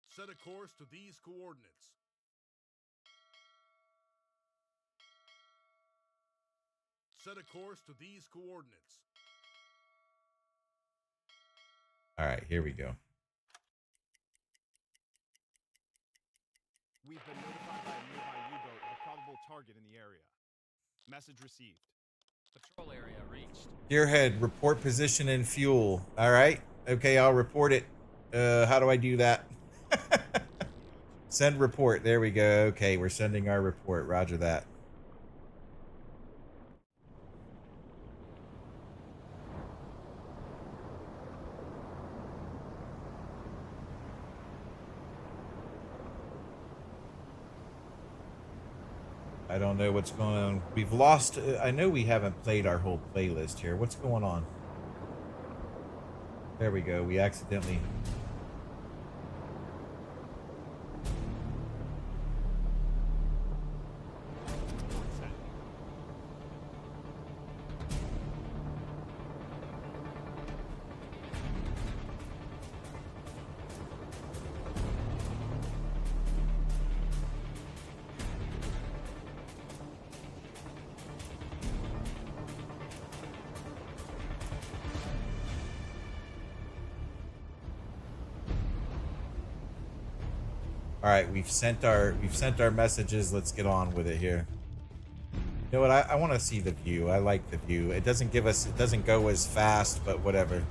Set a course to these coordinates. Set a course to these coordinates. All right, here we go. We've been notified by a nearby U-boat of a probable target in the area. Message received. Patrol area reached. Gearhead, report position and fuel. All right. Okay, I'll report it. How do I do that? Send report. There we go. Okay, we're sending our report. Roger that. I don't know what's going on. We've lost. I know we haven't played our whole playlist here. What's going on? There we go. We accidentally. All right, we've sent our messages. Let's get on with it here. You know what? I want to see the view. I like the view. It doesn't go as fast, but whatever.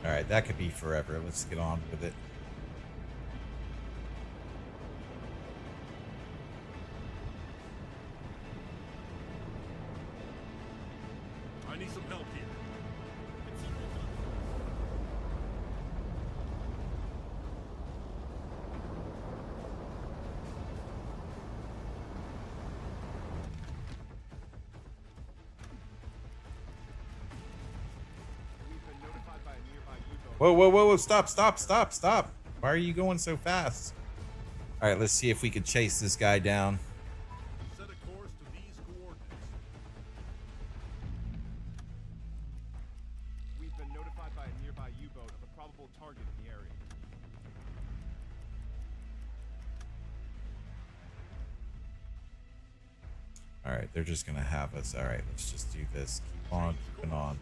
All right, that could be forever. Let's get on with it. I need some help here. Whoa, whoa, whoa, whoa, stop, stop, stop, stop. Why are you going so fast? All right, let's see if we can chase this guy down. Set a course to these coordinates. We've been notified by a nearby U-boat of a probable target in the area. All right, they're just gonna have us. All right, let's just do this. Keep on keeping on.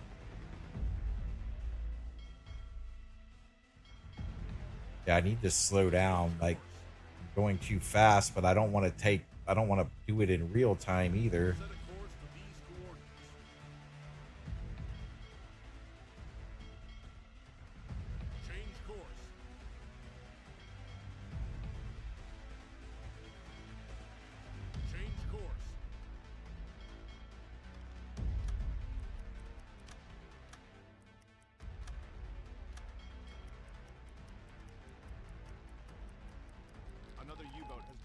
Yeah, I need to slow down. Like, I'm going too fast, but I don't want to do it in real time either. Set a course to these coordinates. Change course. Change course.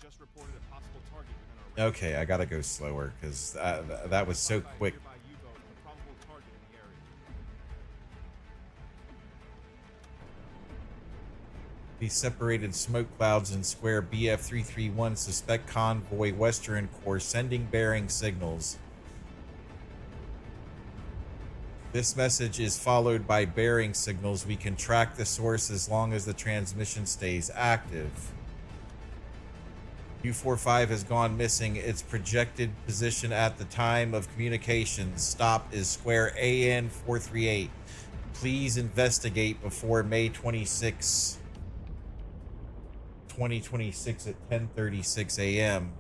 just reported a possible target within our range. Okay, I gotta go slower because that was so quick. Nearby U-boat and a probable target in the area. These separated smoke clouds in square BF331 suspect convoy western course sending bearing signals. This message is followed by bearing signals. We can track the source as long as the transmission stays active. U-45 has gone missing. Its projected position at the time of communications stop is square AN438. Please investigate before May 26, 2026 at 10:36 a.m.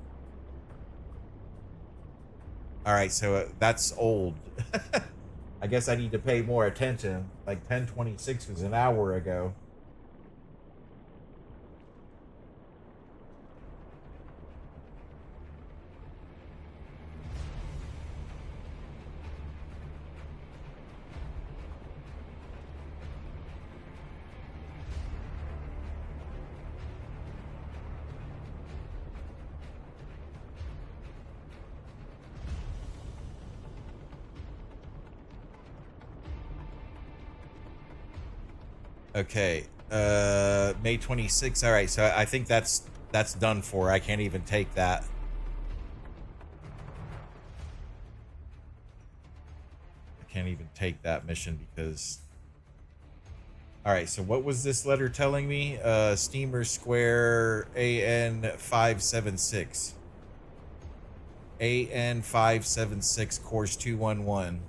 All right, so that's old. I guess I need to pay more attention. Like 10:26 was an hour ago. Okay, May 26th. All right, so I think that's done for. I can't even take that. I can't even take that mission because... All right, so what was this letter telling me? Steamer Square AN576. AN576, course 211.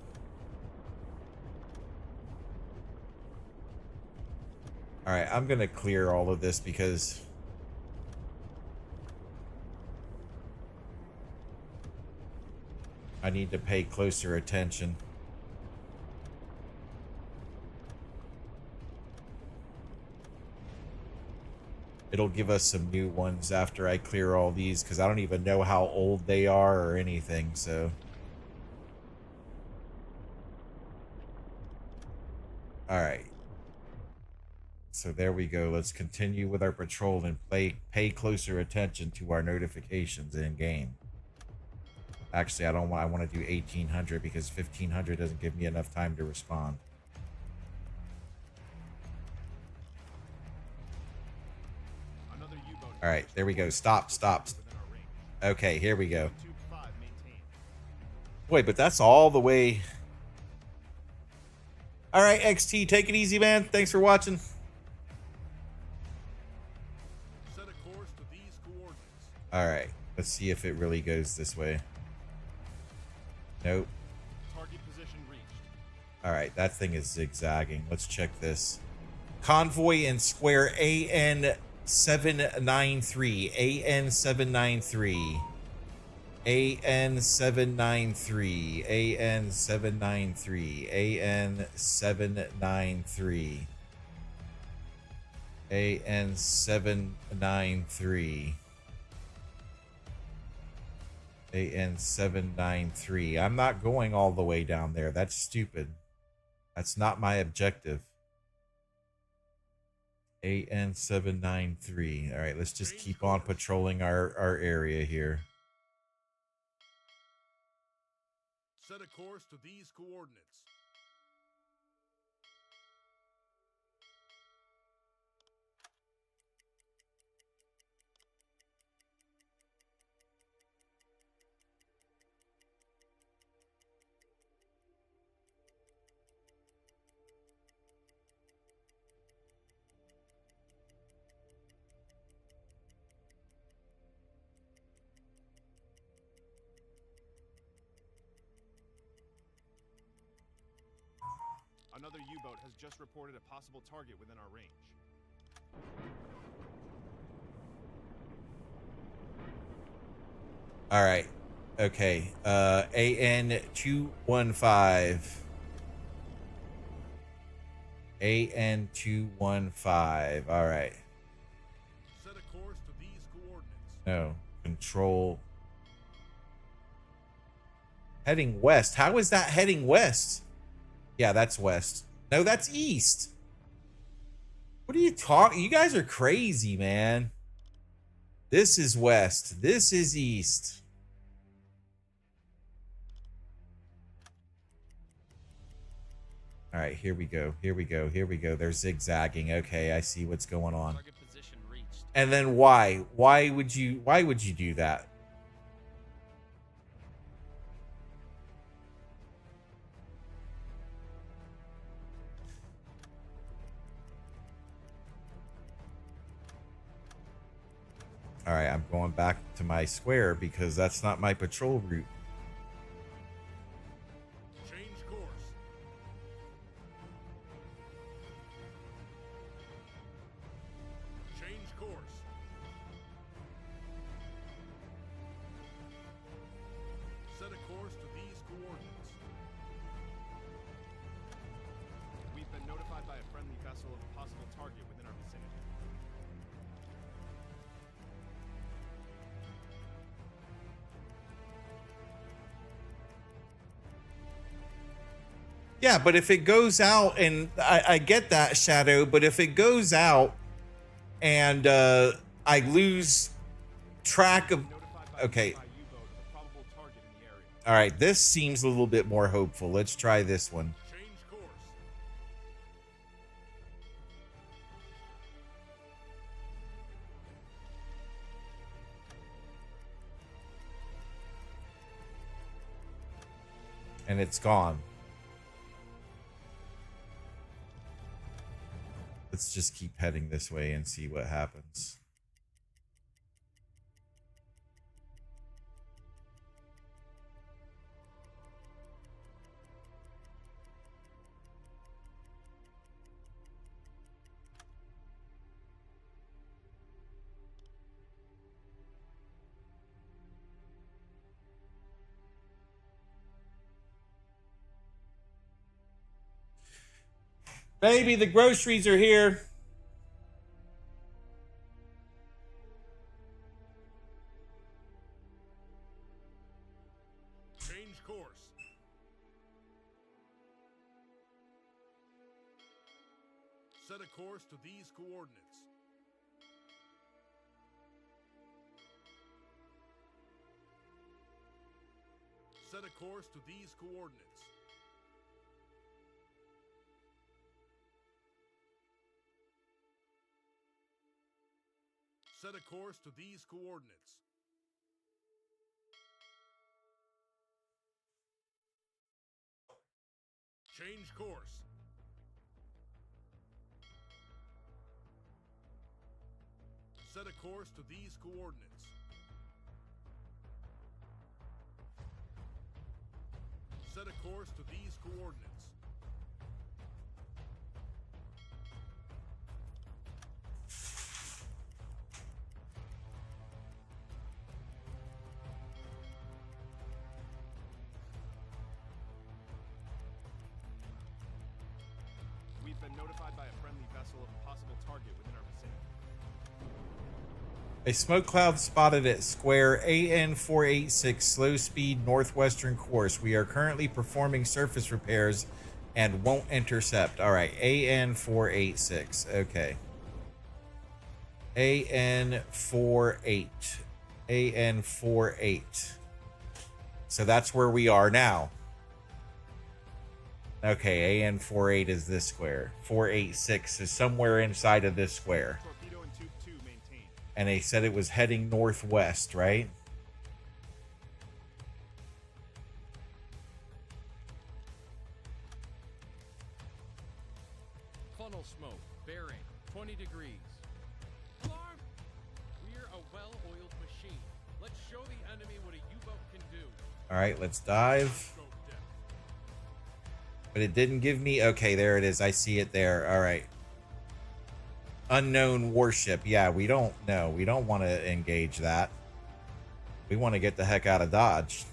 All right, I'm going to clear all of this because I need to pay closer attention. It'll give us some new ones after I clear all these because I don't even know how old they are or anything, so. All right. So there we go. Let's continue with our patrol and pay closer attention to our notifications in game. Actually, I want to do 1800 because 1500 doesn't give me enough time to respond. All right, there we go. Stop. Okay, here we go. Wait, but that's all the way. All right, XT, take it easy, man. Thanks for watching. All right, let's see if it really goes this way. Nope. Target position reached. All right, that thing is zigzagging. Let's check this. Convoy in square AN793. AN793. AN793. AN793. AN793. AN793. AN793. I'm not going all the way down there. That's stupid. That's not my objective. AN793. All right, let's just keep on patrolling our area here. Set a course to these coordinates. Another U-boat has just reported a possible target within our range. All right. Okay. AN215. AN215. All right. Set a course to these coordinates. No. Control. Heading west. How is that heading west? Yeah, that's west. No, that's east. What are you talking? You guys are crazy, man. This is west. This is east. All right, here we go. Here we go. Here we go. They're zigzagging. Okay, I see what's going on. Target position reached. And then why? Why would you do that? All right, I'm going back to my square because that's not my patrol route. Change course. Change course. Set a course to these coordinates. We've been notified by a friendly vessel of a possible target within our vicinity. Yeah, but if it goes out, and I get that, Shadow, but if it goes out and I lose track of... Okay. All right, this seems a little bit more hopeful. Let's try this one. Change course. And it's gone. Let's just keep heading this way and see what happens. Baby, the groceries are here. Change course. Set a course to these coordinates. Set a course to these coordinates. Set a course to these coordinates. Change course. Set a course to these coordinates. Set a course to these coordinates. We've been notified by a friendly vessel of a possible target within our vicinity. A smoke cloud spotted at square AN486 slow speed northwestern course. We are currently performing surface repairs and won't intercept. All right, AN486. Okay. AN48. AN48. So that's where we are now. Okay, AN48 is this square. 486 is somewhere inside of this square. Torpedo and tube 2 maintained. And they said it was heading northwest, right? Funnel smoke, bearing 20 degrees. Alarm! We're a well-oiled machine. Let's show the enemy what a U-boat can do. All right, let's dive. But it didn't give me... Okay, there it is. I see it there. All right. Unknown warship. Yeah, we don't know. We don't want to engage that. We want to get the heck out of Dodge.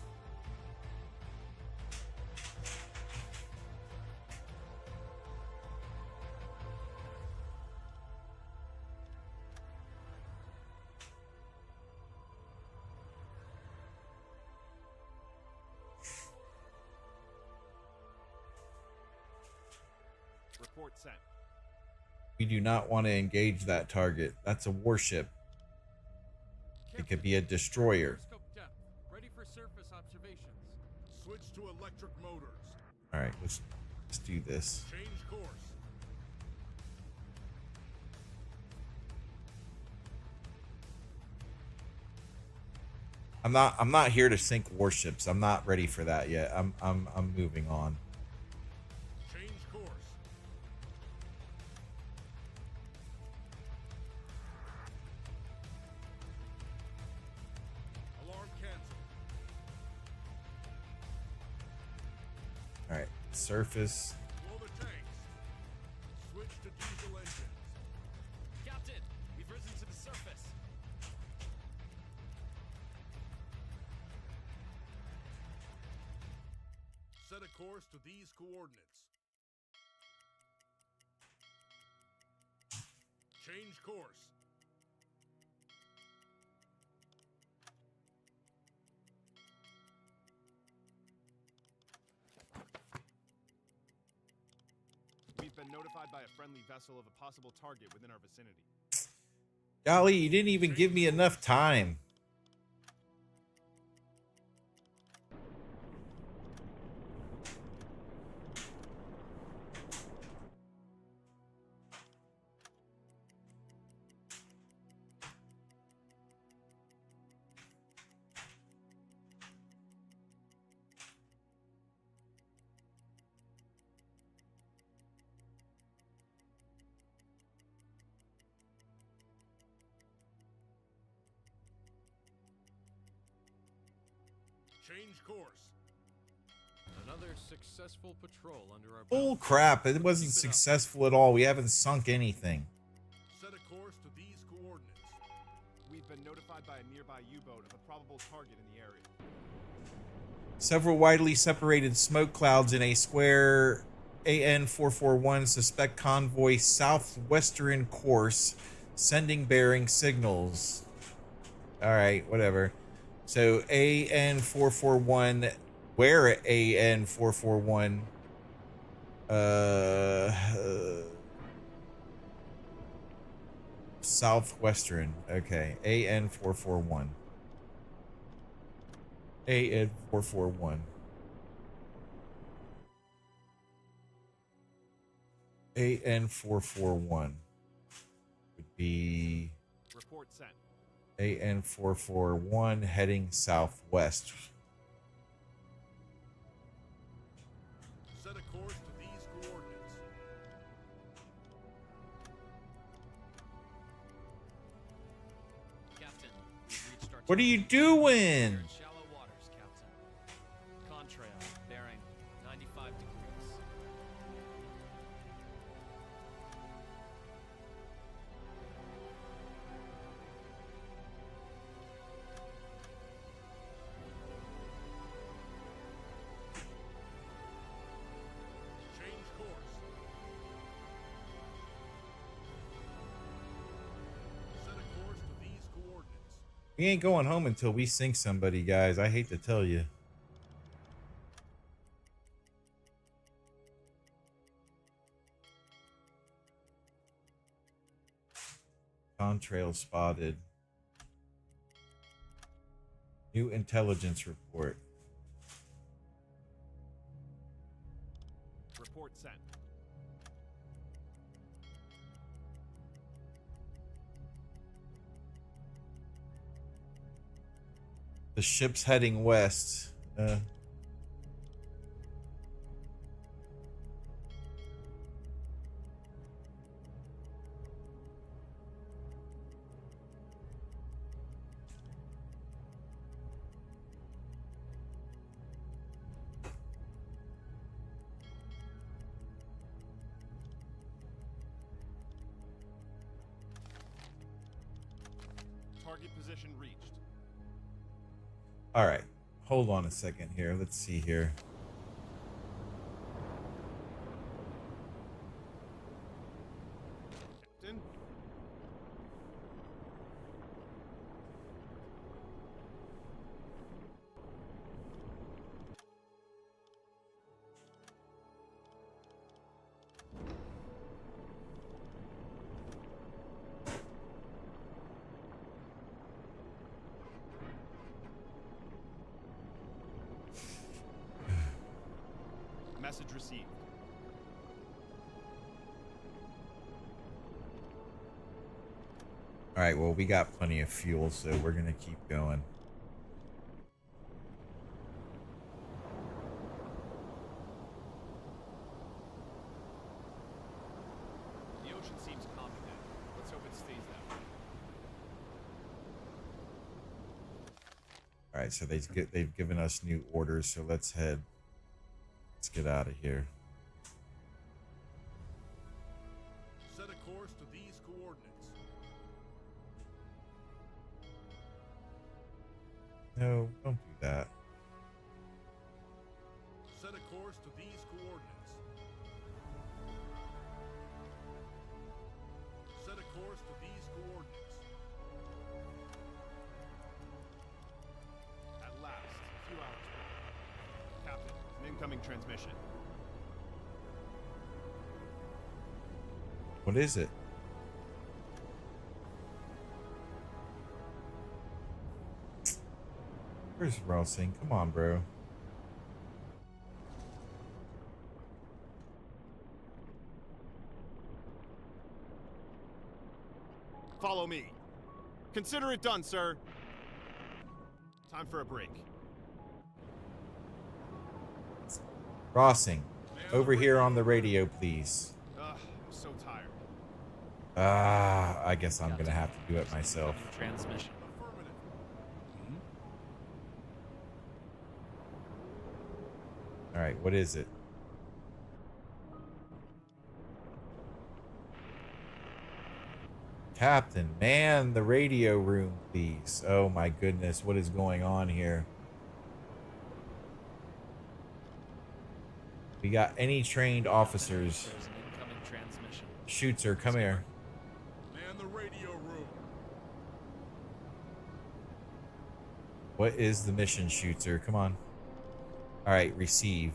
Report sent. We do not want to engage that target. That's a warship. It could be a destroyer. Scope depth. Ready for surface observations. Switch to electric motors. All right, let's do this. Change course. I'm not here to sink warships. I'm not ready for that yet. I'm moving on. Change course. Alarm canceled. All right, surface. Blow the tanks. Switch to diesel engines. Captain, we've risen to the surface. Set a course to these coordinates. Change course. We've been notified by a friendly vessel of a possible target within our vicinity. Golly, you didn't even give me enough time. Change course. Another successful patrol under our Bull belt. crap, it wasn't successful at all. We haven't sunk anything. Set a course to these coordinates. We've been notified by a nearby U-boat of a probable target in the area. Several widely separated smoke clouds in a square AN-441 suspect convoy southwestern course, sending bearing signals. All right, whatever. So AN-441, where AN-441? Southwestern. Okay, AN-441. AN-441. AN-441 would be Report sent. AN-441 heading southwest. Set a course to these coordinates. Captain, we've reached our What are you target. doing? We're in shallow waters, Captain. Contrail, bearing 95 degrees. Change course. Set a course to these coordinates. We ain't going home until we sink somebody, guys. I hate to tell you. Contrail spotted. New intelligence report. Report sent. The ship's heading west. Target position reached. All right. Hold on a second here. Let's see here. Captain? Message received. All right, well, we got plenty of fuel, so we're going to keep going. The ocean seems calm again. Let's hope it stays that way. All right, so they've given us new orders, so let's head. Let's get out of here. Set a course to these coordinates. No, don't do that. Set a course to these coordinates. Set a course to these coordinates. At last, a few hours back. Captain, an incoming transmission. What is it? Where's Rossing? Come on, bro. Follow me. Consider it done, sir. Time for a break. Rossing, over here on the radio, please. I'm so tired. I guess I'm gonna have to do it myself. Transmission. All right, what is it? Captain, man the radio room, please. Oh my goodness, what is going on here? We got any trained officers? There's an incoming transmission. Shooter, come here. Man the radio room. What is the mission, Shooter? Come on. All right, receive.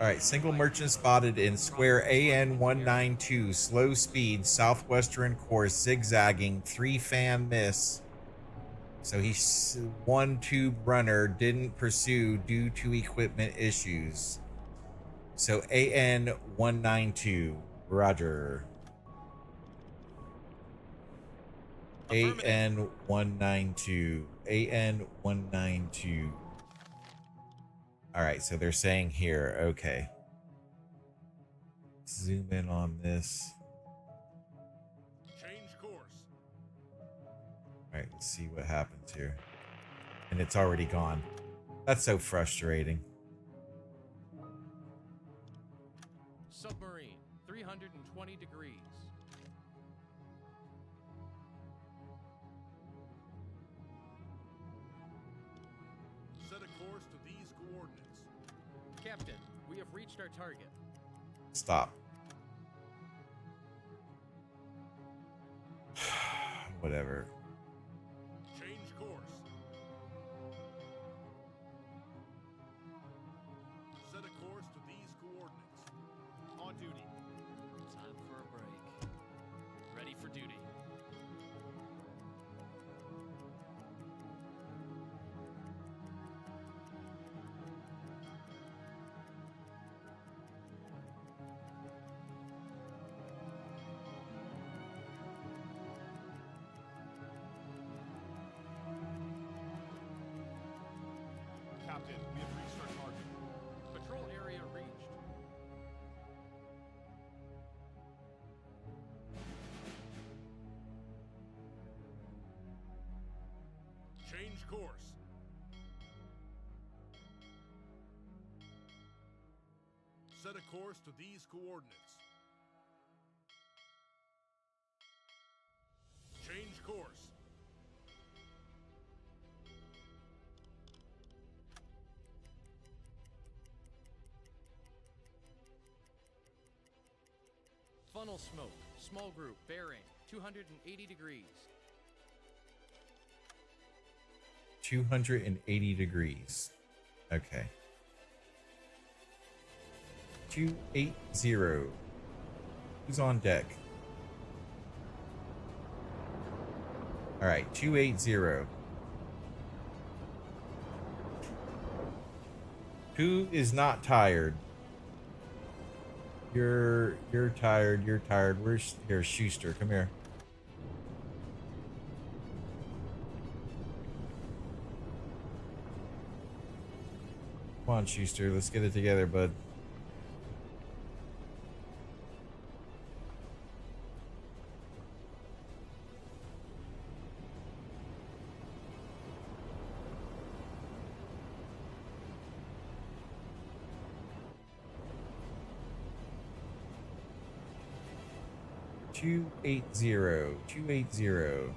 All right, single merchant spotted in square AN 192, slow speed, southwestern course, zigzagging, 3-fan miss. So he's one tube runner, didn't pursue due to equipment issues. So AN 192, Roger. AN 192, AN 192. All right, so they're saying here, okay. Zoom in on this. Change course. All right, let's see what happens here. And it's already gone. That's so frustrating. Submarine, 320 degrees. Set a course to these coordinates. Captain, we have reached our target. Stop. Whatever. Change course. Set a course to these coordinates. On duty. Time for a break. Ready for duty. Captain, we have reached our target. Patrol area reached. Change course. Set a course to these coordinates. Change course. Funnel smoke. Small group. Bearing 280 degrees. 280 degrees. Okay. 280. Who's on deck? All right, 280. Who is not tired? You're tired. You're tired. Where's here, Schuster? Come here. Come on, Schuster. Let's get it together, bud. Two eight zero. 280.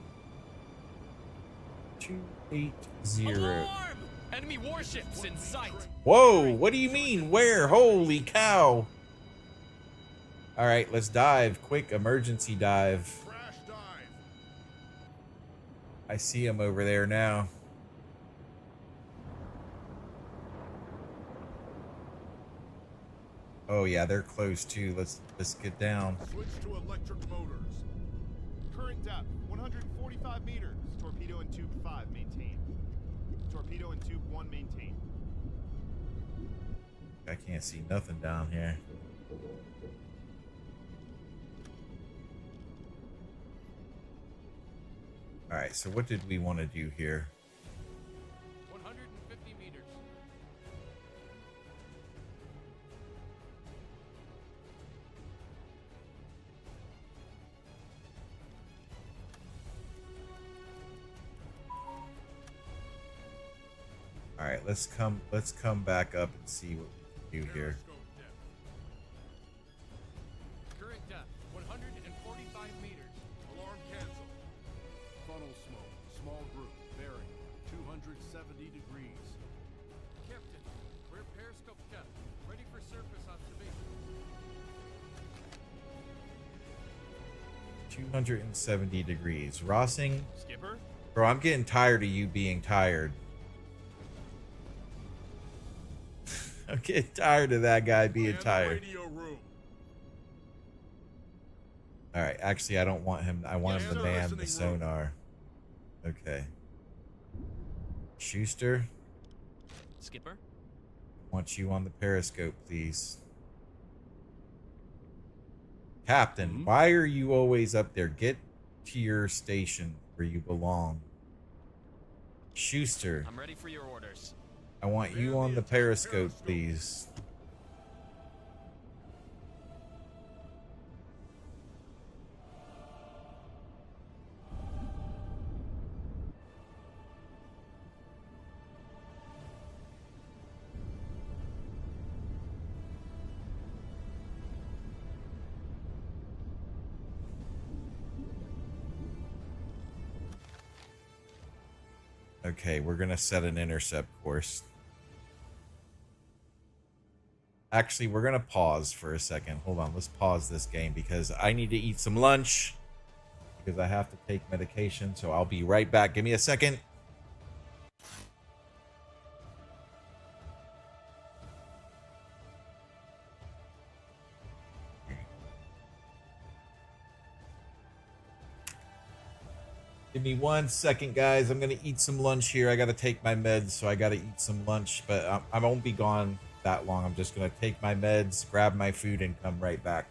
Alarm! Enemy warships in sight. Whoa, what do you mean? Where? Holy cow. All right, let's dive. Quick emergency dive. Crash dive. I see him over there now. Oh yeah, they're close too. Let's get down. Switch to electric motors. Current depth 145 meters. Torpedo in tube 5 maintained. Torpedo in tube 1 maintained. I can't see nothing down here. All right, so what did we want to do here? 150 meters. All right, let's come back up and see what we can do here. Current depth 145 meters. Alarm cancel. Funnel smoke. Small group. Bearing 270 degrees. Captain, we're periscope depth. Ready for surface observation. 270 degrees. Rossing, Skipper? bro, I'm getting tired of you being tired. I'm getting tired of that guy being tired. Radio room. All right, actually, I don't want him. I want him to man the Listening room. sonar. Okay. Schuster, Skipper? want you on the periscope, please. Captain, why are you always up there? Get to your station where you belong. Schuster, I'm ready for your orders. I want you on the periscope, please. Okay, we're gonna set an intercept course. Actually, we're gonna pause for a second. Hold on, let's pause this game because I need to eat some lunch because I have to take medication, so I'll be right back. Give me a second. Give me 1 second, guys. I'm gonna eat some lunch here. I gotta take my meds, so I gotta eat some lunch, but I won't be gone that long. I'm just gonna take my meds, grab my food, and come right back.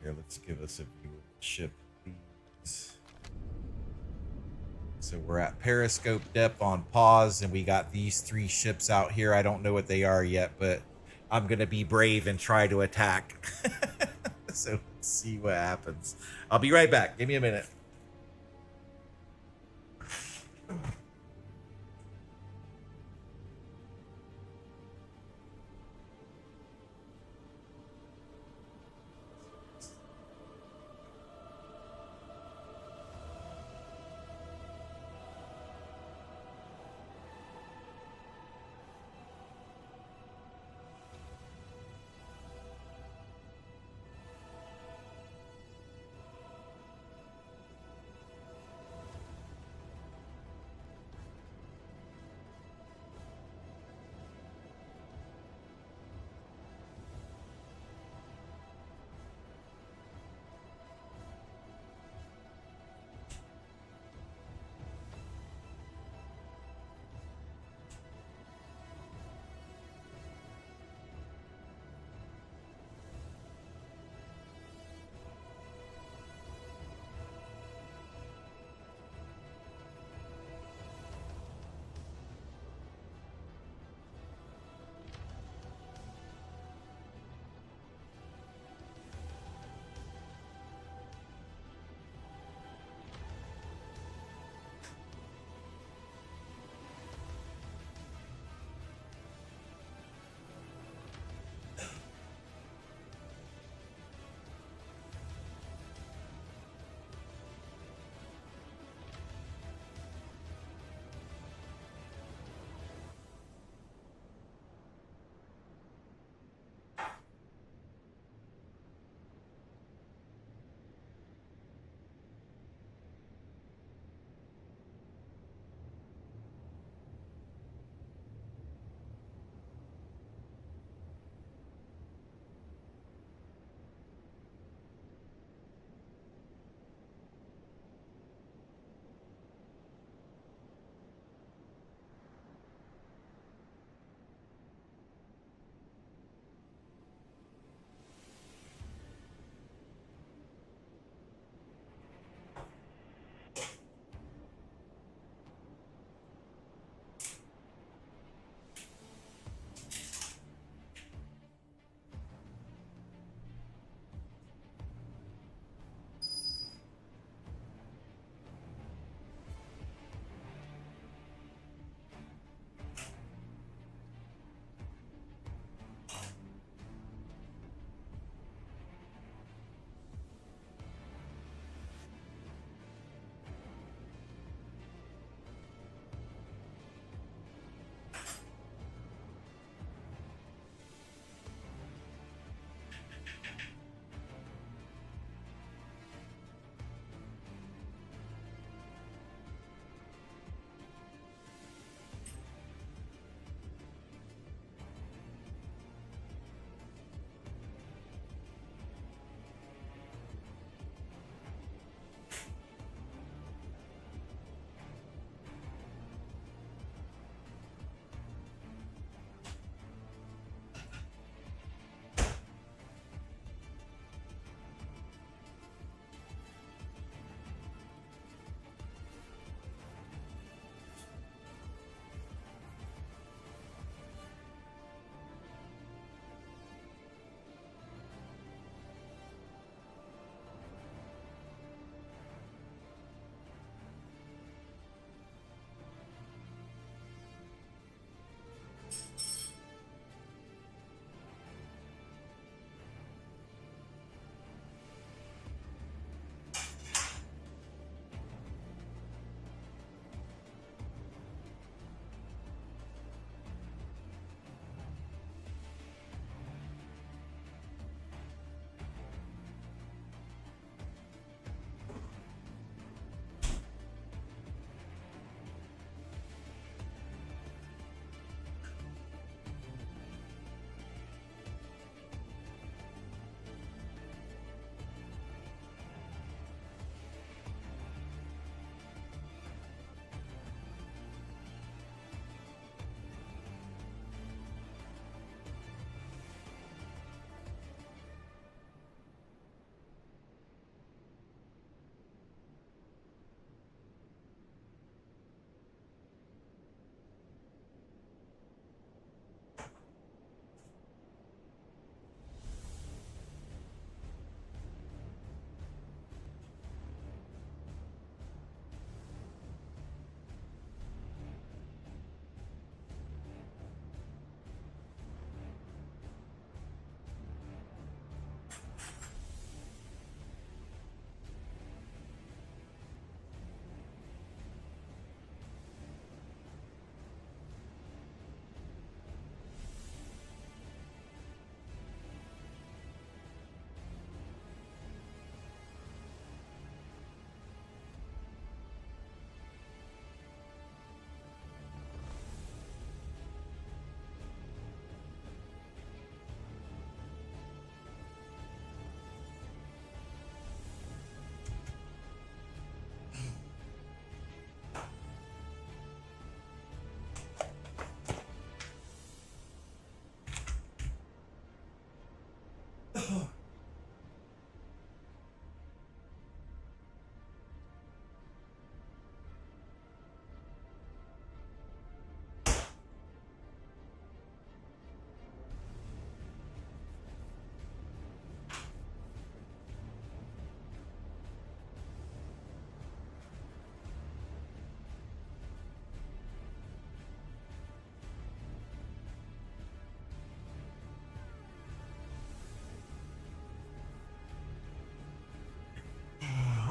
Here, let's give us a view of the ship, please. So we're at periscope depth on pause, and we got these 3 ships out here. I don't know what they are yet, but I'm gonna be brave and try to attack. So let's see what happens. I'll be right back. Give me a minute.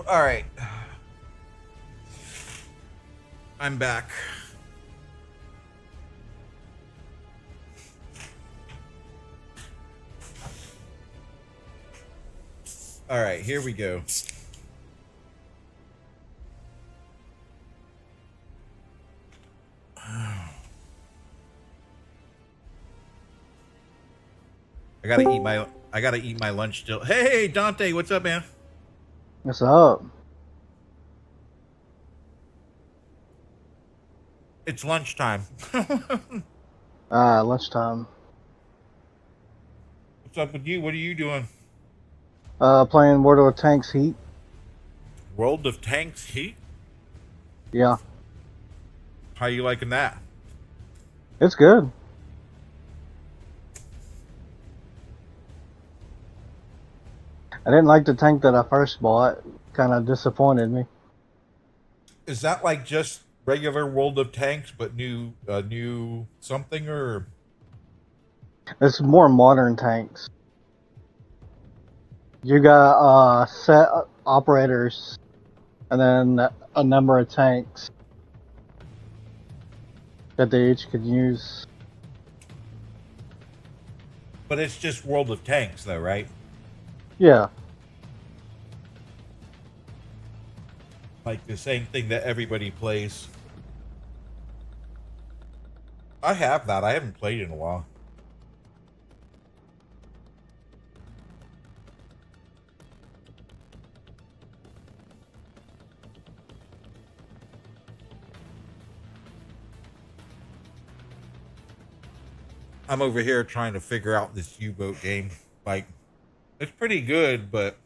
All right. I'm back. All right, here we go. I gotta eat my lunch still. Hey, Dante, what's up, man? What's up? It's lunchtime. Lunchtime. What's up with you? What are you doing? Playing World of Tanks Heat. World of Tanks Heat? Yeah, How you liking that? it's good. I didn't like the tank that I first bought. Kind of disappointed me. Is that like just regular World of Tanks, but new something, or? It's more modern tanks. You got set operators, and then a number of tanks that they each could use. But it's just World of Tanks, though, right? Yeah, Like the same thing that everybody plays. I have that. I haven't played in a while. I'm over here trying to figure out this U-boat game. Like, it's pretty good, but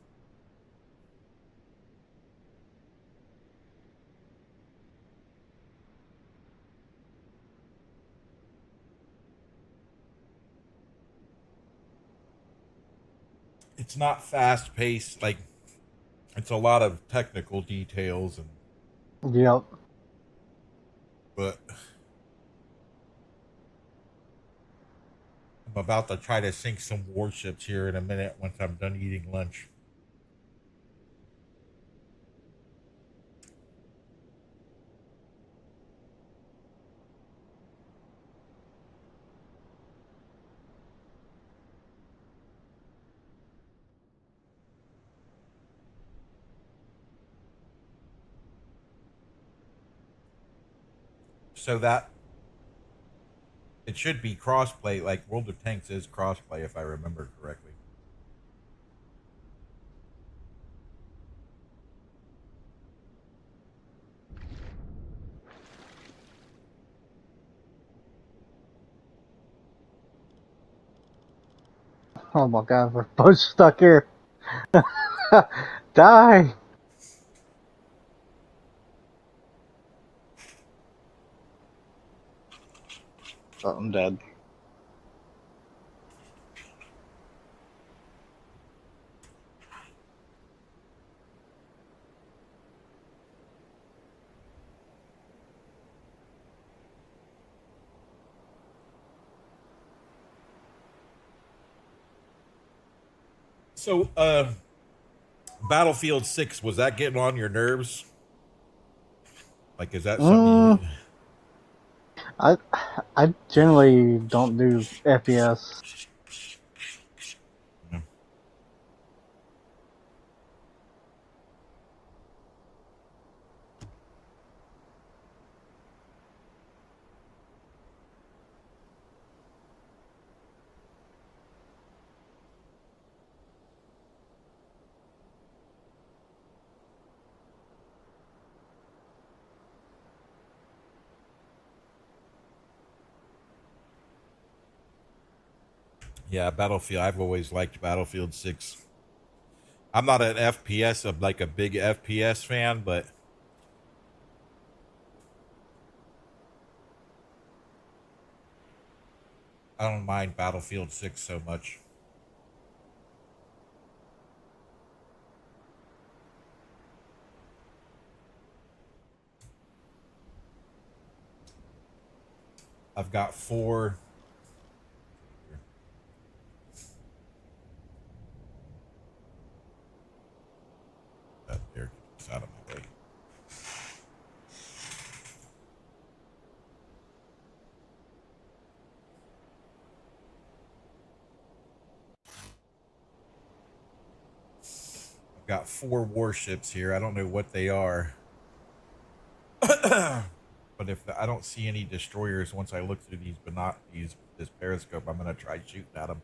it's not fast paced. Like, it's a lot of technical details, and yep. but I'm about to try to sink some warships here in a minute once I'm done eating lunch. So that it should be crossplay. Like World of Tanks is crossplay, if I remember correctly. Oh my god, we're both stuck here. Die! Oh, I'm dead. So, Battlefield 6, was that getting on your nerves? Like, is that something I I generally don't do FPS. you... Yeah, Battlefield. I've always liked Battlefield 6. I'm not an FPS of like a big FPS fan, but I don't mind Battlefield 6 so much. I've got 4. Up there. got 4 warships here. I don't know what they are. But if I don't see any destroyers once I look through this periscope, I'm gonna try shooting at them.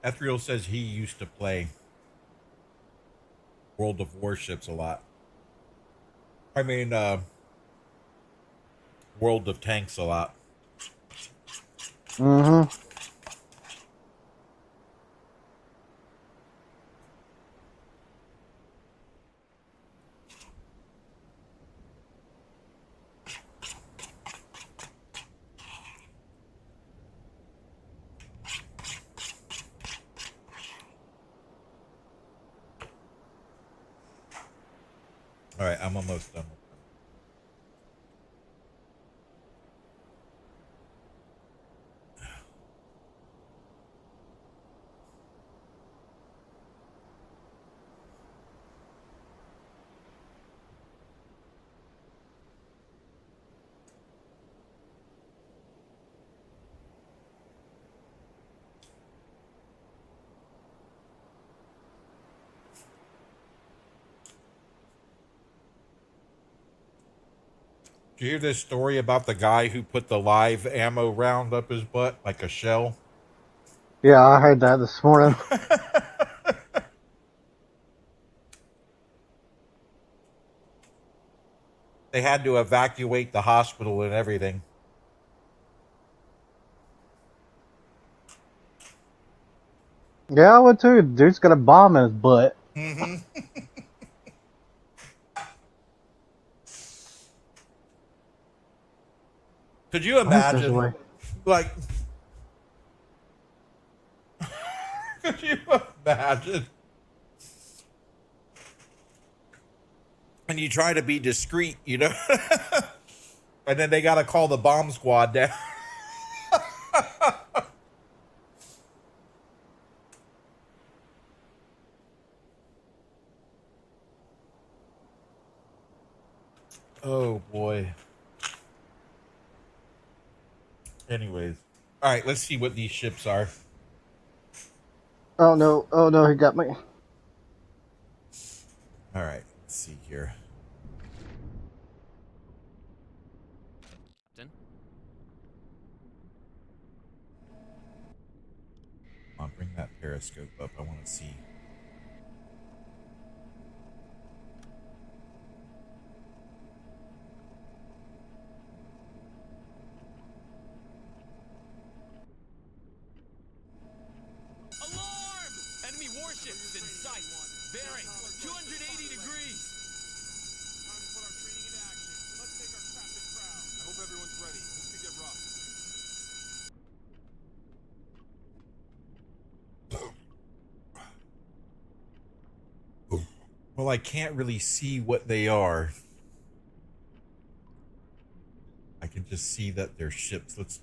Ethereal says he used to play World of Warships a lot. I mean, World of Tanks a lot. Mm-hmm. All right, I'm almost done. Did you hear this story about the guy who put the live ammo round up his butt like a shell? Yeah, I heard that this morning. They had to evacuate the hospital and everything. Yeah, I would too. Dude's got a bomb in his butt. Mm-hmm. Could you imagine, like, could you imagine? And you try to be discreet, you know? And then they got to call the bomb squad down. Oh, boy. Anyways. All right, let's see what these ships are. Oh no, he got me. All right, let's see here. Captain. Come on, bring that periscope up. I want to see. Alarm! Enemy warships in sight. Bearing 280 degrees. Time to put our training into action. Let's take our captain proud. I hope everyone's ready. This could get rough. Well, I can't really see what they are. I can just see that they're ships. Let's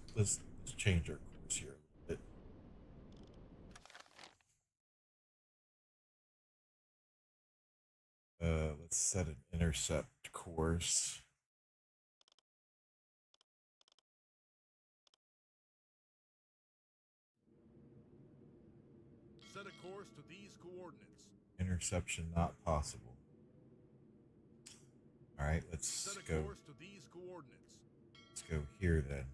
change our course here a little bit. Let's set an intercept course. Set a course to these coordinates. Interception not possible. All right, let's Set a go. course to these coordinates. Let's go here then.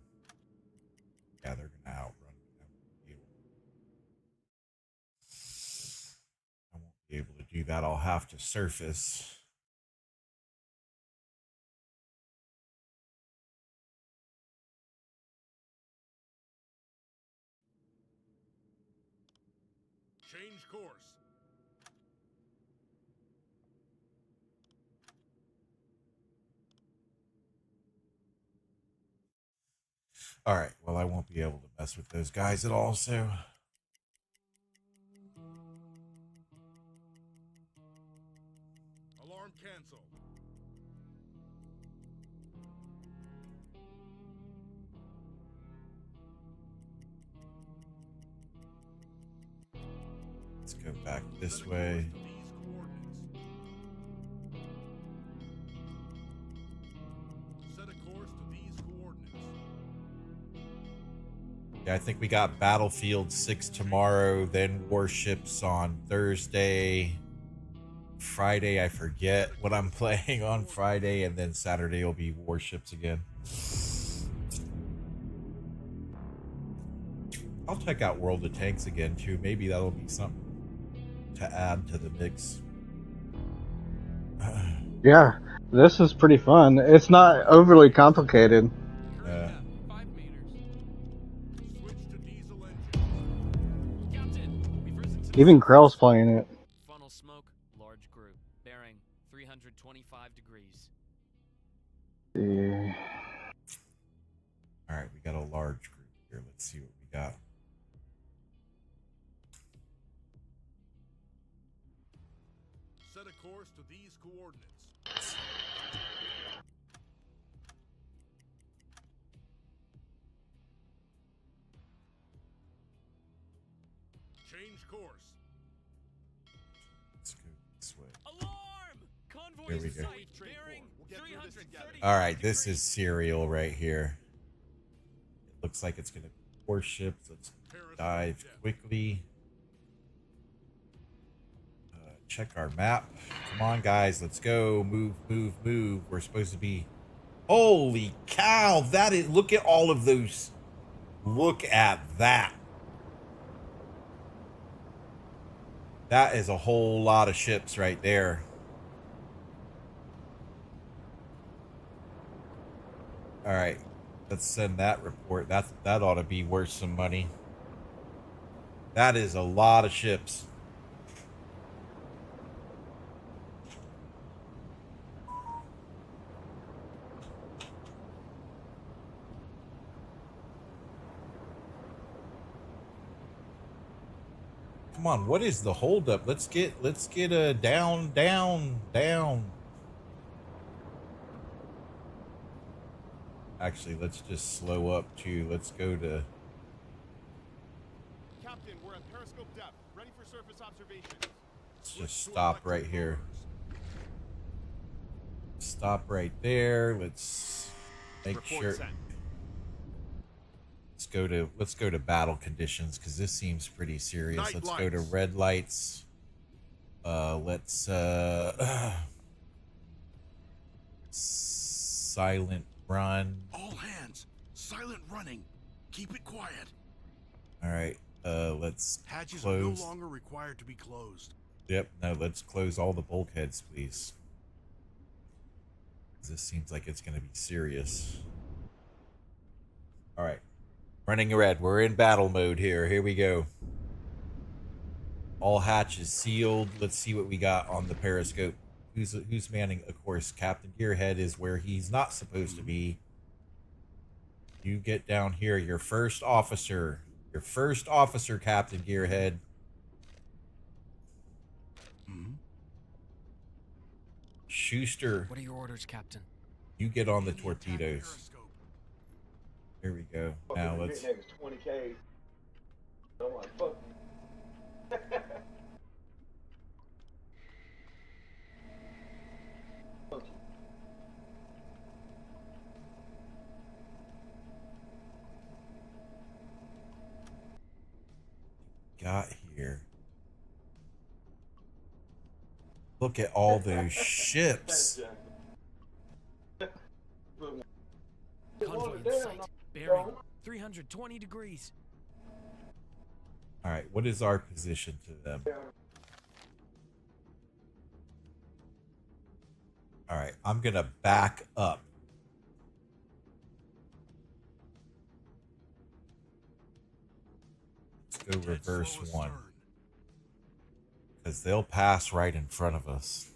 Yeah, they're gonna outrun me. I won't be able to do that. I'll have to surface. Change course. All right. Well, I won't be able to mess with those guys at all. So. Alarm canceled. Let's go back this way. Set a course to these coordinates. Yeah, I think we got Battlefield 6 tomorrow, then Warships on Thursday. Friday, I forget what I'm playing on Friday, and then Saturday will be Warships again. I'll check out World of Tanks again too. Maybe that'll be something to add to the mix. Yeah, this is pretty fun. It's not overly complicated. Yeah. 5 meters. Switch to diesel engine. Captain, we've risen to Even Krell's playing it. funnel smoke, large group, bearing 325 degrees. Yeah. All right, we got a large group here. Let's see what we got. Set a course to these coordinates. Change course. Let's go this way. Alarm! Convoy There we in go. sight, bearing 330 All right, this is serial right here. It looks like it's going to be warships. Let's dive quickly. Check our map. Come on, guys. Let's go. Move, move, move. We're supposed to be... Holy cow. That is... Look at all of those. Look at that. That is a whole lot of ships right there. All right. Let's send that report. That ought to be worth some money. That is a lot of ships. Come on, what is the holdup? Let's get a down. Actually, let's just slow up too. Let's go to... Captain, we're at periscope depth. Ready for surface observation. Let's just stop right here. Stop right there. Let's make sure... Let's go to battle conditions because this seems pretty serious. Let's go to red lights. Let's silent run. All hands, silent running. Keep it quiet. All right. Let's Hatches close. are no longer required to be closed. Yep. No, let's close all the bulkheads, please. This seems like it's going to be serious. All right. Running red. We're in battle mode here. Here we go. All hatches sealed. Let's see what we got on the periscope. Who's manning? Of course, Captain Gearhead is where he's not supposed to be. You get down here. Your first officer. Your first officer, Captain Gearhead. Schuster. What are your orders, Captain? You get on the torpedoes. Here we go. Now let's... 20K. I'm like, fuck. Got here. Look at all those ships. Convoy in sight, bearing 320 degrees. All right, what is our position to them? All right, I'm gonna back up. Let's go reverse one. Because they'll pass right in front of us.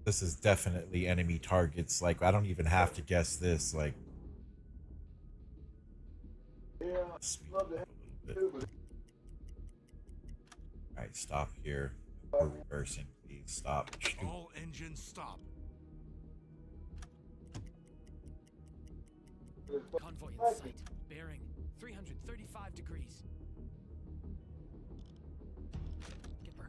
This is definitely enemy targets. Like, I don't even have to guess this. Like, speed up a little bit. Alright, stop here. We're reversing. Please stop. All engines stop. Convoy in sight. Bearing 335 degrees. Skipper.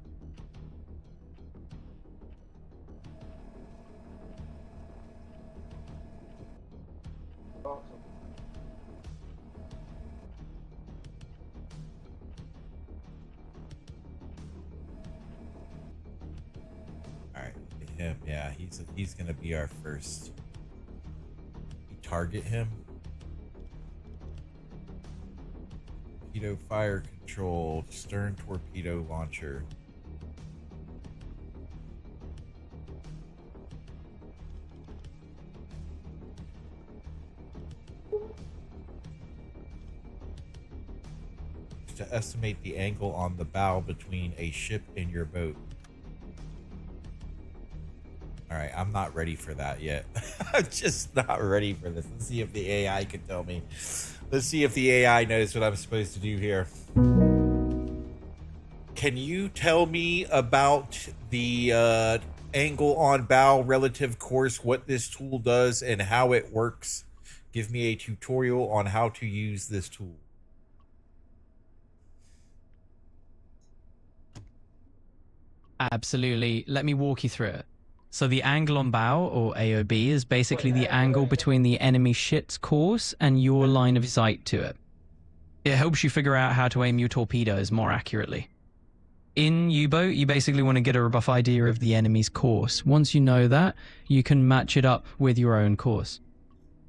Alright, him. Yeah, he's gonna be our first. We target him. Torpedo fire control, stern torpedo launcher. To estimate the angle on the bow between a ship and your boat. Alright, I'm not ready for that yet. I'm just not ready for this. Let's see if the AI can tell me. Let's see if the AI knows what I'm supposed to do here. Can you tell me about the angle on bow relative course, what this tool does and how it works? Give me a tutorial on how to use this tool. Absolutely. Let me walk you through it. So the angle on bow, or AOB, is basically the angle between the enemy ship's course and your line of sight to it. It helps you figure out how to aim your torpedoes more accurately. In U-boat, you basically want to get a rough idea of the enemy's course. Once you know that, you can match it up with your own course.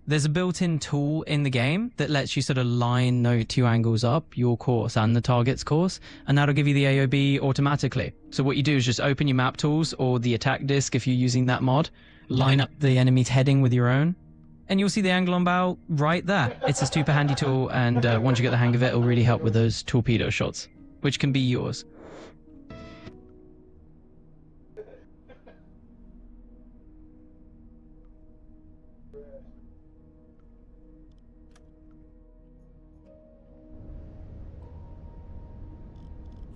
There's a built-in tool in the game that lets you sort of line those two angles up, your course and the target's course, and that'll give you the AOB automatically. So what you do is just open your map tools or the attack disk if you're using that mod, line up the enemy's heading with your own, and you'll see the angle on bow right there. It's a super handy tool, and once you get the hang of it, it'll really help with those torpedo shots, which can be yours.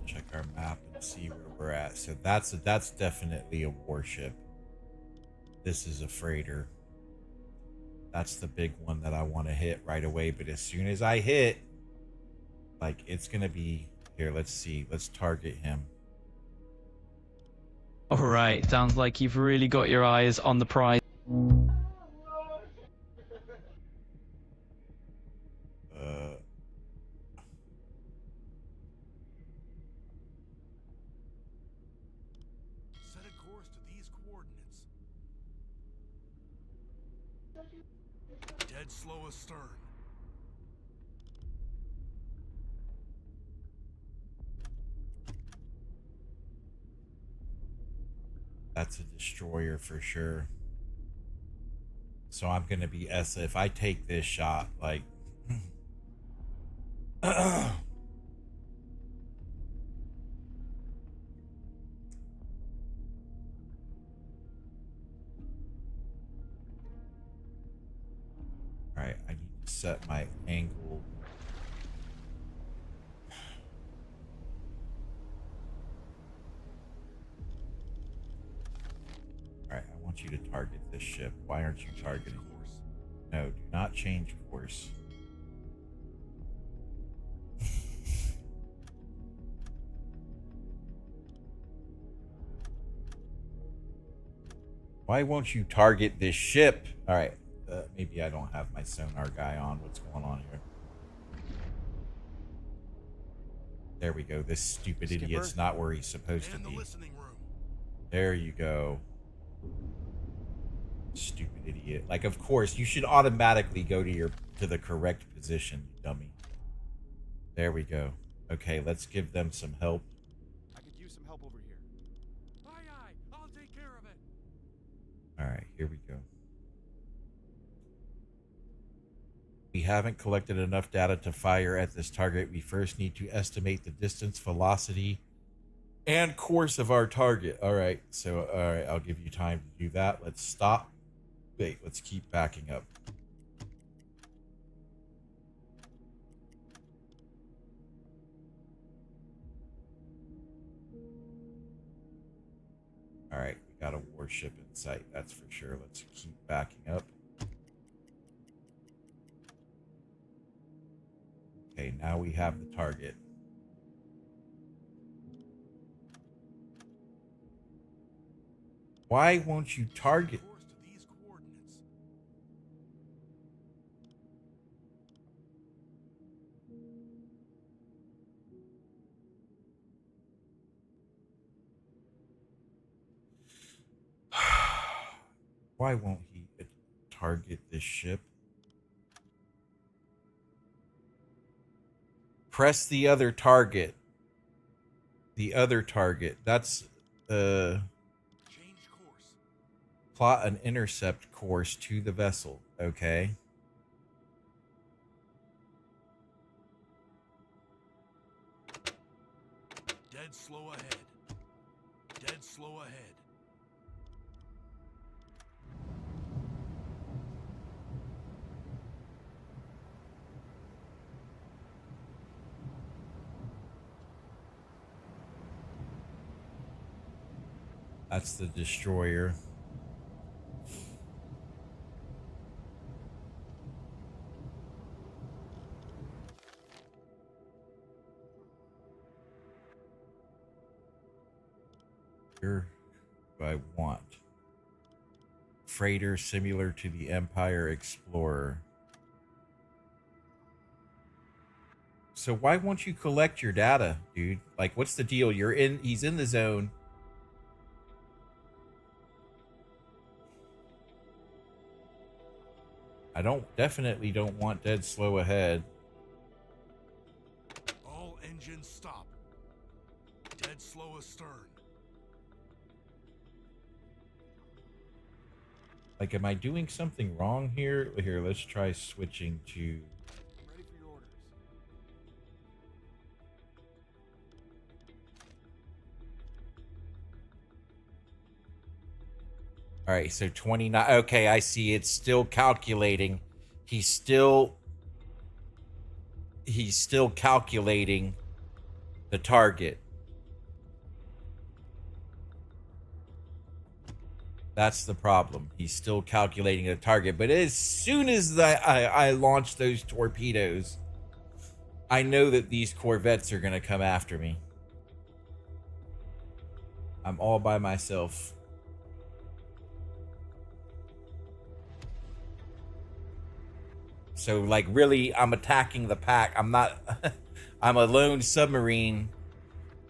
Check our map and see where we're at. So that's definitely a warship. This is a freighter. That's the big one that I want to hit right away. But as soon as I hit, like, it's gonna be here. Let's see. Let's target him. All right, sounds like you've really got your eyes on the prize. Set a course to these coordinates. Dead slow astern. That's a destroyer for sure. So I'm gonna be if I take this shot, like Alright, I need to set my angle. Alright, I want you to target this ship. Why aren't you targeting? No, do not change course. Why won't you target this ship? Alright. Maybe I don't have my sonar guy on. What's going on here? There we go. This stupid idiot's not where he's supposed to be. There you go. Stupid idiot. Like, of course, you should automatically go to the correct position, you dummy. There we go. Okay, let's give them some help. I could use some help over here. Aye, aye, I'll take care of it. All right, here we go. We haven't collected enough data to fire at this target. We first need to estimate the distance, velocity, and course of our target. All right, so all right, I'll give you time to do that. Let's stop. Wait, let's keep backing up. All right, we got a warship in sight, that's for sure. Let's keep backing up. Okay, now we have the target. Why won't you target? Why won't he target this ship? Press the other target. The other target. That's change course. Plot an intercept course to the vessel. Okay. Dead slow ahead. Dead slow ahead. That's the destroyer. Here, I want freighter similar to the Empire Explorer. So why won't you collect your data, dude? Like, what's the deal? He's in the zone. I definitely don't want dead slow ahead. All engines stop. Dead slow astern. Like, am I doing something wrong here? Here, let's try switching to... I'm ready for your orders. All right, so 29. Okay, I see. It's still calculating. He's still calculating the target. That's the problem. He's still calculating the target. But as soon as I launch those torpedoes, I know that these corvettes are going to come after me. I'm all by myself. So, like, really, I'm attacking the pack. I'm not... I'm a lone submarine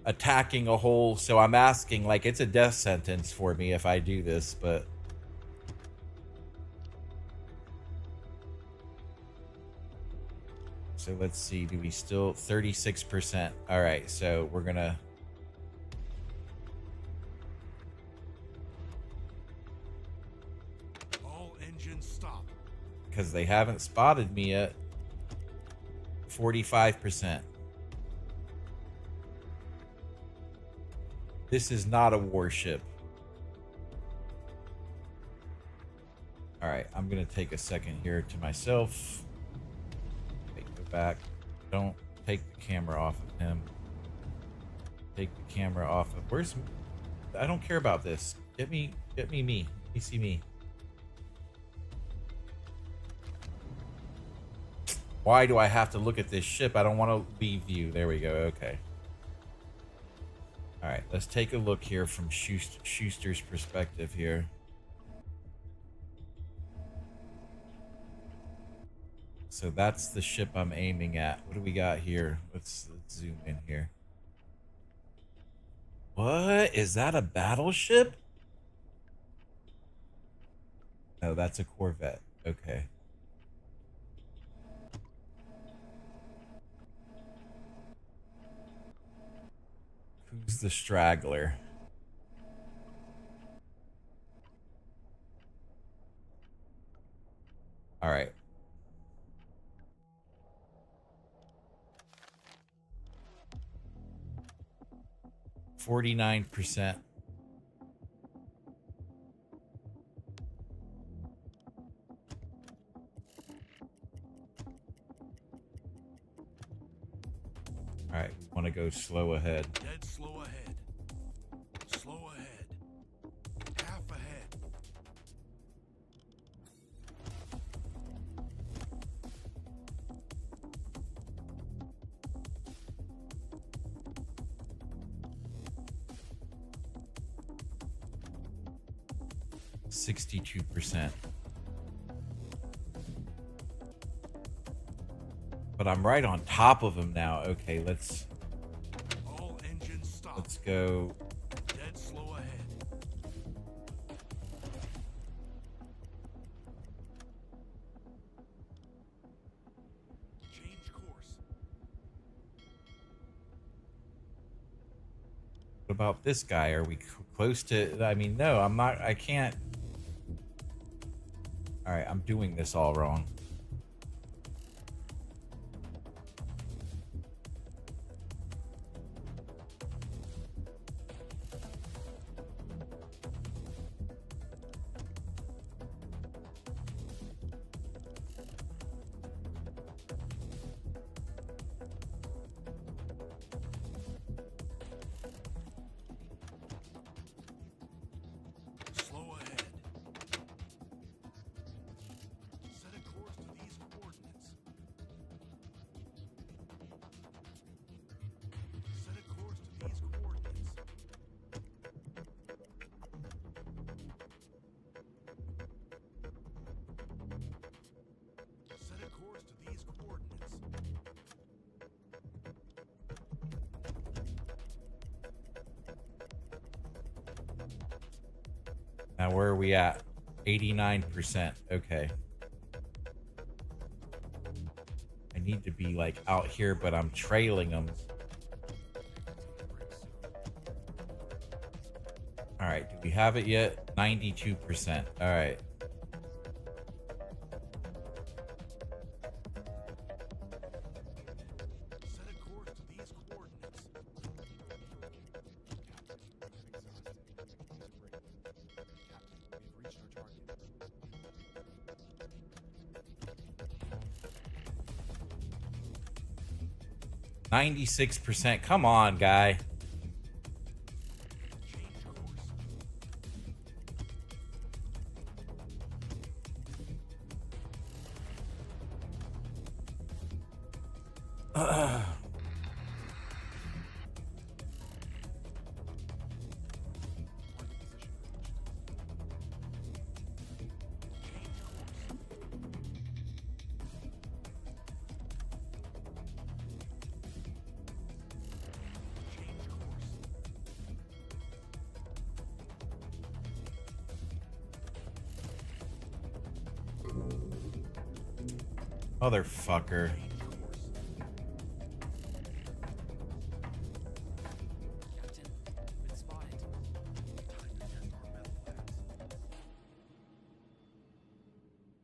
attacking a whole... So I'm asking, like, it's a death sentence for me if I do this, but... So let's see. Do we still... 36%. All right, so we're gonna... All engines stop. Because they haven't spotted me yet. 45%. This is not a warship. All right, I'm going to take a second here to myself. Okay, go back. Don't take the camera off of him. Take the camera off of... Where's... I don't care about this. Get me me. Let me see me. Why do I have to look at this ship? I don't want to leave view. There we go. Okay. All right, let's take a look here from Schuster's perspective here. So that's the ship I'm aiming at. What do we got here? Let's zoom in here. What? Is that a battleship? No, that's a corvette. Okay. Who's the straggler? All right. %49. All right, we want to go slow ahead. Dead slow ahead. Slow ahead. Half ahead. %62%. But I'm right on top of him now. Okay, let's All engines stop. let's go. Dead slow ahead. Change course. What about this guy? Are we close to? I mean, no, I'm not. I can't. All right, I'm doing this all wrong. Slow ahead. Set a course to these coordinates. Set a course to these coordinates. Set a course to these coordinates. Now where are we at? 89%. Okay. I need to be like out here, but I'm trailing them. All right, do we have it yet? 92%. All right. Set a course to these coordinates. 96%. Come on, guy. Motherfucker.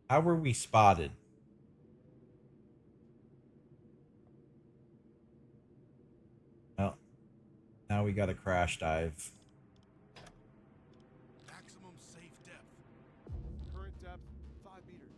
How were we spotted? Oh, now we got a crash dive. Maximum safe depth. Current depth, 5 meters.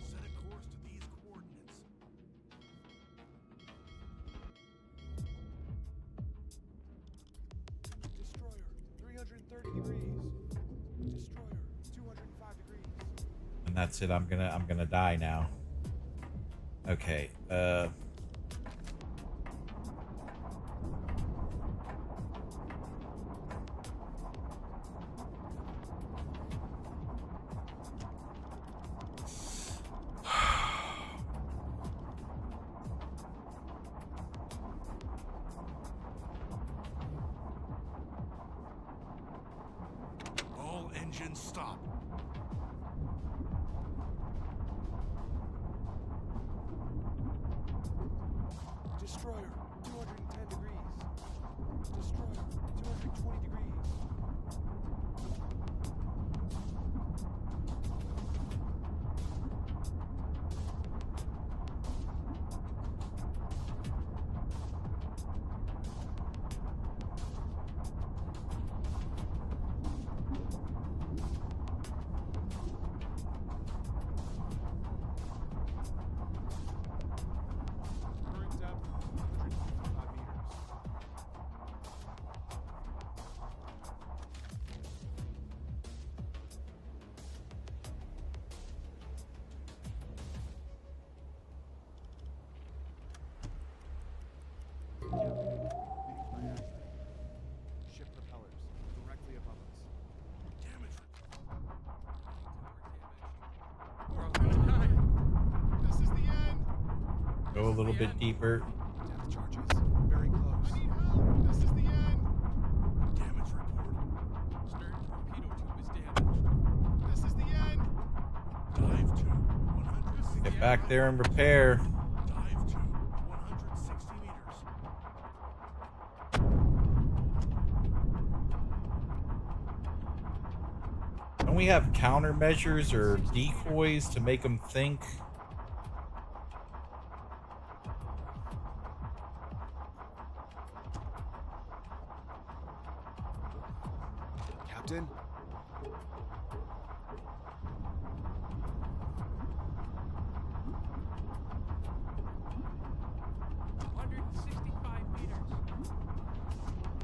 Set a course to these coordinates. Destroyer, 330 degrees. Destroyer, 205 degrees. And that's it. I'm gonna die now. Okay. then stop. Destroyer, 210 degrees. Destroyer, 220 degrees. Current depth, 155 meters. Leading by accident. Ship propellers directly above us. Damage. We're all gonna die. This is the end. Go a little bit deeper. Depth charges. Very close. I need help. This is the end. Damage report. Stern torpedo tube is damaged. This is the end. Dive to 160. Get back there and repair. Dive to 160 meters. Don't we have countermeasures or decoys to make them think? Captain?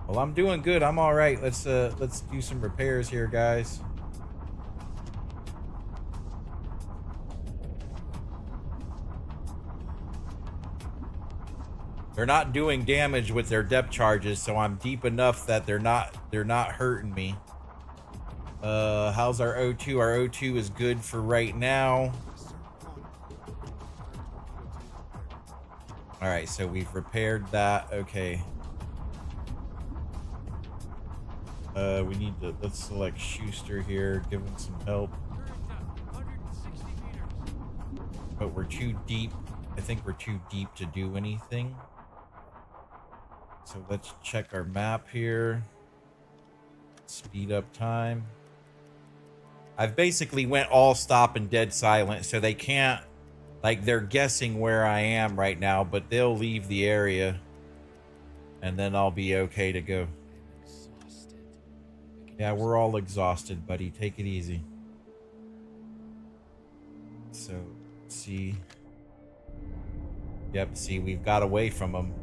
Well, I'm doing good. I'm all right. Let's do some repairs here, guys. They're not doing damage with their depth charges, so I'm deep enough that they're not hurting me. How's our O2? Our O2 is good for right now. All right, so we've repaired that. Okay. We need to, let's select Schuster here, give him some help. But we're too deep. I think we're too deep to do anything. So let's check our map here. Speed up time. I've basically went all stop and dead silent, so they can't, like, they're guessing where I am right now, but they'll leave the area and then I'll be okay to go. Yeah, we're all exhausted, buddy. Take it easy. So, see. Yep, see, we've got away from them.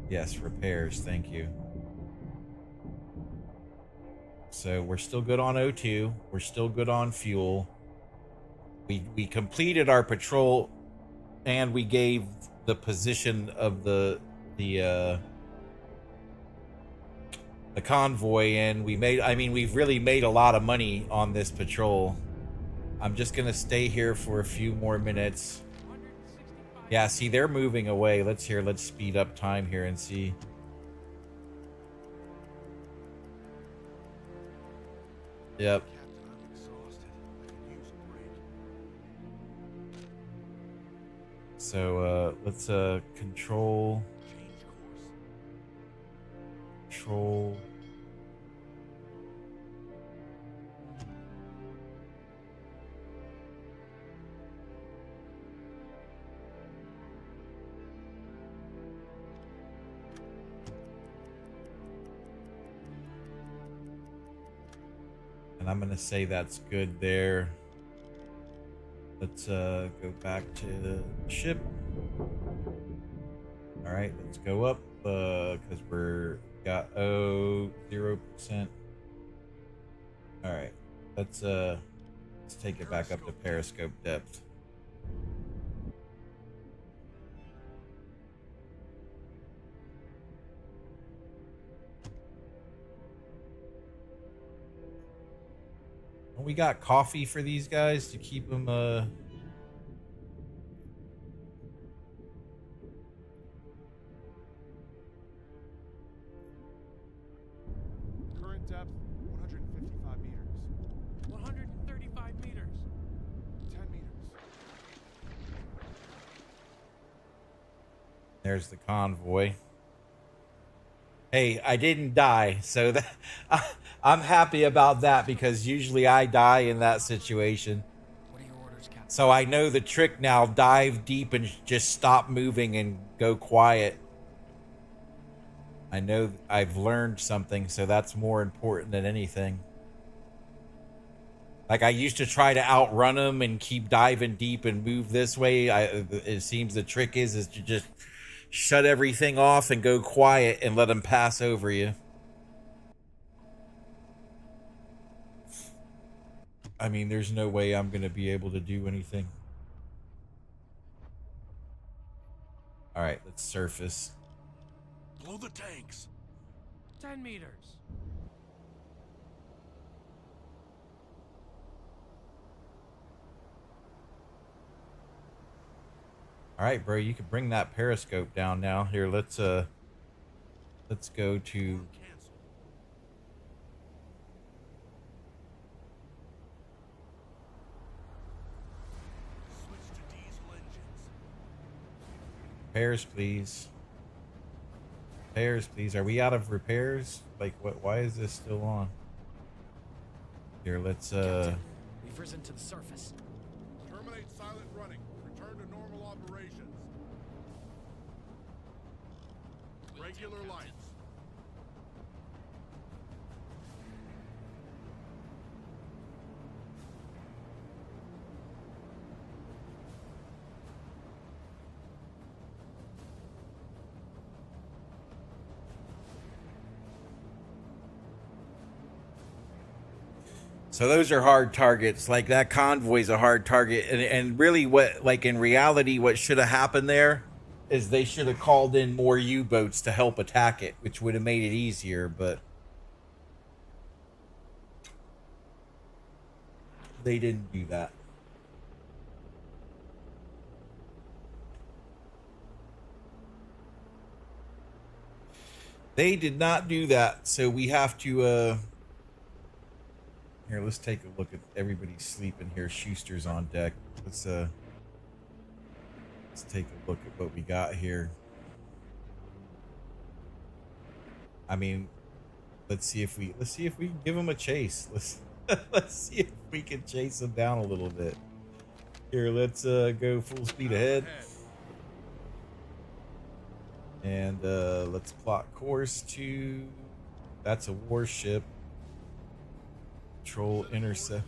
Yes, repairs. Thank you. So, we're still good on O2. We're still good on fuel. We completed our patrol, and we gave the position of the convoy in. We've really made a lot of money on this patrol. I'm just gonna stay here for a few more minutes. Yeah, see, they're moving away. Let's speed up time here and see. Yep. So let's control. And I'm gonna say that's good there. Let's go back to the ship. All right, let's go up because we're got 0%. All right, let's take it back up to periscope depth. We got coffee for these guys to keep them There's the convoy. Hey, I didn't die, so that I'm happy about that because usually I die in that situation. What are your orders, Captain? So I know the trick now. Dive deep and just stop moving and go quiet. I know I've learned something, so that's more important than anything. Like, I used to try to outrun them and keep diving deep and move this way. It seems the trick is to just shut everything off and go quiet and let them pass over you. I mean, there's no way I'm going to be able to do anything. All right, let's surface. Blow the tanks. 10 meters. All right, bro, you can bring that periscope down now. Here, let's go to repairs, please. Repairs, please. Are we out of repairs? Like, what? Why is this still on? Here, let's Captain, we've risen to the surface. Terminate silent running. Return to normal operations. Regular lights. So those are hard targets. Like, that convoy's a hard target. And really what, like, in reality, what should have happened there is they should have called in more U-boats to help attack it, which would have made it easier, but they didn't do that. They did not do that, so we have to, here, let's take a look at everybody's sleeping here. Schuster's on deck. Let's take a look at what we got here. I mean, let's see if we can give them a chase. Let's see if we can chase them down a little bit. Here, let's go full speed ahead. And let's plot course to, that's a warship. Control intercept.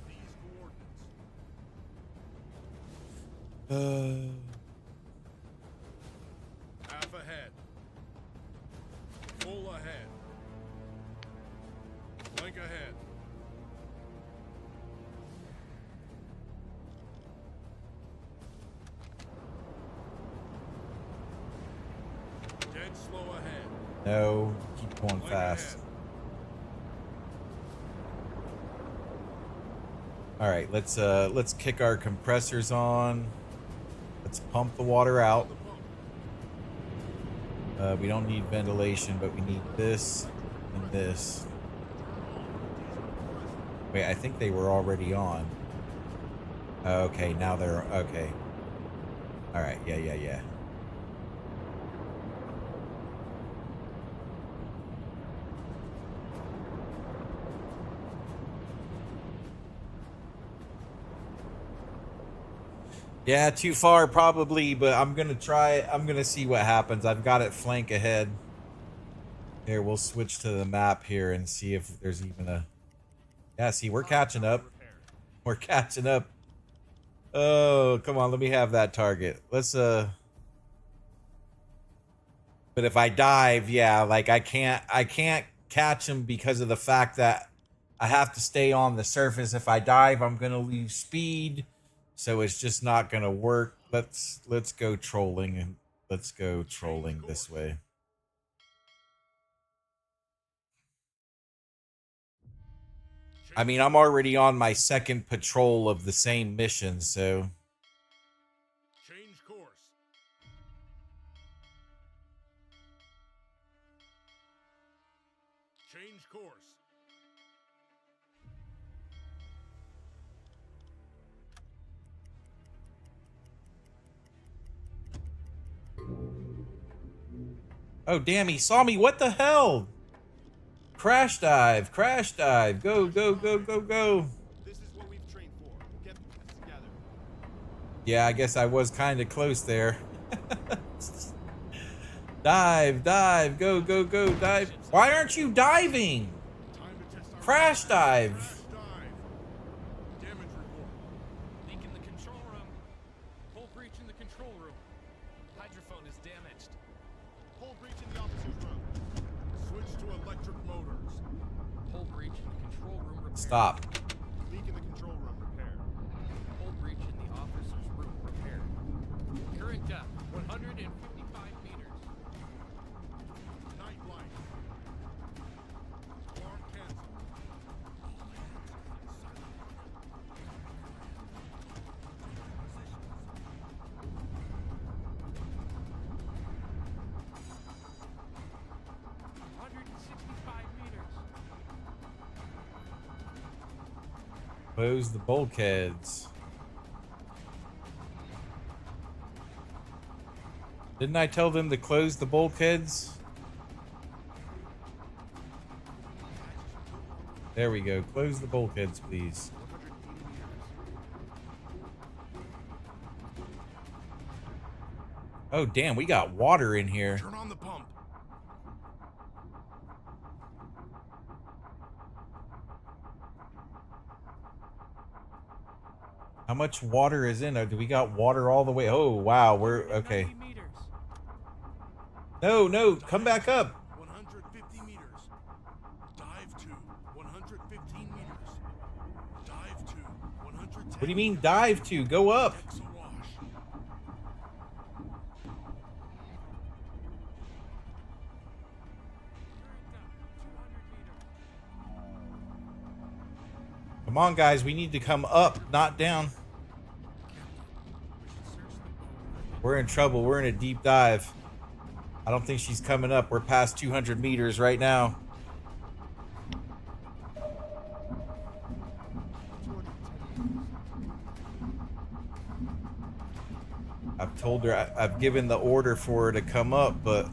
Half ahead. Full ahead. Flank ahead. Dead slow ahead. No, keep going Flank fast. ahead. All right, let's kick our compressors on. Let's pump the water out. We don't need ventilation, but we need this and this. Wait, I think they were already on. Okay, now they're okay. All right, yeah. Yeah, too far probably, but I'm gonna try it. I'm gonna see what happens. I've got it flank ahead. Here, we'll switch to the map here and see if there's even a... Yeah, see, we're catching up. We're catching up. Oh, come on, let me have that target. Let's, But if I dive, yeah, like I can't catch him because of the fact that I have to stay on the surface. If I dive, I'm gonna lose speed. So it's just not gonna work. Let's go trolling and let's go trolling this way. I mean, I'm already on my second patrol of the same mission, so Change course. Change course. Oh, damn, he saw me. What the hell? Crash dive. Crash dive. Go, go, go, go, go. This is what we've trained for. Get this together. Yeah, I guess I was kind of close there. Dive, dive, go, go, go, dive. Why aren't you diving? Crash dive. Damage report. Leak in the control room. Hull breach in the control room. Hydrophone is damaged. Hull breach in the officer's room. Switch to electric motors. Hull breach in the control room repaired. Stop. Leak in the control room repaired. Hull breach in the officer's room repaired. Current depth 155 meters. Night light. Alarm canceled. Close the bulkheads. Didn't I tell them to close the bulkheads? There we go. Close the bulkheads, please. Oh, damn, we got water in here. Turn on the pump. How much water is in there? Do we got water all the way? Oh, wow. We're okay. No, no, come back up. 150 meters. Dive to 115 meters. Dive to 110. What do you mean dive to? Go up. Decks awash. Come on, guys. We need to come up, not down. We're in trouble. We're in a deep dive. I don't think she's coming up. We're past 200 meters right now. I've told her, I've given the order for her to come up, but...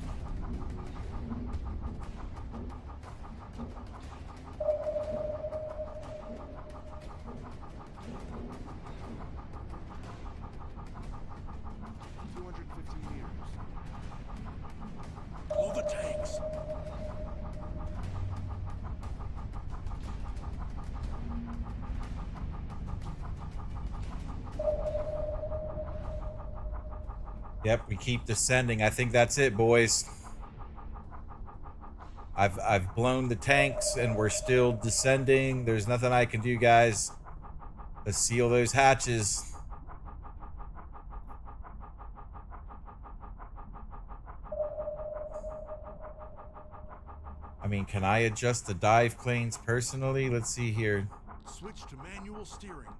Blow the tanks. Yep, we keep descending. I think that's it, boys. I've blown the tanks and we're still descending. There's nothing I can do, guys. Let's seal those hatches. I mean, can I adjust the dive planes personally? Let's see here. Switch to manual steering.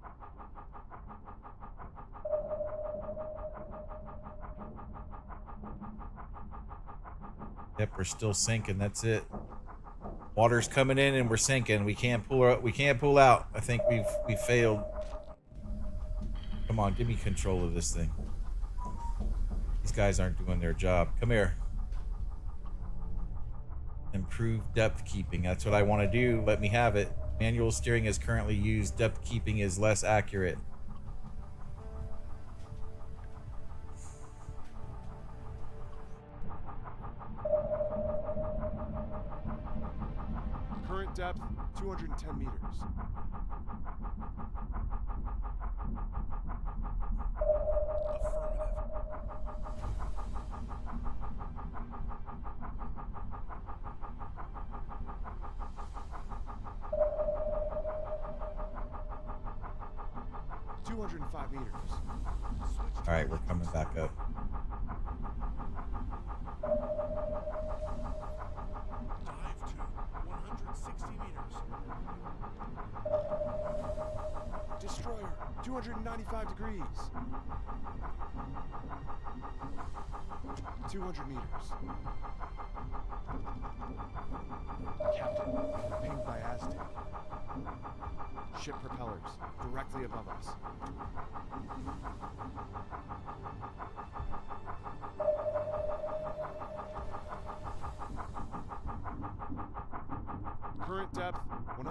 Yep, we're still sinking. That's it. Water's coming in and we're sinking. We can't pull out. We can't pull out. I think we've failed. Come on, give me control of this thing. These guys aren't doing their job. Come here. Improve depth keeping. That's what I want to do. Let me have it. Manual steering is currently used. Depth keeping is less accurate. Current depth 210 meters. Affirmative. 205 meters. All right, we're coming back up. Dive to 160 meters. Destroyer 295 degrees. 200 meters. Captain, pinged by Aztec. Ship propellers directly above us.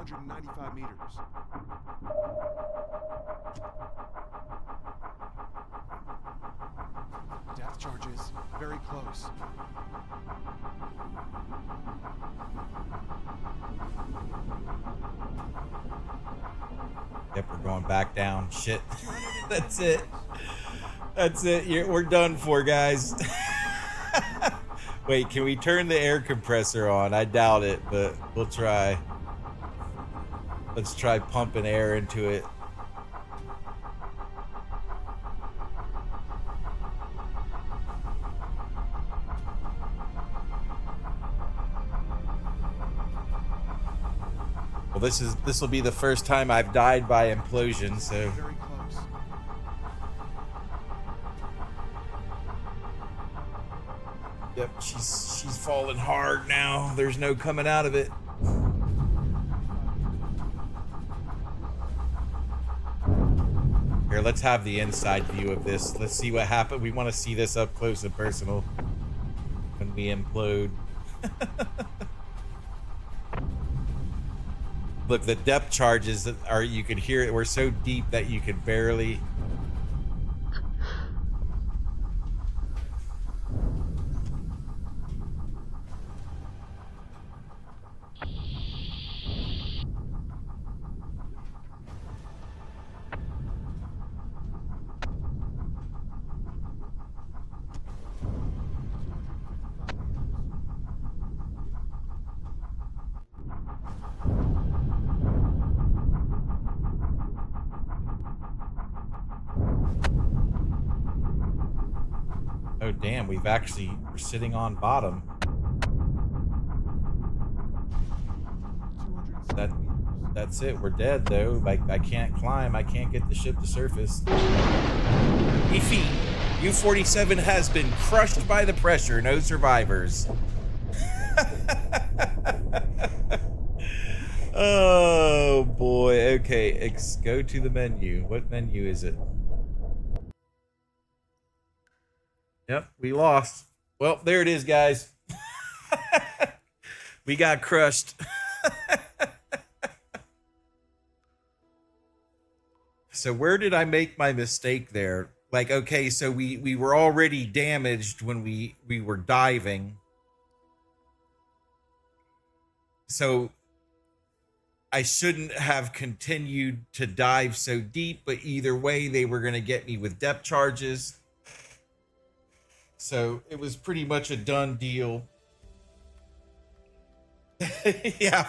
295 meters. Depth charges, very close. Yep, we're going back down. Shit. That's it. That's it. We're done for, guys. Wait, can we turn the air compressor on? I doubt it, but we'll try. Let's try pumping air into it. Well, this will be the first time I've died by implosion, so. Very close. Yep, she's falling hard now. There's no coming out of it. Here, let's have the inside view of this. Let's see what happened. We want to see this up close and personal when we implode. Look, the depth charges are, you could hear it. We're so deep that you could barely. Oh damn, we're sitting on bottom. That's it, we're dead though. Like, I can't climb, I can't get the ship to surface. Defeat. U-47 has been crushed by the pressure, no survivors. Oh boy, okay, go to the menu. What menu is it? Yep, we lost. Well, there it is, guys. We got crushed. So where did I make my mistake there? Like, okay, so we were already damaged when we were diving. So I shouldn't have continued to dive so deep, but either way, they were going to get me with depth charges. So it was pretty much a done deal. Yeah,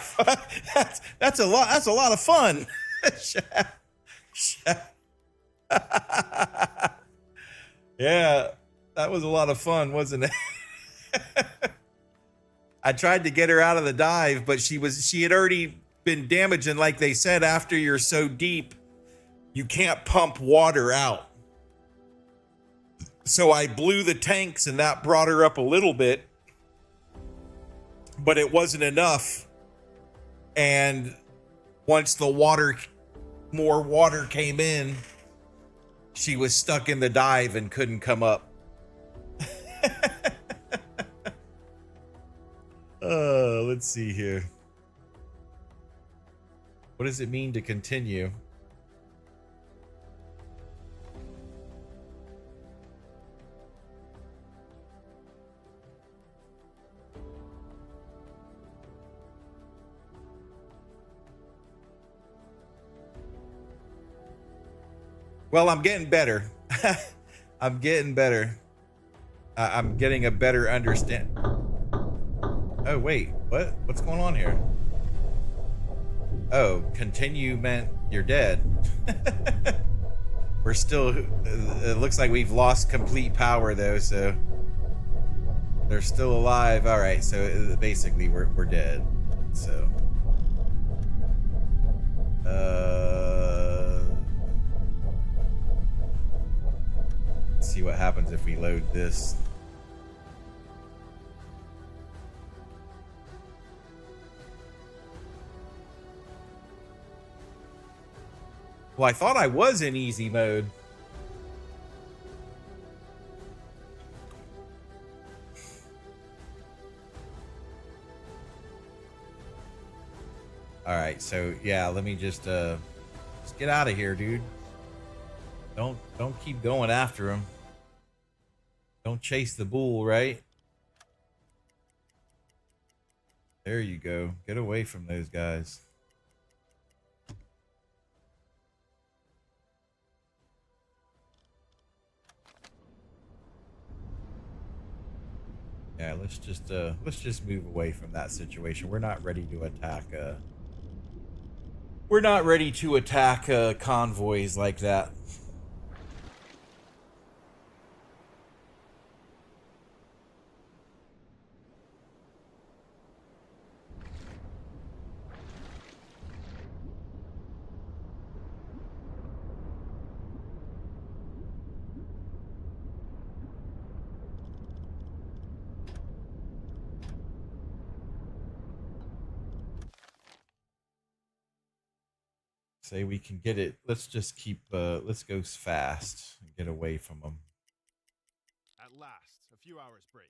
that's a lot. That's a lot of fun. Yeah, that was a lot of fun, wasn't it? I tried to get her out of the dive, but she had already been damaged, and like they said, after you're so deep, you can't pump water out. So I blew the tanks, and that brought her up a little bit, but it wasn't enough. And once more water came in, she was stuck in the dive and couldn't come up. Let's see here. What does it mean to continue? Well, I'm getting better. I'm getting better. I'm getting a better understand. Oh, wait. What? What's going on here? Oh, continue meant you're dead. We're still... It looks like we've lost complete power, though, so... They're still alive. All right, so basically we're dead. So... Let's see what happens if we load this. Well, I thought I was in easy mode. All right, so yeah, let me just get out of here, dude. Don't keep going after him. Don't chase the bull, right? There you go. Get away from those guys. Yeah, let's just move away from that situation. We're not ready to attack convoys like that. Say we can get it. Let's just keep let's go fast and get away from them. At last, a few hours break.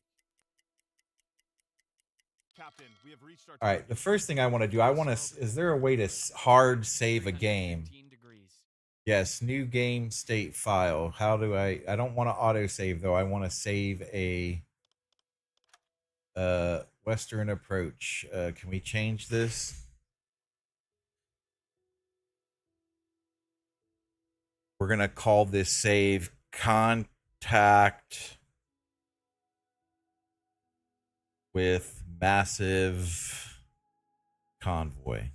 Captain, we have reached our All right, the first thing I want to do, is there a way to hard save a game? Yes, new game state file. How do I don't want to auto save though. I want to save a Western approach. Can we change this? We're going to call this save contact with massive convoy.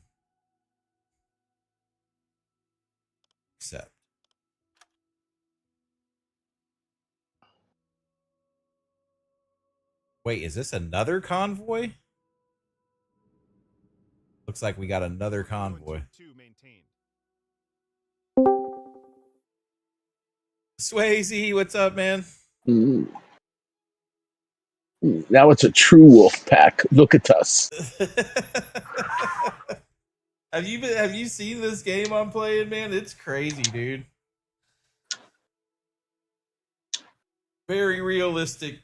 Accept. Wait, is this another convoy? Looks like we got another convoy. Swayze, what's up, man? Now it's a true wolf pack. Look at us. Have you seen this game I'm playing, man? It's crazy, dude. Very realistic.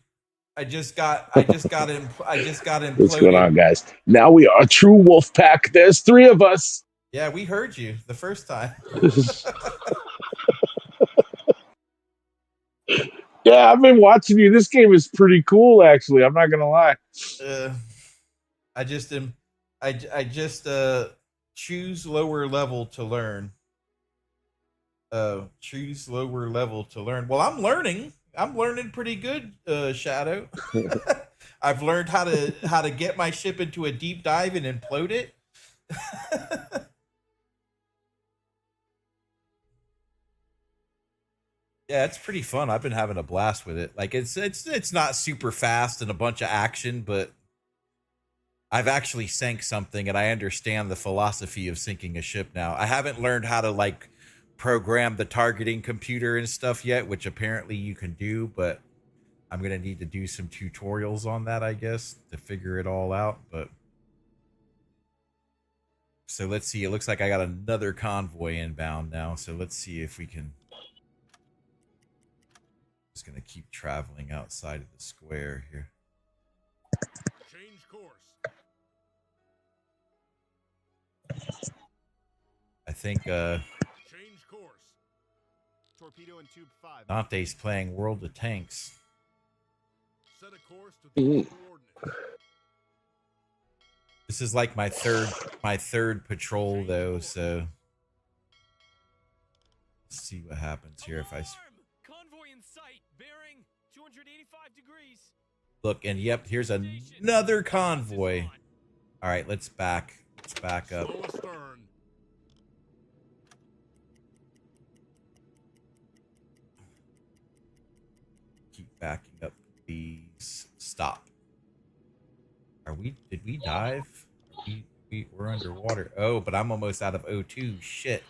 I just got imploded. What's going on, guys? Now we are a true wolf pack. There's 3 of us. Yeah, we heard you the first time. Yeah, I've been watching you. This game is pretty cool, actually. I'm not gonna lie. I just choose lower level to learn. Choose lower level to learn. Well, I'm learning. I'm learning pretty good, Shadow. I've learned how to get my ship into a deep dive and implode it. Yeah, it's pretty fun. I've been having a blast with it. Like it's not super fast and a bunch of action, but I've actually sank something and I understand the philosophy of sinking a ship now. I haven't learned how to like program the targeting computer and stuff yet, which apparently you can do, but I'm going to need to do some tutorials on that, I guess, to figure it all out. But so let's see. It looks like I got another convoy inbound now. So let's see if we can. Just going to keep traveling outside of the square here. Change course. I think Change course. Torpedo in tube 5. Dante's playing World of Tanks. Set a course to the coordinates. This is like my third patrol though, so let's see what happens here if I Convoy in sight, bearing 285 degrees. look. And yep, here's another convoy. All right, let's back up. Keep backing up, please. Stop. Did we dive? We're underwater. Oh, but I'm almost out of O2. Shit.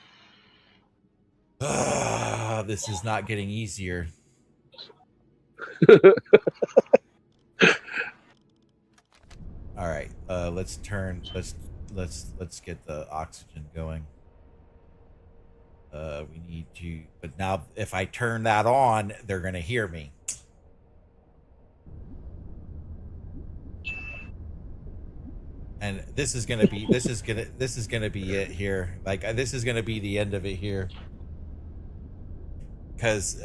This is not getting easier. All right, let's get the oxygen going. We need to, but now if I turn that on, they're gonna hear me. And this is gonna be it here. Like this is gonna be the end of it here. Cause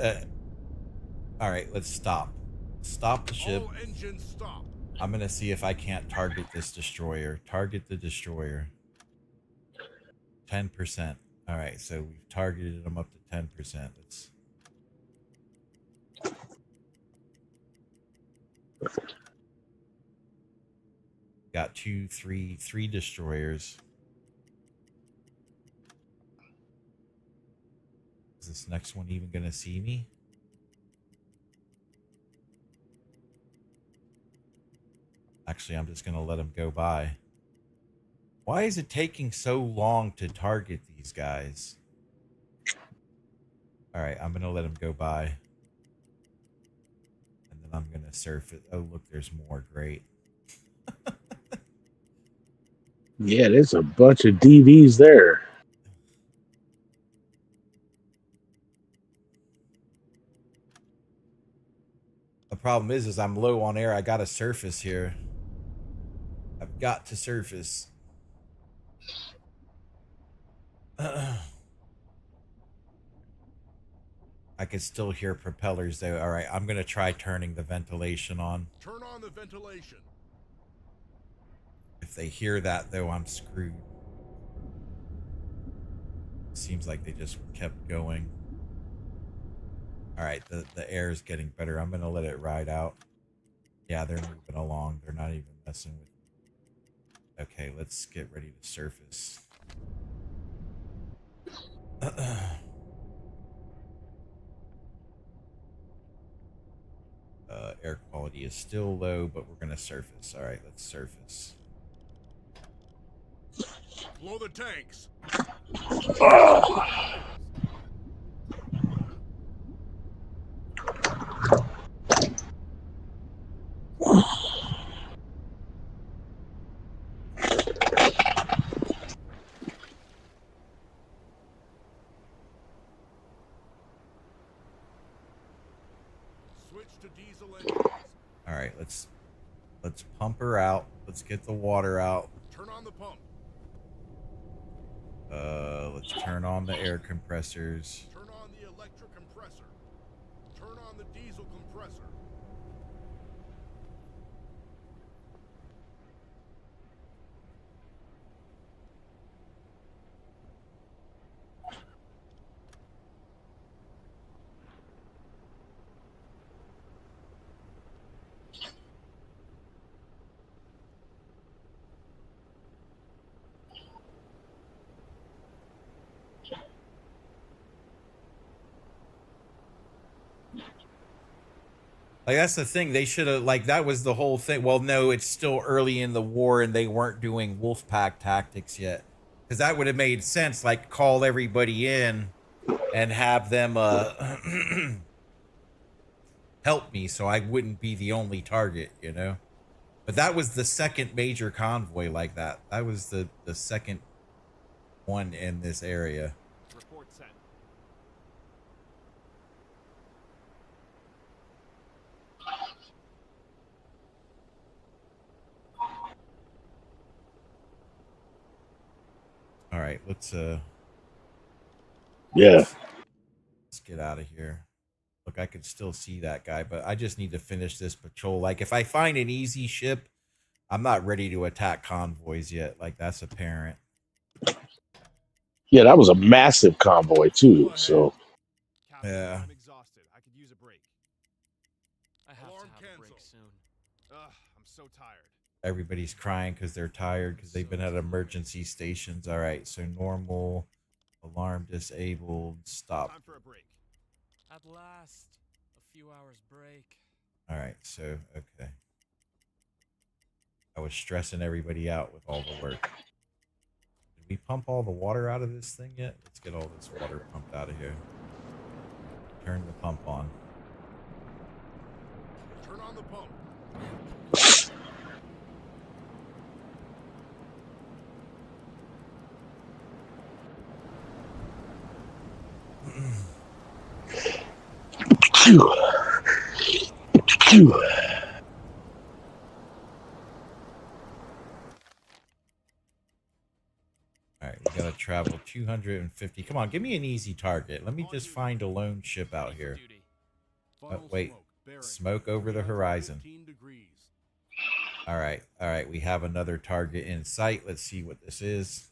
all right, let's stop. Stop the ship. All engines stop. I'm gonna see if I can't target this destroyer. Target the destroyer. 10%. All right, so we've targeted them up to 10%. Let's. Got three destroyers. Is this next one even gonna see me? Actually, I'm just gonna let him go by. Why is it taking so long to target these guys? All right, I'm gonna let him go by. And then I'm gonna surf it. Oh, look, there's more. Great. Yeah, there's a bunch of DVs there. The problem is I'm low on air. I gotta surface here. I've got to surface. I can still hear propellers though. All right, I'm gonna try turning the ventilation on. Turn on the ventilation. If they hear that though, I'm screwed. Seems like they just kept going. All right, the air is getting better. I'm gonna let it ride out. Yeah, they're moving along. They're not even messing with me. Okay, let's get ready to surface. Air quality is still low, but we're gonna surface. All right, let's surface. Blow the tanks. Switch to diesel engines. All right, let's pump her out. Let's get the water out. Turn on the pump. Let's turn on the air compressors. Turn on the electric compressor. Turn on the diesel compressor. Like, that's the thing. They should have, like, that was the whole thing. Well, no, it's still early in the war and they weren't doing Wolfpack tactics yet. Because that would have made sense. Like, call everybody in and have them help me so I wouldn't be the only target, you know? But that was the second major convoy like that. That was the second one in this area. Report sent. All right, let's Yeah. let's get out of here. Look, I could still see that guy, but I just need to finish this patrol. Like, if I find an easy ship, I'm not ready to attack convoys yet. Like, that's apparent. Yeah, that was a massive convoy too. So Captain, Yeah. I'm exhausted. I could use a break. I have Alarm to have a break cancel. soon. Ugh, I'm so tired. Everybody's crying because they're tired because they've been at emergency stations. All right, so normal, alarm disabled, stop. Time for a break. At last, a few hours break. All right, so, okay. I was stressing everybody out with all the work. Did we pump all the water out of this thing yet? Let's get all this water pumped out of here. Turn the pump on. Turn on the pump. travel 250. Come on, give me an easy target. Let me just find a lone ship out here. Oh, wait. Smoke over the horizon. All right. We have another target in sight. Let's see what this is.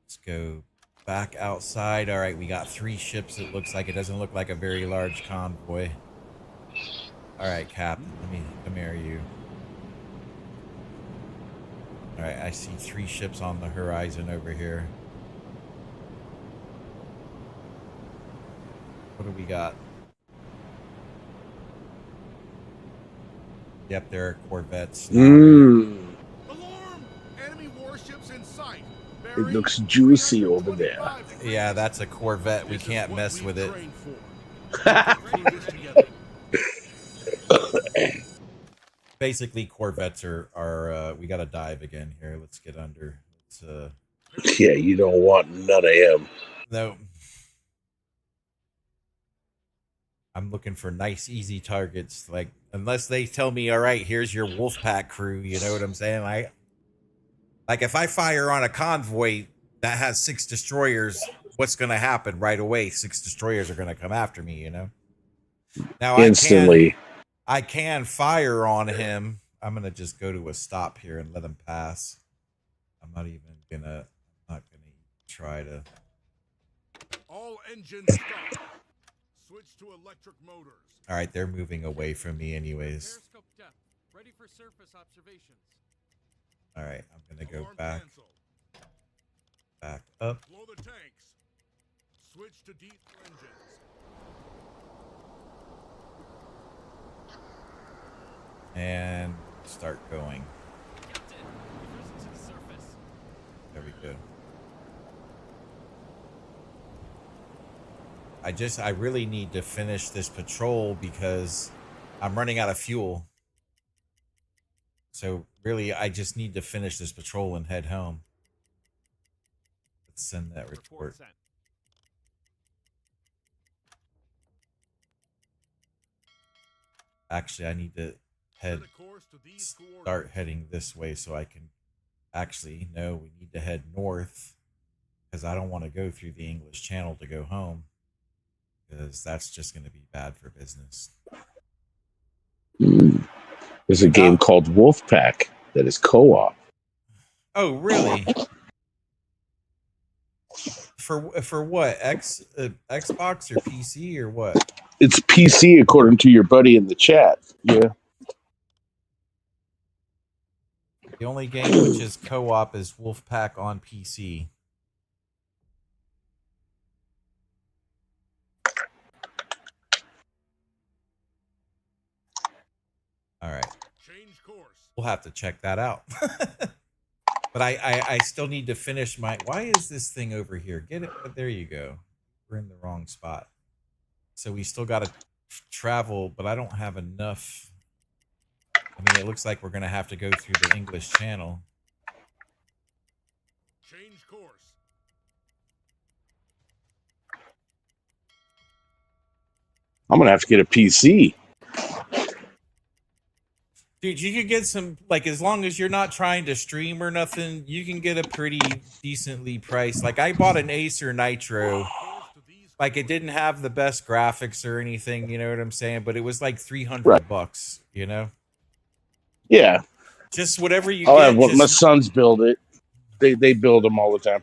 Let's go back outside. All right, we got 3 ships. It looks like it doesn't look like a very large convoy. All right, Captain. Let me come here, you. All right, I see 3 ships on the horizon over here. What do we got? Yep, there are corvettes. Alarm! Enemy warships in sight. It looks juicy over there. Yeah, that's a corvette. We can't mess with it. Basically, corvettes are we gotta dive again here. Let's get under. Let's, Yeah, you don't want none of him. No. I'm looking for nice, easy targets. Like, unless they tell me, all right, here's your Wolfpack crew. You know what I'm saying? Like if I fire on a convoy that has 6 destroyers, what's going to happen right away? 6 destroyers are going to come after me, you know? Now, instantly. I can fire on him. I'm going to just go to a stop here and let him pass. I'm not gonna try to. All engines stop. Switch to electric motors. All right, they're moving away from me anyways. Periscope depth. Ready for surface observations. All right, I'm going to go back up. Blow the tanks. Switch to diesel engines. And start going. Captain, reversing to the surface. There we go. I really need to finish this patrol because I'm running out of fuel. So really, I just need to finish this patrol and head home. Let's send that report. Actually, I need to start heading this way so I can actually know we need to head north because I don't want to go through the English Channel to go home because that's just going to be bad for business. There's a game called Wolfpack that is co-op. Oh, really? For what? Xbox or PC or what? It's PC according to your buddy in the chat. Yeah. The only game which is co-op is Wolfpack on PC. All right. Change course. We'll have to check that out. But I still need to finish my... Why is this thing over here? Get it? There you go. We're in the wrong spot. So we still got to travel, but I don't have enough. I mean, it looks like we're going to have to go through the English Channel. Change course. I'm going to have to get a PC. Dude, you could get some, like, as long as you're not trying to stream or nothing, you can get a pretty decently priced. Like, I bought an Acer Nitro. Like, it didn't have the best graphics or anything, you know what I'm saying? But it was like $300, you know? Yeah. Just whatever you I'll get. have one, my sons build it. They build them all the time.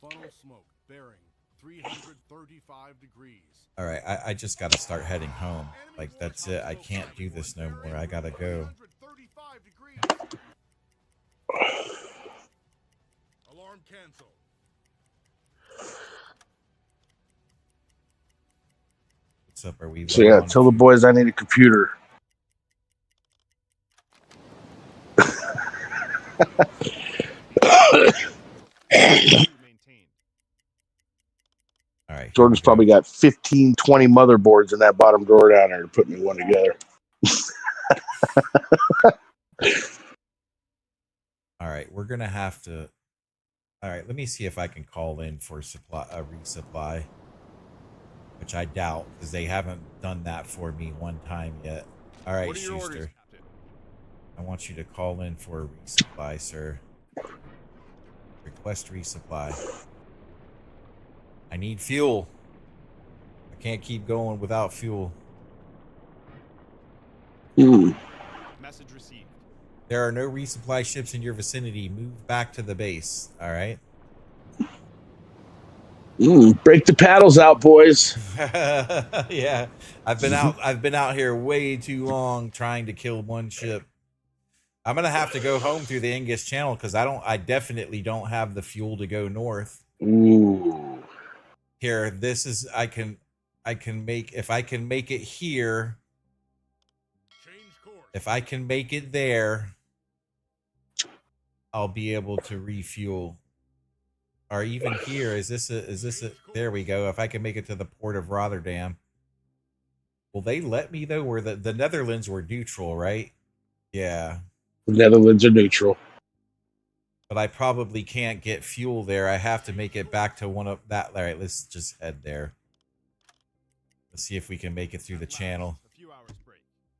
Funnel smoke bearing 335 degrees. All right, I just got to start heading home. Like, that's it. I can't do this no more. I got to go. Alarm cancel. What's up? Are we? So yeah, tell the boys I need a computer. All right. Jordan's probably got 15, 20 motherboards in that bottom drawer down there to put me one together. All right, we're gonna have to. All right, let me see if I can call in for resupply, which I doubt because they haven't done that for me one time yet. All right, What are your orders, Schuster. Captain? I want you to call in for a resupply, sir. Request resupply. I need fuel. I can't keep going without fuel. Message received. There are no resupply ships in your vicinity. Move back to the base. All right. Break the paddles out, boys. Yeah, I've been out here way too long trying to kill one ship. I'm gonna have to go home through the English Channel because I definitely don't have the fuel to go north. Ooh. Here, this is I can make if I can make it here. If I can make it there, I'll be able to refuel. Or even here, is this a there we go. If I can make it to the port of Rotterdam. Will they let me though? Where the Netherlands were neutral, right? Yeah. The Netherlands are neutral. But I probably can't get fuel there. I have to make it back to one of that. All right, let's just head there. Let's see if we can make it through the channel.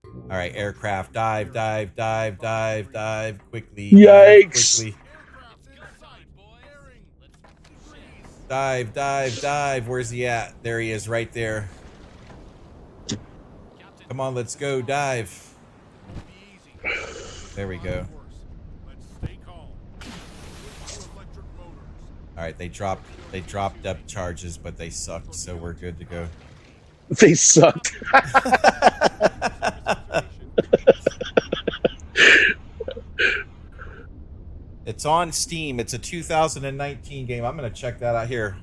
All right, aircraft, dive, dive, dive, dive, dive, quickly. Yikes. Dive, quickly. Dive, dive, dive. Where's he at? There he is, right there. Come on, let's go, dive. There we go. All right, they dropped depth charges, but they sucked, so we're good to go. They sucked. It's on Steam. It's a 2019 game. I'm gonna check that out here.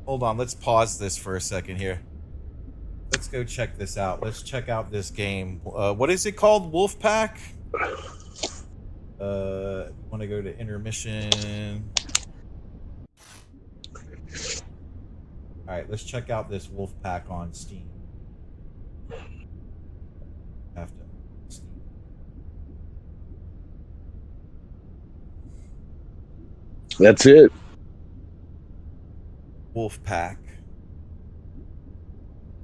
Hold on, let's pause this for a second here. Let's go check this out. Let's check out this game. What is it called? Wolfpack? Want to go to intermission. All right, let's check out this Wolfpack on Steam. Have to. That's it. Wolfpack.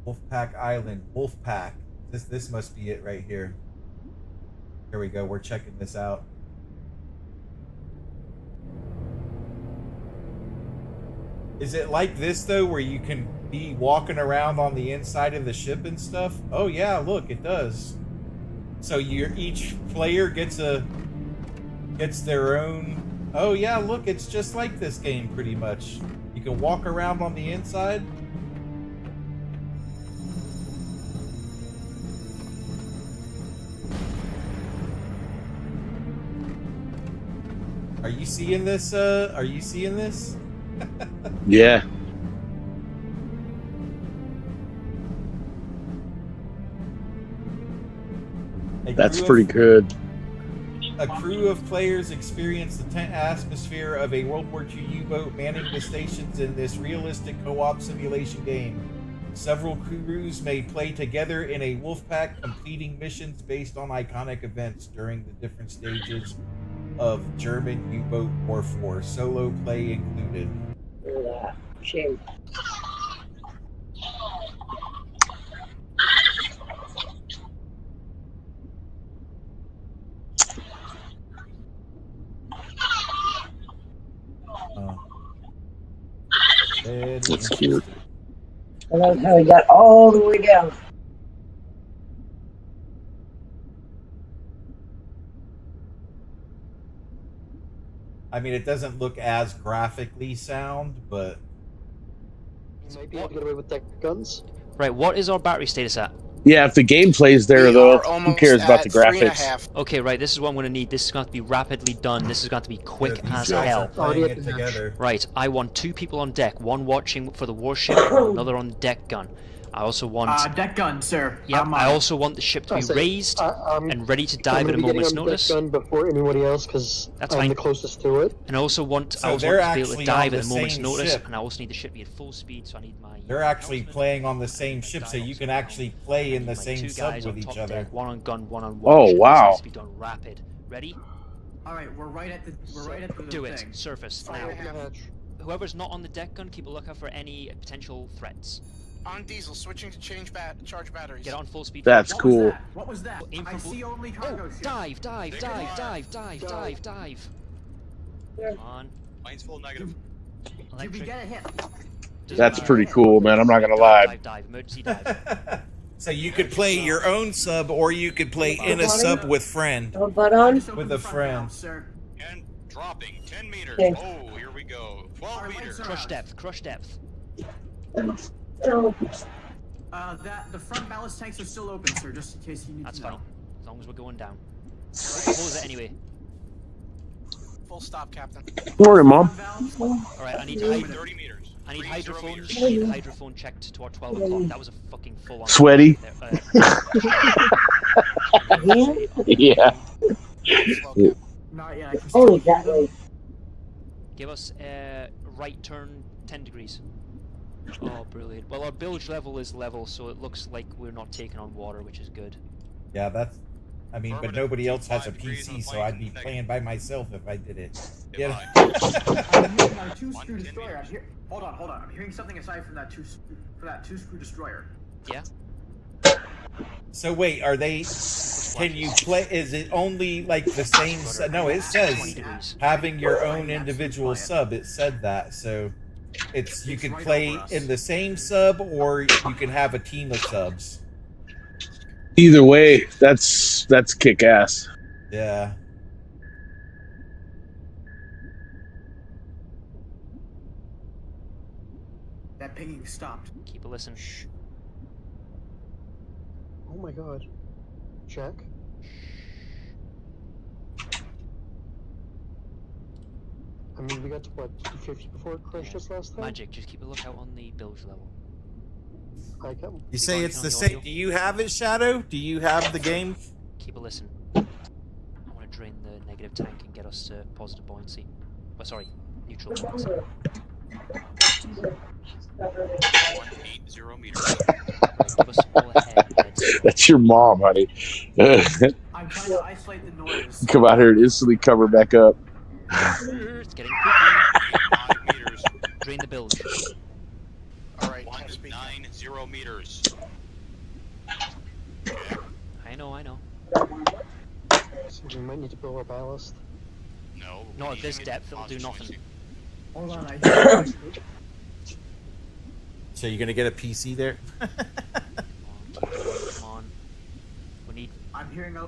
Wolfpack Island. Wolfpack. This must be it right here. Here we go. We're checking this out. Is it like this though, where you can be walking around on the inside of the ship and stuff? Oh yeah, look, it does. So each player gets their own. Oh yeah, look, it's just like this game pretty much. You can walk around on the inside. Are you seeing this? Are you seeing this? Yeah. That's pretty good. A crew of players experience the tense atmosphere of a World War II U-boat manning the stations in this realistic co-op simulation game. Several crews may play together in a Wolfpack, completing missions based on iconic events during the different stages of German U-boat warfare. Solo play included. Shame. That's cute. I love how he got all the way down. I mean, it doesn't look as graphically sound, but You might be able to get away with deck guns. Right, what is our battery status at? Yeah, if the gameplay's there, though, who cares about the graphics? Okay, right, this is what I'm going to need. This is going to be rapidly done. This is going to be quick as hell. playing it together. Right, I want 2 people on deck. One watching for the warship, and another on the deck gun. I also want... deck gun, sir. Yeah, I also want the ship to be raised and ready to dive at a moment's notice. I'm going to be getting on deck gun before anybody else because That's I'm fine. the closest to it. And I also want, So to be they're able to actually dive on at a the moment's same notice, ship. and I also need the ship to be at full speed, so I need my... They're actually playing on the same ship, so you can actually play in the my same 2 sub guys with on each top other. deck, one on gun, one on Oh, watch. wow. This needs to be done rapid. Ready? All right, we're right at the Do it. thing. Surface now. Whoever's not on the deck gun, keep a lookout for any potential threats. On diesel, switching to charge batteries. Get on full speed. That's cool. What was that? Aim I for see only cargo ship. Dive. Come on. Mine's full negative. Did we get a hit? That's pretty cool, man. I'm not gonna lie. Dive. Emergency dive. So you could play your own sub, or you could play in a sub with friend. With a friend. And dropping 10 meters. Okay. Oh, here we go. 12 meters. Crush depth. The front ballast tanks are still open, sir, just in case you need That's to know. fine. As long as we're going down. Close it anyway. Full stop, Captain. Don't worry, Mom. Alright, I need 30 meters. I need hydrophone checked to our 12 o'clock. That was a fucking full on. Sweaty. Yeah. Not yet. I can Oh, still hear that them. way. Give us right turn 10 degrees. Oh, brilliant. Well, our bilge level is level, so it looks like we're not taking on water, which is good. Yeah, that's. I mean, but nobody else has a PC, so I'd be playing by myself if I did it. Yeah. I'm hearing our two-screw destroyer. Hold on. I'm hearing something aside from that two-screw destroyer. Yeah. So wait, are they? Can you play? Is it only like the same? No, it says having your own individual sub. It said that, so it's you can play in the same sub, or you can have a team of subs. Either way, that's kick ass. Yeah. That pinging stopped. Keep a listen. Oh my god. Check. I mean, we got to what, 250 before it crushed us last time? Magic, just keep a lookout on the bilge level. I can. You say it's the same. Do you have it, Shadow? Do you have the game? Keep a listen. I want to drain the negative tank and get us to positive buoyancy. Oh, sorry, neutral buoyancy. 180 meters. Give us all ahead. That's your mom, honey. I'm trying to isolate the noise. Come out here and instantly cover back up. It's getting creepy. 5 meters. Drain the bilge. Alright, 190 meters. I know. So we might need to blow our ballast. No. Not at this depth, it'll do nothing. Hold on, I hear So you're gonna get a PC there? Come on. We need. I'm hearing a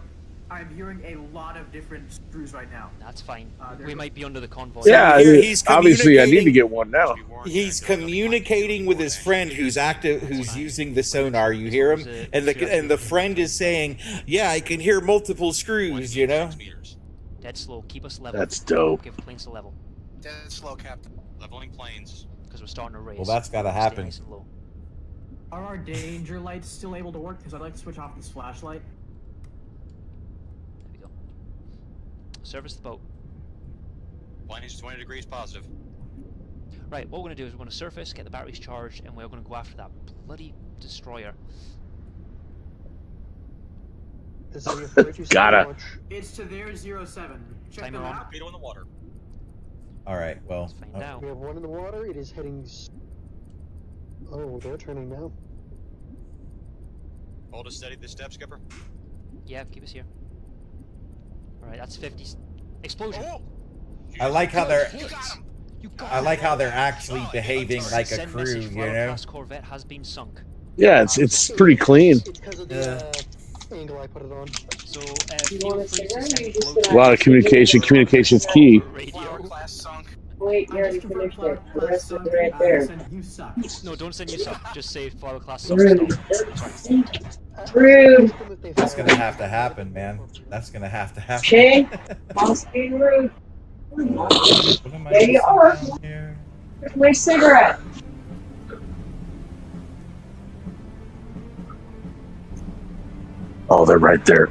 lot of different screws right now. That's fine. We might be under the convoy. Yeah, He's obviously I need to get one now. He's communicating with his friend who's using the sonar. You hear him, and the friend is saying, "Yeah, I can hear multiple screws." You know. Dead slow. Keep us level. That's dope. Give planes to level. Dead slow, Captain. Leveling planes. Because we're starting a race. Well, that's gotta happen. Nice and low. Are our danger lights still able to work? Because I'd like to switch off this flashlight. There we go. Service the boat. Planes 20 degrees positive. Right, what we're going to do is we're going to surface, get the batteries charged, and we're going to go after that bloody destroyer. Is there a 32 Gotta. launch? It's to their 07. Check Timer them on. out. Torpedo in the water. All right. Well. Let's find out. We have one in the water. It is heading. Oh, they're turning now. Hold us steady this step, Skipper. Yeah, keep us here. Alright, that's 50. Explosion! Oh! I like how they're. You got him! You got I like how they're actually Oh, behaving like a Send crew. message, You know. Flower-class Corvette has been sunk. Yeah, it's pretty clean. It's because of the angle I put it on. So, You feel want free to to sit send there or you just float A lot of communication. Communication's key. radio. Class sunk. Wait, you already finished it. The rest is right there. You suck. No, don't send you sunk. Just say flower-class sunk. Rude. Sorry. Rude. That's gonna have to happen, man. That's gonna have to happen. Okay. Mom's being rude. What am I There you missing are. down here? Where's my cigarette? Oh, they're right there.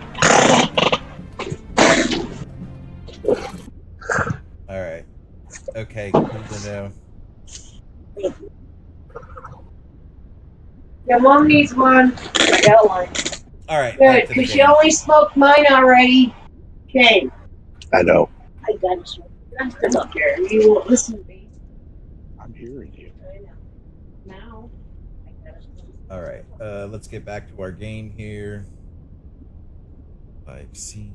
All right. Okay. Cool to know. Your mom needs one. I got one. All right. Good, back to the because she game. only smoked mine already. Okay. I know. I got you. Come up here. You won't listen to me. I'm hearing you. I know. Now, I All right, let's get back to our game here. 5C.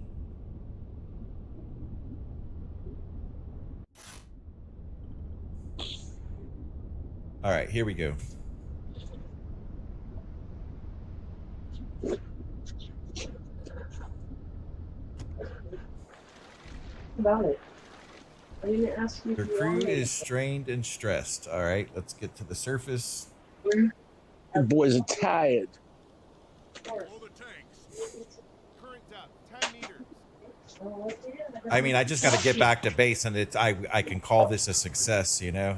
All right, here we go. About it. I didn't ask you. Your crew is strained and stressed. All right, let's get to the surface. The boys are tired. I mean, I just got to get back to base, and it's I can call this a success, you know.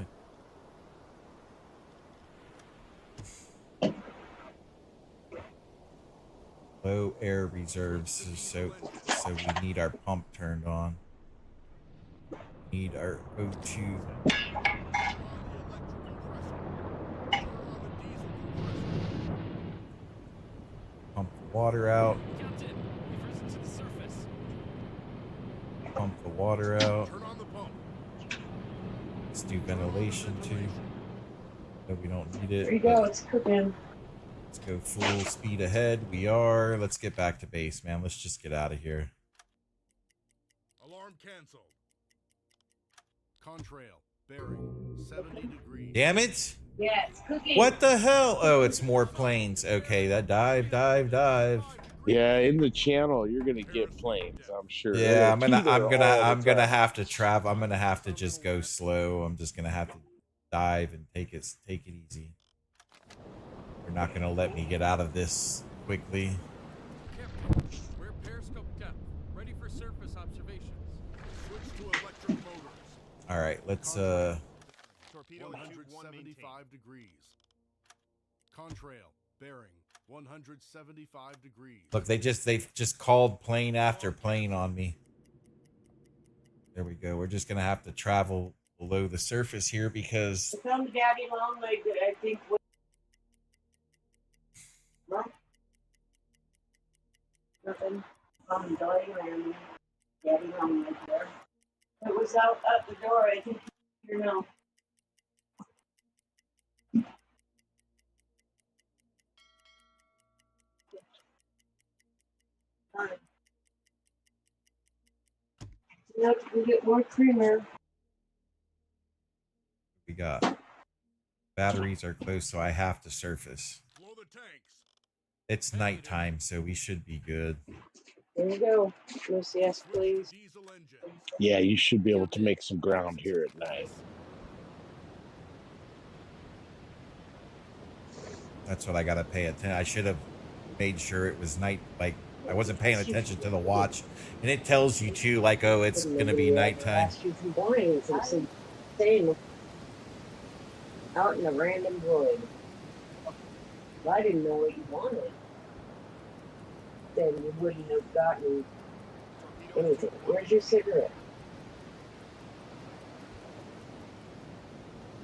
Low air reserves, so we need our pump turned on. Need our O2. Pump the water out. Pump the water out. Let's do ventilation too. No, we don't need it. There you go, it's cooking. Let's go full speed ahead. We are. Let's get back to base, man. Let's just get out of here. Alarm canceled. Contrail, bearing 70 degrees. Damn it! Yeah, it's cooking. What the hell? Oh, it's more planes. Okay, that dive. Yeah, in the channel you're gonna get planes, I'm sure. Yeah, I'm gonna have to travel. I'm gonna have to just go slow. I'm just gonna have to dive and take it easy. You're not gonna let me get out of this quickly. Captain, we're periscope depth. Ready for surface observations. Switch to electric motors. All right, let's Torpedo 175 degrees. Contrail, bearing 175 degrees. look. They've just called plane after plane on me. There we go. We're just gonna have to travel below the surface here because I found Daddy Long Leg that I think was. No? Nothing. Daddy Long Leg there. It was out the door. I think you know. Yep, we get more creamer. we got batteries are close, so I have to surface. It's nighttime, so we should be good. There you go. Yes, please. Yeah, you should be able to make some ground here at night. That's what I gotta pay attention. I should have made sure it was night. Like I wasn't paying attention to the watch, and it tells you too. Like, oh, it's gonna be nighttime. Out in a random void. If I didn't know what you wanted, then you wouldn't have gotten anything. Where's your cigarette?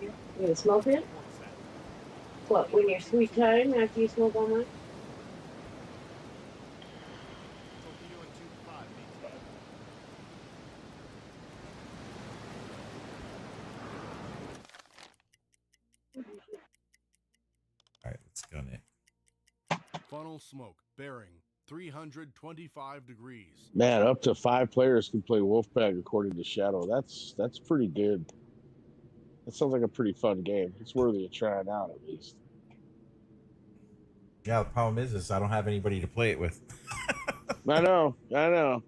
You gonna smoke it? What, when your sweet time after you smoke all night? All right, let's gun it. Funnel smoke, bearing 325 degrees. Man, up to 5 players can play Wolfpack according to Shadow. That's pretty good. That sounds like a pretty fun game. It's worthy of trying out at least. Yeah, the problem is I don't have anybody to play it with. I know. Alarm!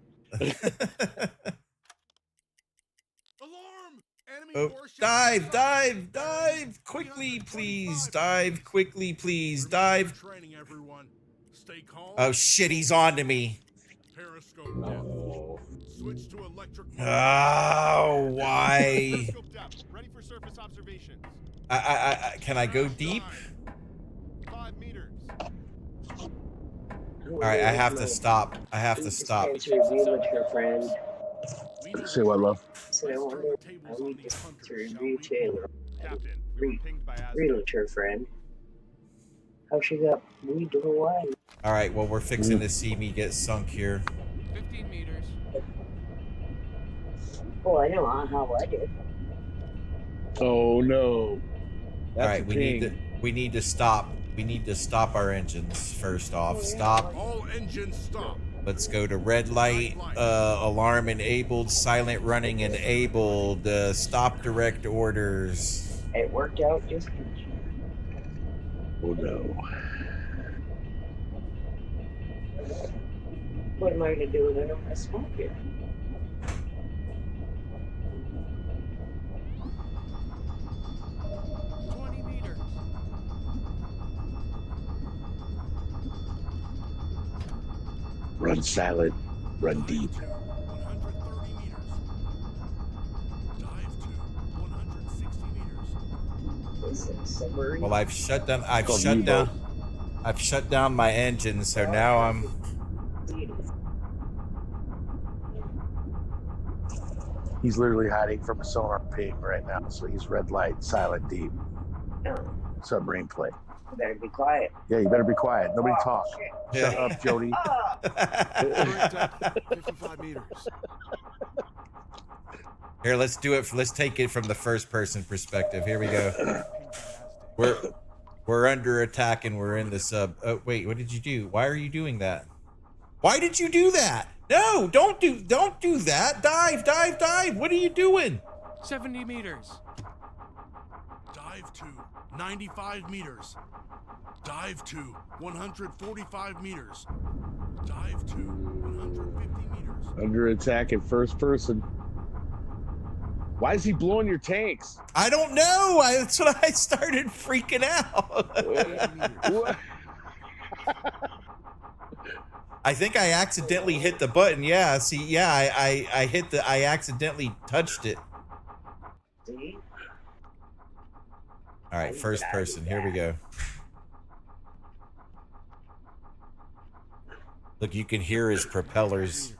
Enemy Oh, warship dive quickly, please. Dive quickly, please. Dive. Training everyone. Stay calm. Oh shit, he's on to me. Periscope depth. Switch to electric. Oh, why? Periscope depth. Ready for surface observations. I can I go deep? 5 meters. All right, I have to stop. I have to stop. Your friend. Say what, love? So I wonder, I need to review Taylor. Captain, we were pinged by Aztec. Realtor friend. How she got weed to Hawaii. All right, well, we're fixing to see me get sunk here. 15 meters. Oh, I know how I did. Oh no. All right, we need to stop. We need to stop our engines first off. Stop. All engines stop. Let's go to red light, alarm enabled, silent running enabled, stop direct orders. It worked out just peachy. Oh no. What am I going to do when I don't have smoke here? Run silent, run deep. Well, I've shut down my engine, so now I'm He's literally hiding from a sonar ping right now, so he's red light, silent, deep. Submarine play. You better be quiet. Yeah, you better be quiet. Nobody talk. Yeah. Shut up, Jody. 55 meters. Here, let's do it. Let's take it from the first person perspective. Here we go. We're under attack and we're in the sub. Oh wait, what did you do? Why are you doing that? Why did you do that? No, don't do that. Dive. What are you doing? 70 meters. Dive to 95 meters. Dive to 145 meters. Dive to 150 meters. Under attack in first person. Why is he blowing your tanks? I don't know. That's what I started freaking out. What? I think I accidentally hit the button. Yeah, see, yeah, I accidentally touched it. See? All right, first person. Here we go. Look, you can hear his propellers.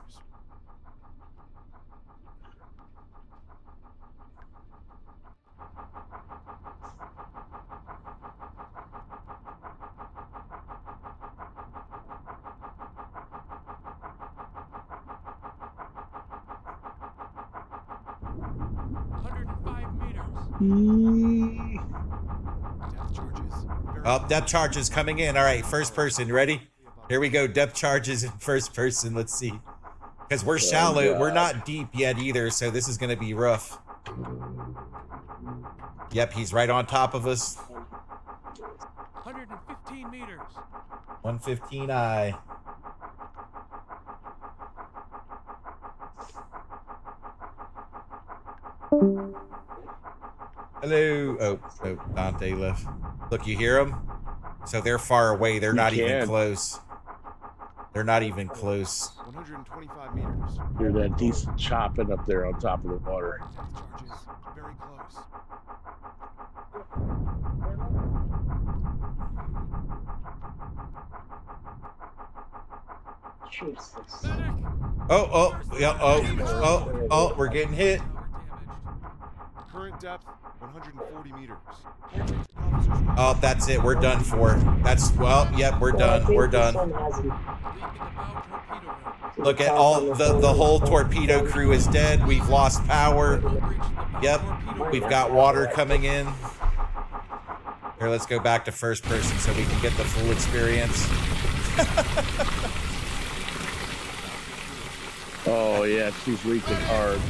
Oh, depth charge is coming in. All right, first person. Ready? Here we go. Depth charges in first person. Let's see. Because we're shallow. We're not deep yet either, so this is going to be rough. Yep, he's right on top of us. 115 meters. 115I. Hello. Oh, Dante left. Look, you hear them? So they're far away. They're not even close. They're not even close. 125 meters. Hear that decent chopping up there on top of the water. Charges very close. Jesus. Oh, we're getting hit. Current depth 140 meters. Oh, that's it. We're done for. That's, well, yep, we're done. We're done. Look at all, the whole torpedo crew is dead. We've lost power. Yep, we've got water coming in. Here, let's go back to first person so we can get the full experience. Oh, yeah, she's leaking hard.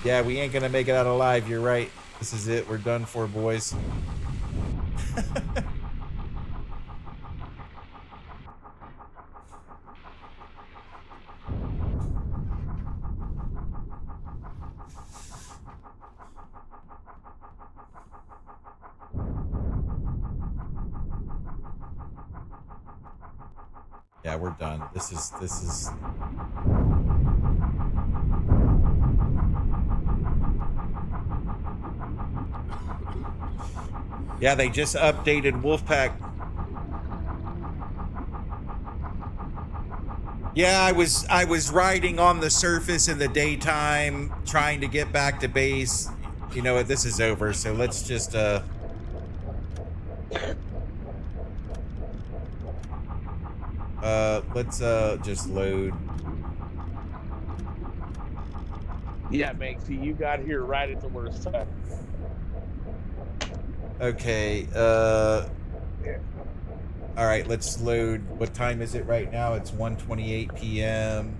Yeah, we ain't gonna make it out alive. You're right. This is it. We're done for, boys. Yeah, we're done. This is yeah, they just updated Wolfpack. Yeah, I was riding on the surface in the daytime, trying to get back to base. You know what? This is over, so let's just let's just load. Yeah, Maxie, you got here right at the worst time. Okay, all right, let's load. What time is it right now? It's 1:28 p.m.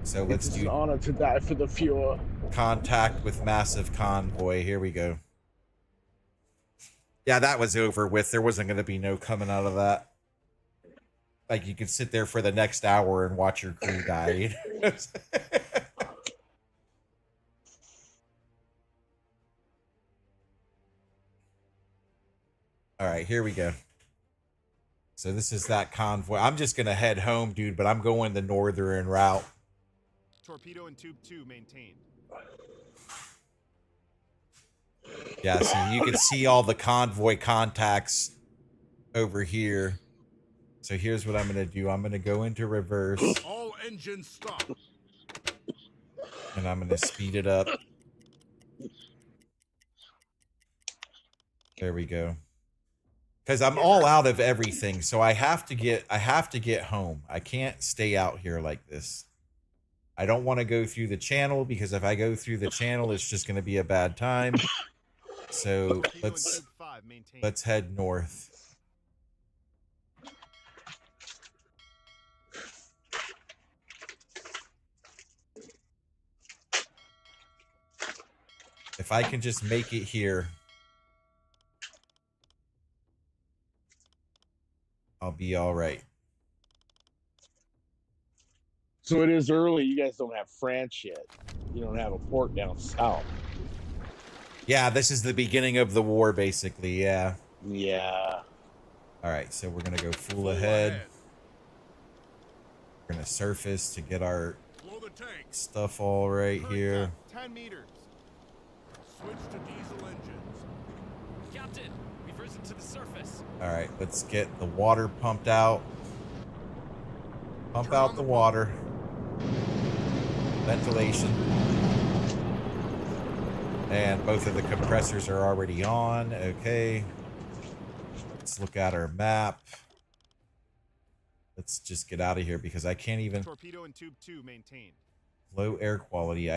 So let's It's an do honor to die for the Fuhrer. contact with massive convoy. Here we go. Yeah, that was over with. There wasn't going to be no coming out of that. Like, you could sit there for the next hour and watch your crew die. All right, here we go. So this is that convoy. I'm just going to head home, dude, but I'm going the northern route. Torpedo and tube 2 maintained. Yeah, so you can see all the convoy contacts over here. So here's what I'm going to do. I'm going to go into reverse. All engines stop. And I'm going to speed it up. There we go. Because I'm all out of everything, so I have to get home. I can't stay out here like this. I don't want to go through the channel, because if I go through the channel, it's just going to be a bad time. So let's head north. If I can just make it here, I'll be all right. So it is early. You guys don't have France yet. You don't have a port down south. Yeah, this is the beginning of the war, basically. Yeah. Yeah. All right, so we're gonna go full ahead. We're gonna surface to get our stuff all right here. 10 meters. Switch to diesel engines. Captain, we've risen to the surface. All right, let's get the water pumped out. Pump out the water. Ventilation. And both of the compressors are already on. Okay. Let's look at our map. Let's just get out of here because I can't even. Torpedo and tube 2 maintained. Low air quality.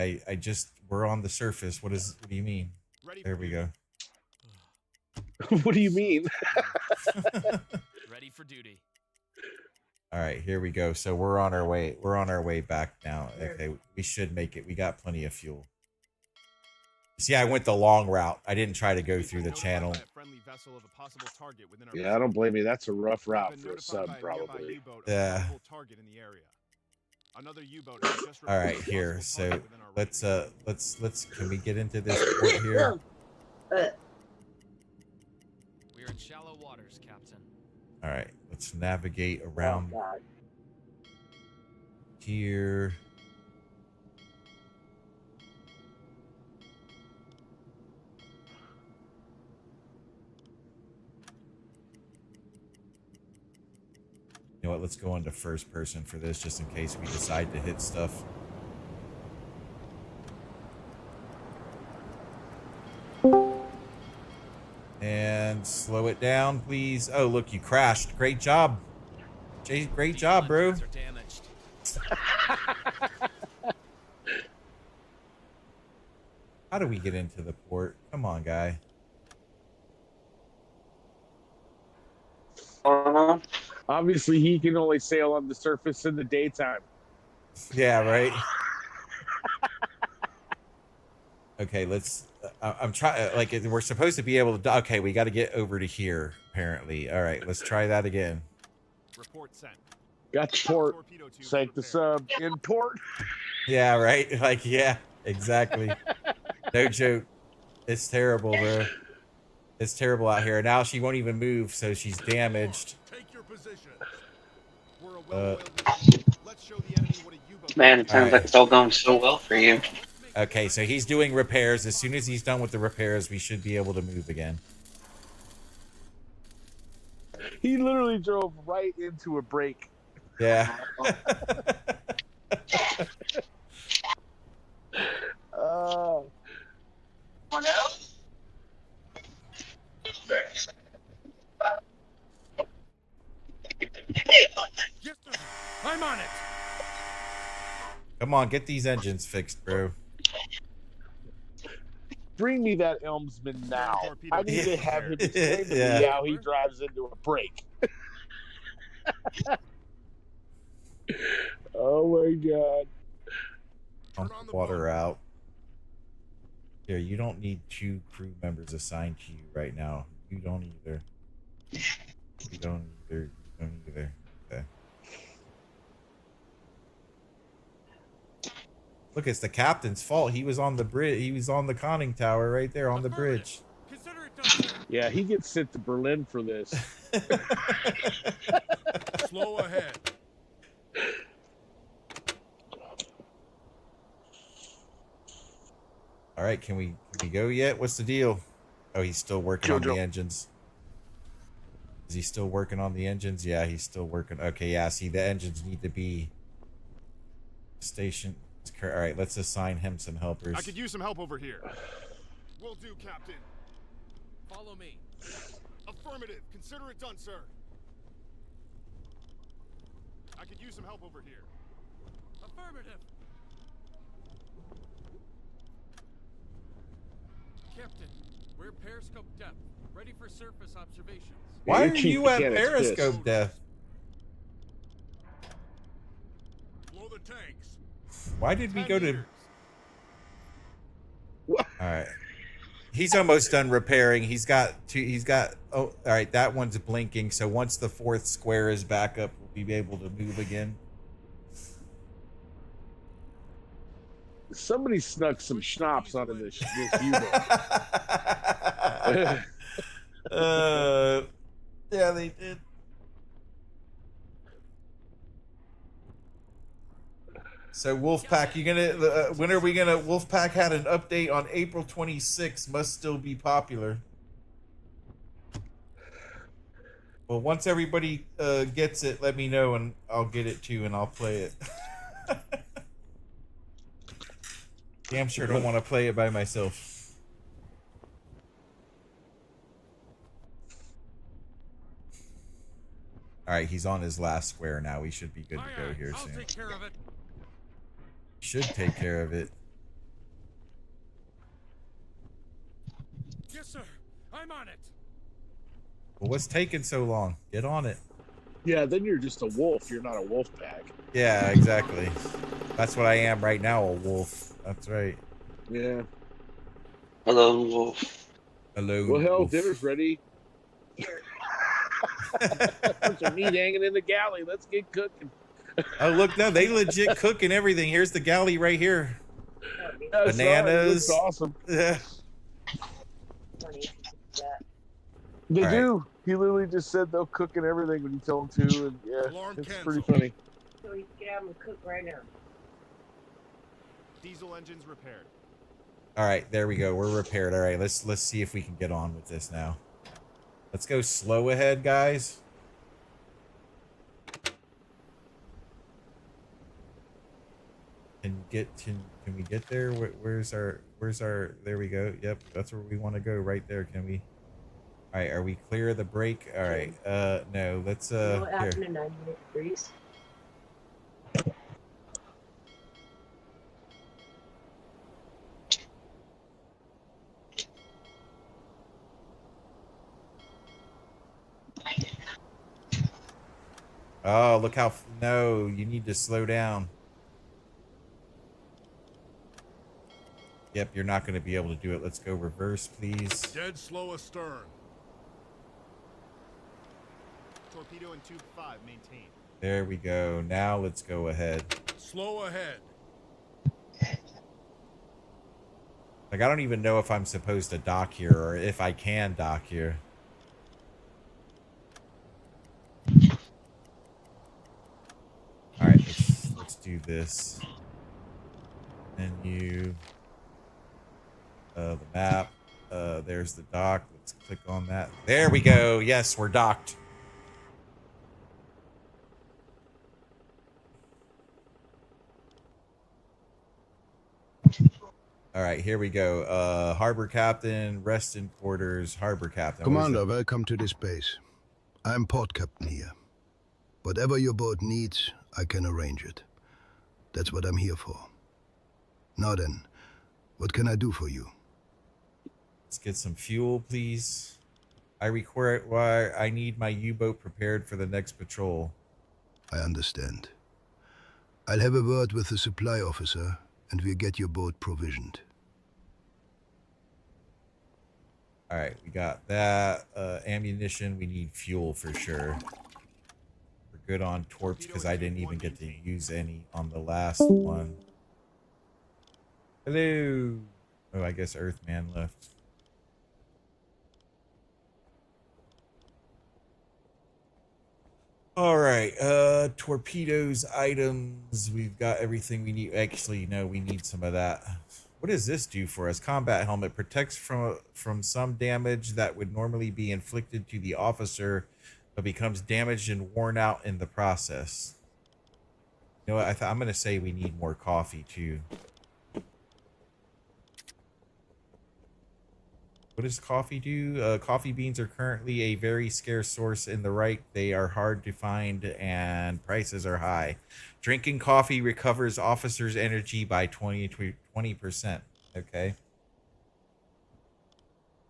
We're on the surface. What do you mean? There we go. What do you mean? Ready for duty. All right, here we go. So we're on our way. We're on our way back now. Okay, we should make it. We got plenty of fuel. See, I went the long route. I didn't try to go through the channel. Yeah, I don't blame you. That's a rough route for a sub, probably. Yeah. Another U-boat. All right, here. So let's can we get into this port here? We're in shallow waters, Captain. All right, let's navigate around here. You know what? Let's go into first person for this, just in case we decide to hit stuff. And slow it down, please. Oh, look, you crashed. Great job. Jay, great job, bro. How do we get into the port? Come on, guy. Obviously, he can only sail on the surface in the daytime. Yeah, right. Okay, let's. I'm trying. Like, we're supposed to be able to. Okay, we got to get over to here. Apparently. All right, let's try that again. Report sent. Got the port. Sank the sub in port. Yeah, right. Like, yeah, exactly. No joke. It's terrible, bro. It's terrible out here. Now she won't even move, so she's damaged. Man, it sounds like it's all going so well for you. Okay, so he's doing repairs. As soon as he's done with the repairs, we should be able to move again. He literally drove right into a break. Yeah. I'm on it. Come on, get these engines fixed, bro. bring me that Elmsman now. I need to have him explain to Yeah. me how he drives into a break. Oh my god. Pump the water out. Here, you don't need 2 crew members assigned to you right now. You don't either. You don't either. You don't either. Okay. Look, it's the captain's fault. He was on the bridge. He was on the conning tower right there on the bridge. Yeah, he gets sent to Berlin for this. Slow ahead. All right, can we go yet? What's the deal? Oh, he's still working on the engines. Is he still working on the engines? Yeah, he's still working. Okay, yeah, see, the engines need to be stationed. All right, let's assign him some helpers. I could use some help over here. Will do, Captain. Follow me. Affirmative. Consider it done, sir. I could use some help over here. Affirmative. Captain, we're periscope depth. Ready for surface observations. Why are you at periscope depth? Blow the tanks. Why did we go to... All right. He's almost done repairing. He's got... Oh, all right. That one's blinking. So once the 4th square is back up, we'll be able to move again. Somebody snuck some schnapps onto this U-boat. Yeah, they did. So Wolfpack, you gonna? When are we gonna? Wolfpack had an update on April 26th. Must still be popular. Well, once everybody gets it, let me know and I'll get it too, and I'll play it. Damn sure don't want to play it by myself. All right, he's on his last square now. We should be good to go here soon. Take care of it. Should take care of it. Yes, sir. I'm on it. Well, what's taking so long? Get on it. Yeah, then you're just a wolf. You're not a wolf pack. Yeah, exactly. That's what I am right now, a wolf. That's right. Yeah. Hello, wolf. Hello. Well, hell, wolf. dinner's ready. Bunch of meat hanging in the galley. Let's get cooking. Oh, look, no, they legit cooking everything. Here's the galley right here. Bananas. That's awesome. Yeah. They All do. He literally just said they'll cook and everything when you tell them to, and yeah, it's pretty funny. So you can have them cook right now. Diesel engines repaired. All right, there we go. We're repaired. All right, let's see if we can get on with this now. Let's go slow ahead, guys. Can we get there? Where's our there we go. Yep, that's where we want to go right there. Can we? All right, are we clear of the break? All right. No, let's What here. happened to 98 degrees? Oh, look how no, you need to slow down. Yep, you're not going to be able to do it. Let's go reverse, please. Dead slow astern. Torpedo in tube 5 maintained. There we go. Now let's go ahead. Slow ahead. Like, I don't even know if I'm supposed to dock here or if I can dock here. All right, let's do this. Menu. The map. There's the dock. Let's click on that. There we go. Yes, we're docked. All right, here we go. Harbor Captain, rest in quarters, Harbor Captain. Commander, welcome to this base. I'm port captain here. Whatever your boat needs, I can arrange it. That's what I'm here for. Now then, what can I do for you? Let's get some fuel, please. I need my U-boat prepared for the next patrol. I understand. I'll have a word with the supply officer, and we'll get your boat provisioned. All right, we got that. Ammunition, we need fuel for sure. We're good on torps because I didn't even get to use any on the last one. Hello. Oh, I guess Earthman left. All right, torpedoes, items. We've got everything we need. Actually, no, we need some of that. What does this do for us? Combat helmet protects from some damage that would normally be inflicted to the officer, but becomes damaged and worn out in the process. You know what? I'm going to say we need more coffee too. What does coffee do? Coffee beans are currently a very scarce source in the Reich. They are hard to find and prices are high. Drinking coffee recovers officers' energy by 20%. Okay.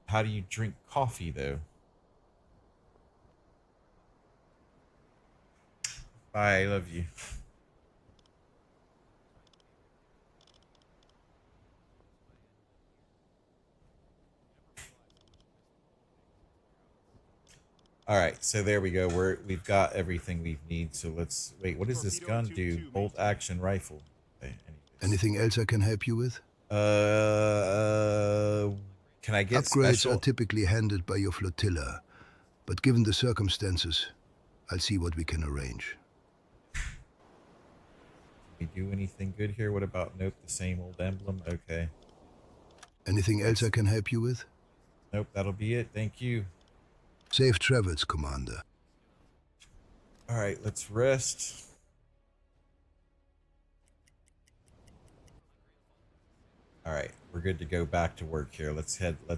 How do you drink coffee, though? Bye, I love you. All right, so there we go. We've got everything we need. So let's wait. What does this gun do? Bolt action rifle. Okay, Anything else I can help you with? Can I get upgrades special? are typically handled by your flotilla, but given the circumstances, I'll see what we can arrange. Can we do anything good here? What about nope? The same old emblem. Okay. Anything else I can help you with? Nope, that'll be it. Thank you. Safe travels, Commander. All right, let's rest. All right, we're good to go back to work here. Let's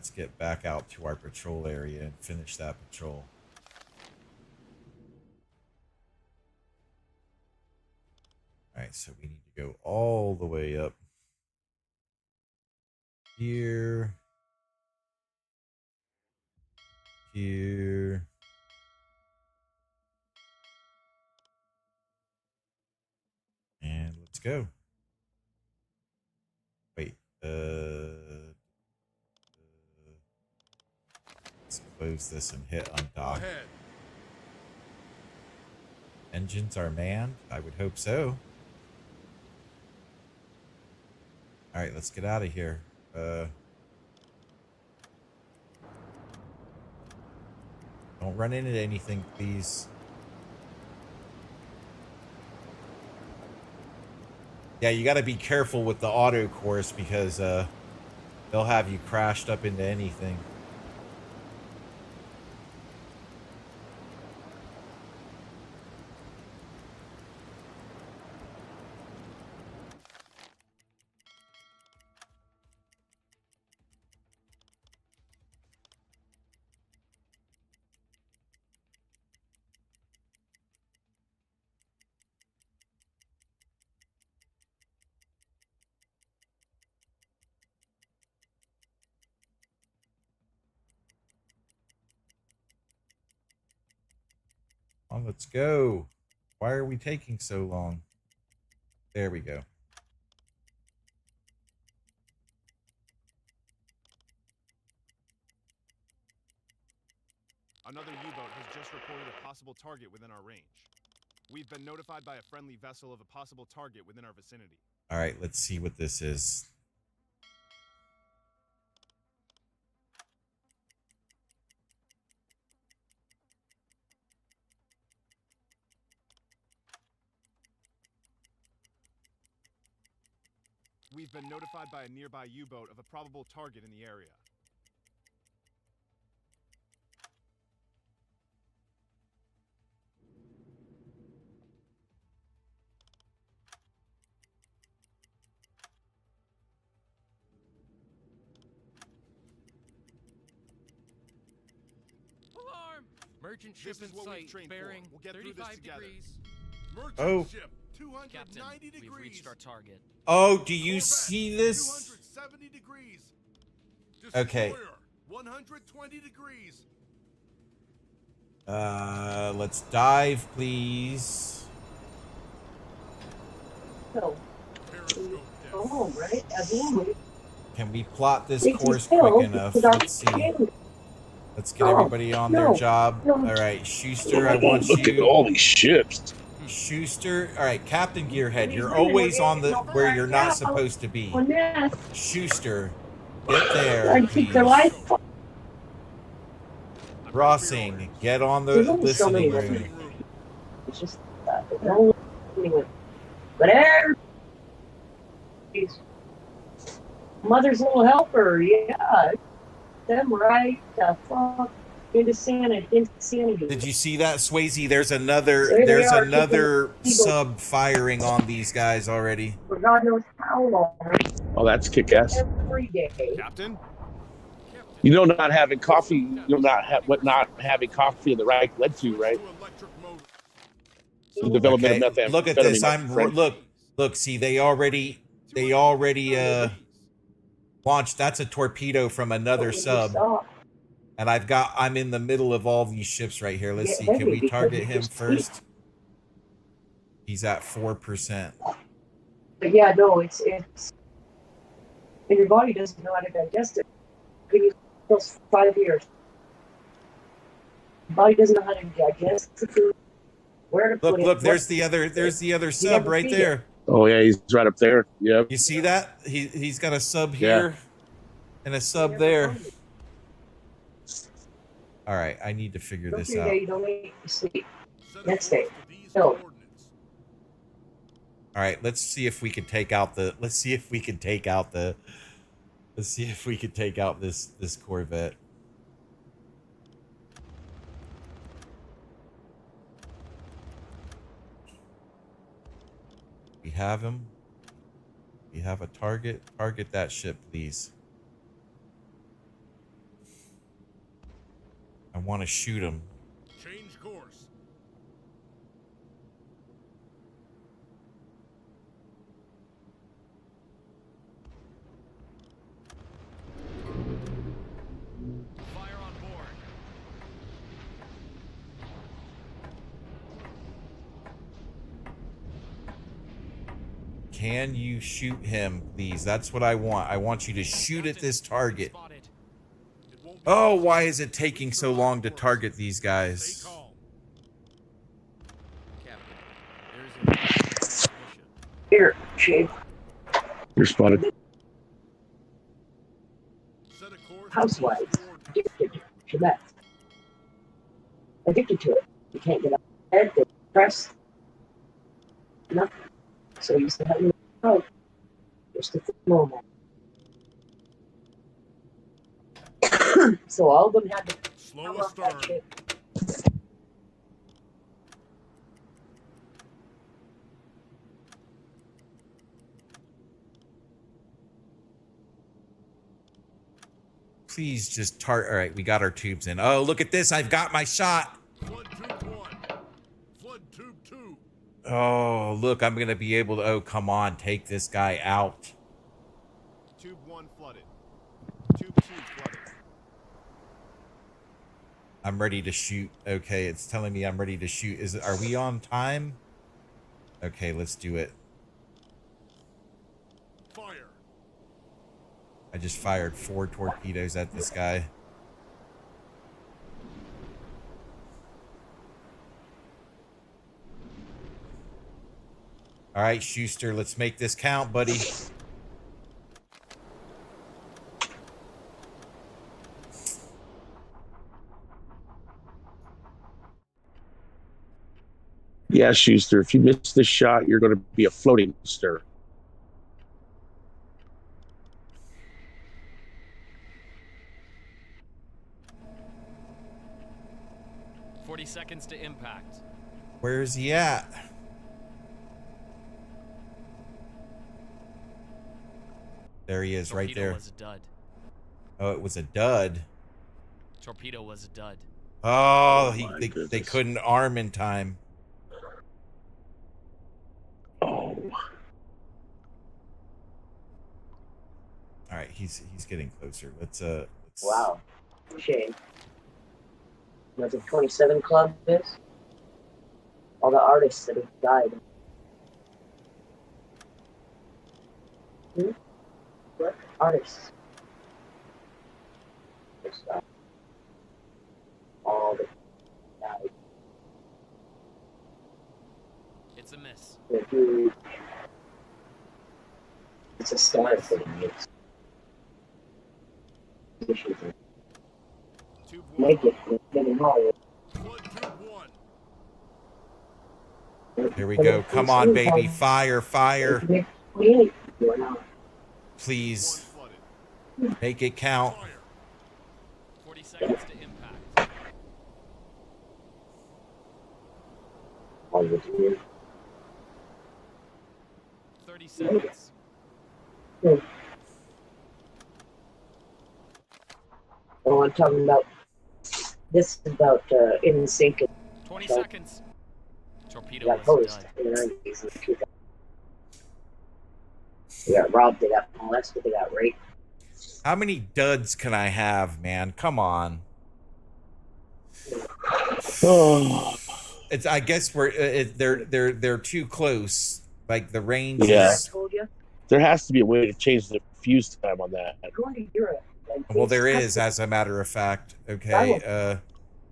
get back out to our patrol area and finish that patrol. All right, so we need to go all the way up here. Here. And let's go. Wait, let's close this and hit undock. Engines are manned? I would hope so. All right, let's get out of here. Don't run into anything, please. Yeah, you got to be careful with the auto course because they'll have you crashed up into anything. On, let's go. Why are we taking so long? There we go. Another U-boat has just reported a possible target within our range. We've been notified by a friendly vessel of a possible target within our vicinity. All right, let's see what this is. We've been notified by a nearby U-boat of a probable target in the area. Alarm! Merchant ship This is in what we've sight, trained for. bearing We'll get through this 35 together. degrees. Merchant Oh. ship, 290 Captain, degrees. we've reached our target. Oh, do you see this? 270 degrees. Okay. 120 degrees. Let's dive, please. So, go home, right? As normal. Can we plot this It's course still quick enough? with our Let's see. family. Let's get No, everybody on their no, job. no. All right, Schuster, I want Look at you. all these ships. Schuster, all right, Captain Gearhead, He's you're winning, always we're on the getting where over you're it not now. supposed to be. On this. Schuster, get there, I keep their please. life. Rossing, get on the There's only so many listening of them. room. It's just anyway. But everybody's mother's little helper, yeah. Them right the fuck into insanity. Did you see that, Swayze? There's another There they there's are, another kicking people sub firing on these guys already. for God knows how long. Oh, that's kick-ass. Every day. Captain? You know, not having coffee, what not having coffee in the right led to, right? The development of methamphetamine. Look at this. Right? Look, see, they already launched. That's a torpedo from another sub. And I'm in the middle of all these ships right here. Let's see. Can we target him first? He's at 4%. But yeah, no, it's and your body doesn't know how to digest it. Can you those 5 years? Your body doesn't know how to digest the food. Where to put it. Look, there's the other sub right there. Oh yeah, he's right up there. Yep. You see that? He's got a sub here and a sub there. All right, I need to figure this out. You don't need to sleep. Next day. No. All right, let's see if we can take out the. Let's see if we can take out this Corvette. We have him. We have a target. Target that ship, please. I want to shoot him. Change course. Fire on board. Can you shoot him, please? That's what I want. I want you to shoot at this target. Oh, why is it taking so long to target these guys? Here, Chief. You're spotted. Housewives addicted to meth. Addicted to it. You can't get out of bed, they're depressed. Nothing. So you used to have me out just a moment. So all of them had to slow astern. Please just all right, we got our tubes in. Oh, look at this. I've got my shot. Flood tube 1. Flood tube 2. Oh, look, I'm going to be able to. Oh, come on. Take this guy out. Tube 1 flooded. Tube 2 flooded. I'm ready to shoot. Okay, it's telling me I'm ready to shoot. Are we on time? Okay, let's do it. Fire. I just fired 4 torpedoes at this guy. All right, Schuster, let's make this count, buddy. Yeah, Schuster, if you miss this shot, you're going to be a floating stir. Seconds to impact. Where's he at? There he is, right there. Was a dud. Oh, it was a dud. Torpedo was a dud. Oh, they couldn't arm in time. Oh. All right, he's getting closer. Let's Wow. Shame. What the 27 Club is? All the artists that have died. What? Artists. All the died. It's a miss. They're huge. It's a star thing. Make it. Getting Hollywood. Here we go. Come on, baby. Fire, fire. Please. Make it count. 40 seconds to impact. Hollywood's weird. 30 seconds. Oh, I'm talking about. This is about in sync. 20 seconds. Torpedo Got is hosed done. in the 90s. They got robbed, they got molested, they got raped. How many duds can I have, man? Come on. It's. I guess we're. They're too close. Like the range Yeah. is. There has to be a way to change the fuse time on that. Well, there is, as a matter of fact. Okay.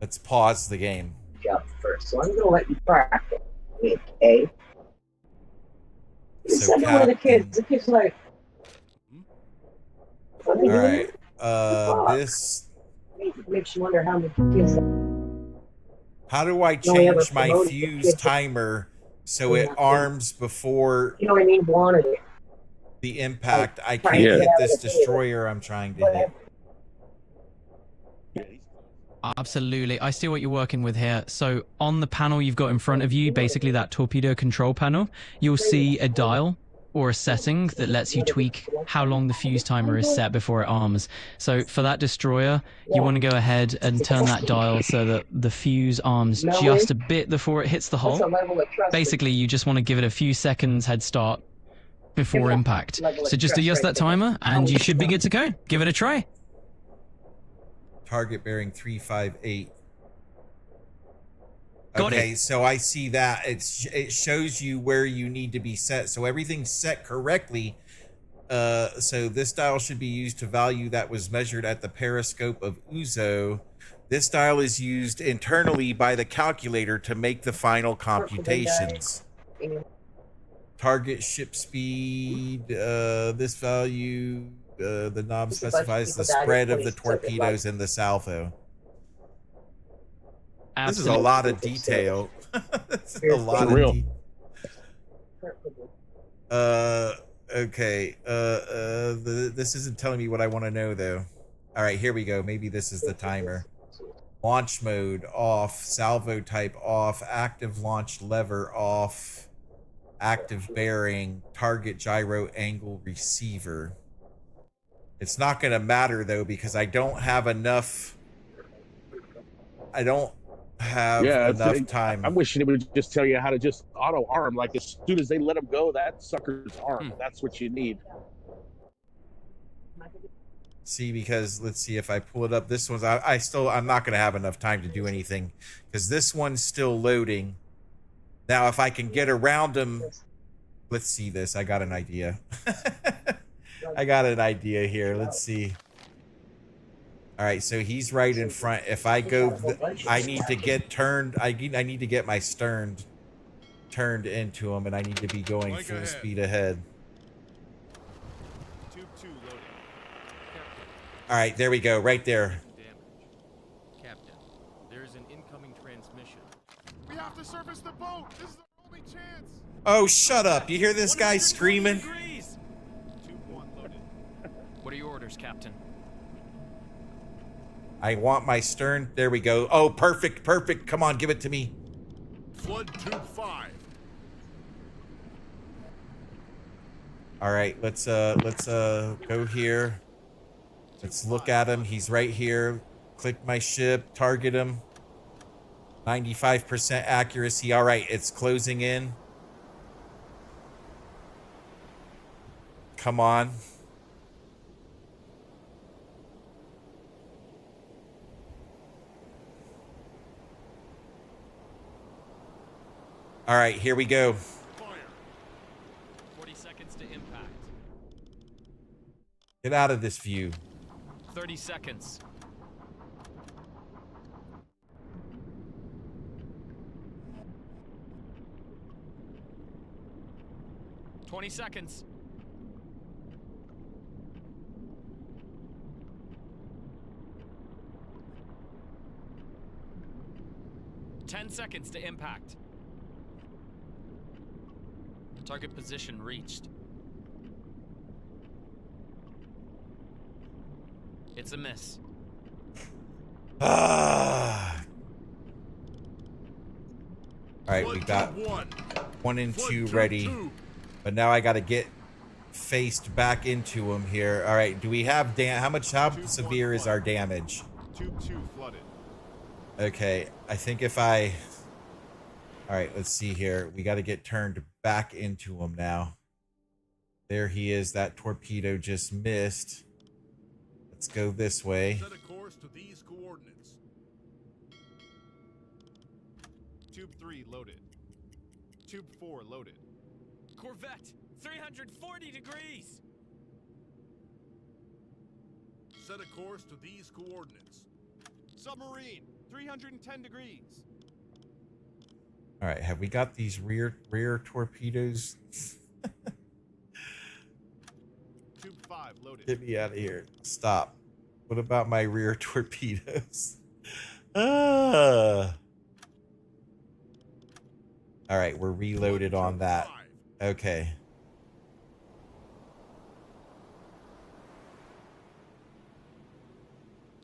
Let's pause the game. Job first, so I'm gonna let you practice. Okay. So One of the kids. The kid's like. All right. This. Makes you wonder how many kids. How do I No, we have a change my promoted fuse kid. timer so it arms before You know what I mean? Wanted it. the impact? I Trying can't to hit get out this of the destroyer I'm trying to hit. Absolutely. I see what you're working with here. So on the panel you've got in front of you, basically that torpedo control panel, you'll see a dial or a setting that lets you tweak how long the fuse timer is set before it arms. So for that destroyer, you want to go ahead and turn that dial so that the fuse arms just a bit before it hits the hull. Basically, you just want to give it a few seconds head start before impact. So just adjust that timer and you should be good to go. Give it a try. Target bearing 358. Got Okay, it. so I see that it shows you where you need to be set. So everything's set correctly. So this dial should be used to value that was measured at the periscope of Uzo. This dial is used internally by the calculator to make the final computations. Target ship speed. This value. The knob specifies the spread of the torpedoes in the salvo. This is a lot of detail. This is a lot of detail. Okay. This isn't telling me what I want to know though. All right, here we go. Maybe this is the timer. Launch mode off. Salvo type off. Active launch lever off. Active bearing. Target gyro angle receiver. It's not going to matter though because I don't have enough. I don't have enough time. I'm wishing it would just tell you how to just auto arm. Like as soon as they let them go, that sucker's arm. That's what you need. See, because let's see if I pull it up. This one's I'm not going to have enough time to do anything because this one's still loading. Now, if I can get around them, let's see this. I got an idea. I got an idea here. Let's see. All right, so he's right in front. If I go, I need to get turned. I need to get my stern turned into him, and I need to be going full speed ahead. Tube 2 loaded. All right, there we go, right there. Captain, there is an incoming transmission. We have to surface the boat. This is our only chance. Oh, shut up! You hear this guy screaming? Tube 1 loaded. What are your orders, Captain? I want my stern. There we go. Oh, perfect, perfect. Come on, give it to me. Flood tube 5. All right, let's go here. Let's look at him. He's right here. Click my ship, target him. 95% accuracy. All right, it's closing in. Come on. All right, here we go. 40 seconds to impact. Get out of this view. 30 seconds. $20 seconds. 10 seconds to impact. Target position reached. It's a miss. All right, we got 1 and 2 ready, but now I got to get faced back into him here. All right, do we have how severe is our damage? Tube 2 flooded. Okay, I think if I... All right, let's see here. We got to get turned back into him now. There he is. That torpedo just missed. Let's go this way. Set a course to these coordinates. Tube 3 loaded. Tube 4 loaded. Corvette, 340 degrees. Set a course to these coordinates. Submarine, 310 degrees. All right, have we got these rear torpedoes? Tube 5 loaded. Get me out of here. Stop. What about my rear torpedoes? All right, we're reloaded on that. Okay.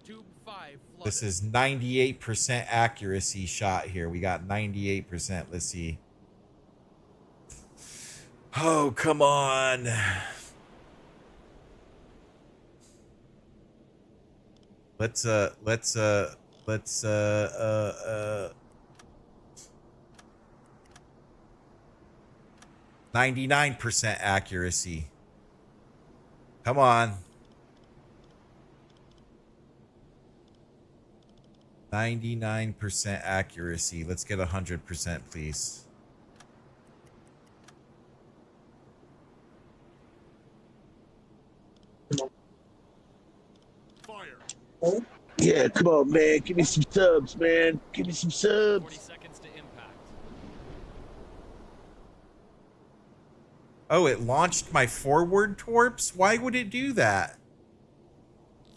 Tube 5 flooded. This is 98% accuracy shot here. We got 98%. Let's see. Oh, come on. Let's 99% accuracy. Come on. 99% accuracy. Let's get 100%, please. Fire. Yeah, come on, man. Give me some subs, man. Give me some 40 subs. seconds to impact. Oh, it launched my forward torps? Why would it do that?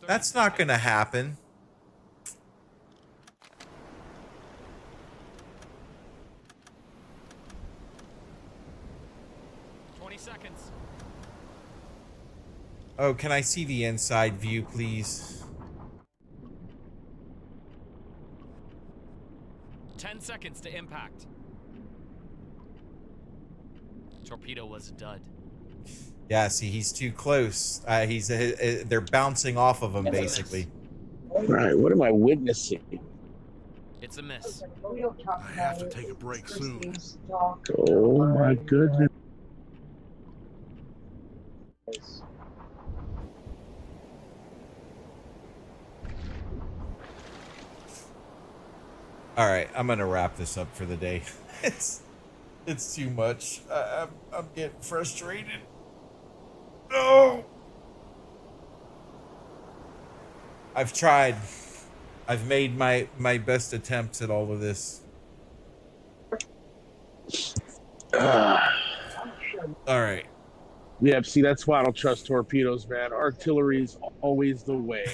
That's not going to happen. Seconds. Oh, can I see the inside view, please? 10 seconds to impact. Torpedo was a dud. Yeah, see, he's too close. They're bouncing off of him, basically. Right, what am I witnessing? It's a miss. I have to take a break soon. Oh my goodness. All right, I'm gonna wrap this up for the day. It's too much. I'm getting frustrated. No. I've tried. I've made my best attempts at all of this. All right. Yeah, see, that's why I don't trust torpedoes, man. Artillery's always the way.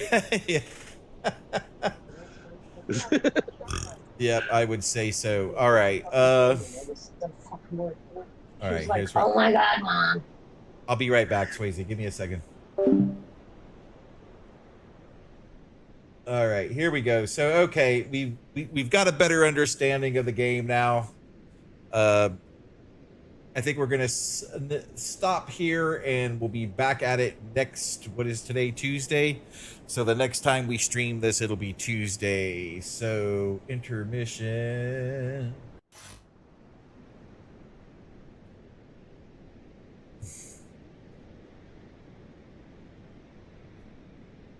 Yep, I would say so. All right. All right. Like, oh my God, Mom. I'll be right back, Swayze. Give me a second. All right, here we go. So, okay, we've got a better understanding of the game now. I think we're gonna stop here, and we'll be back at it next. What is today? Tuesday. So the next time we stream this, it'll be Tuesday. So intermission.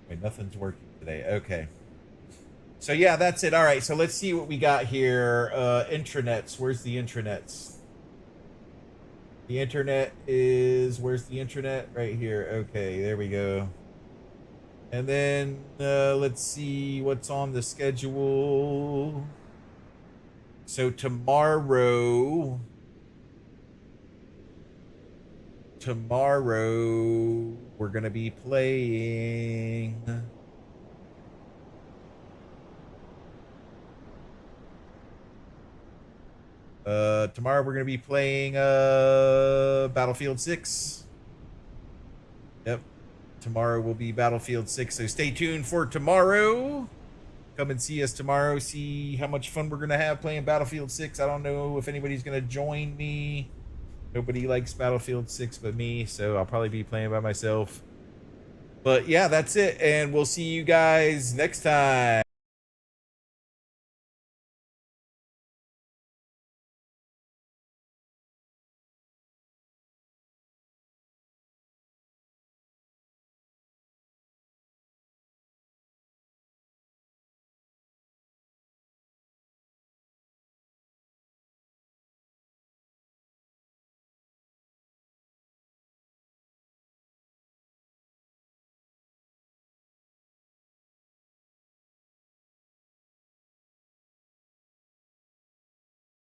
Wait, nothing's working today. Okay. So yeah, that's it. All right, so let's see what we got here. Intranets. Where's the intranets? The internet is, where's the internet? Right here. Okay, there we go. And then let's see what's on the schedule. So tomorrow we're gonna be playing Battlefield 6. Yep. Tomorrow will be Battlefield 6, so stay tuned for tomorrow. Come and see us tomorrow, see how much fun we're going to have playing Battlefield 6. I don't know if anybody's going to join me. Nobody likes Battlefield 6 but me, so I'll probably be playing by myself. But yeah, that's it, and we'll see you guys next time.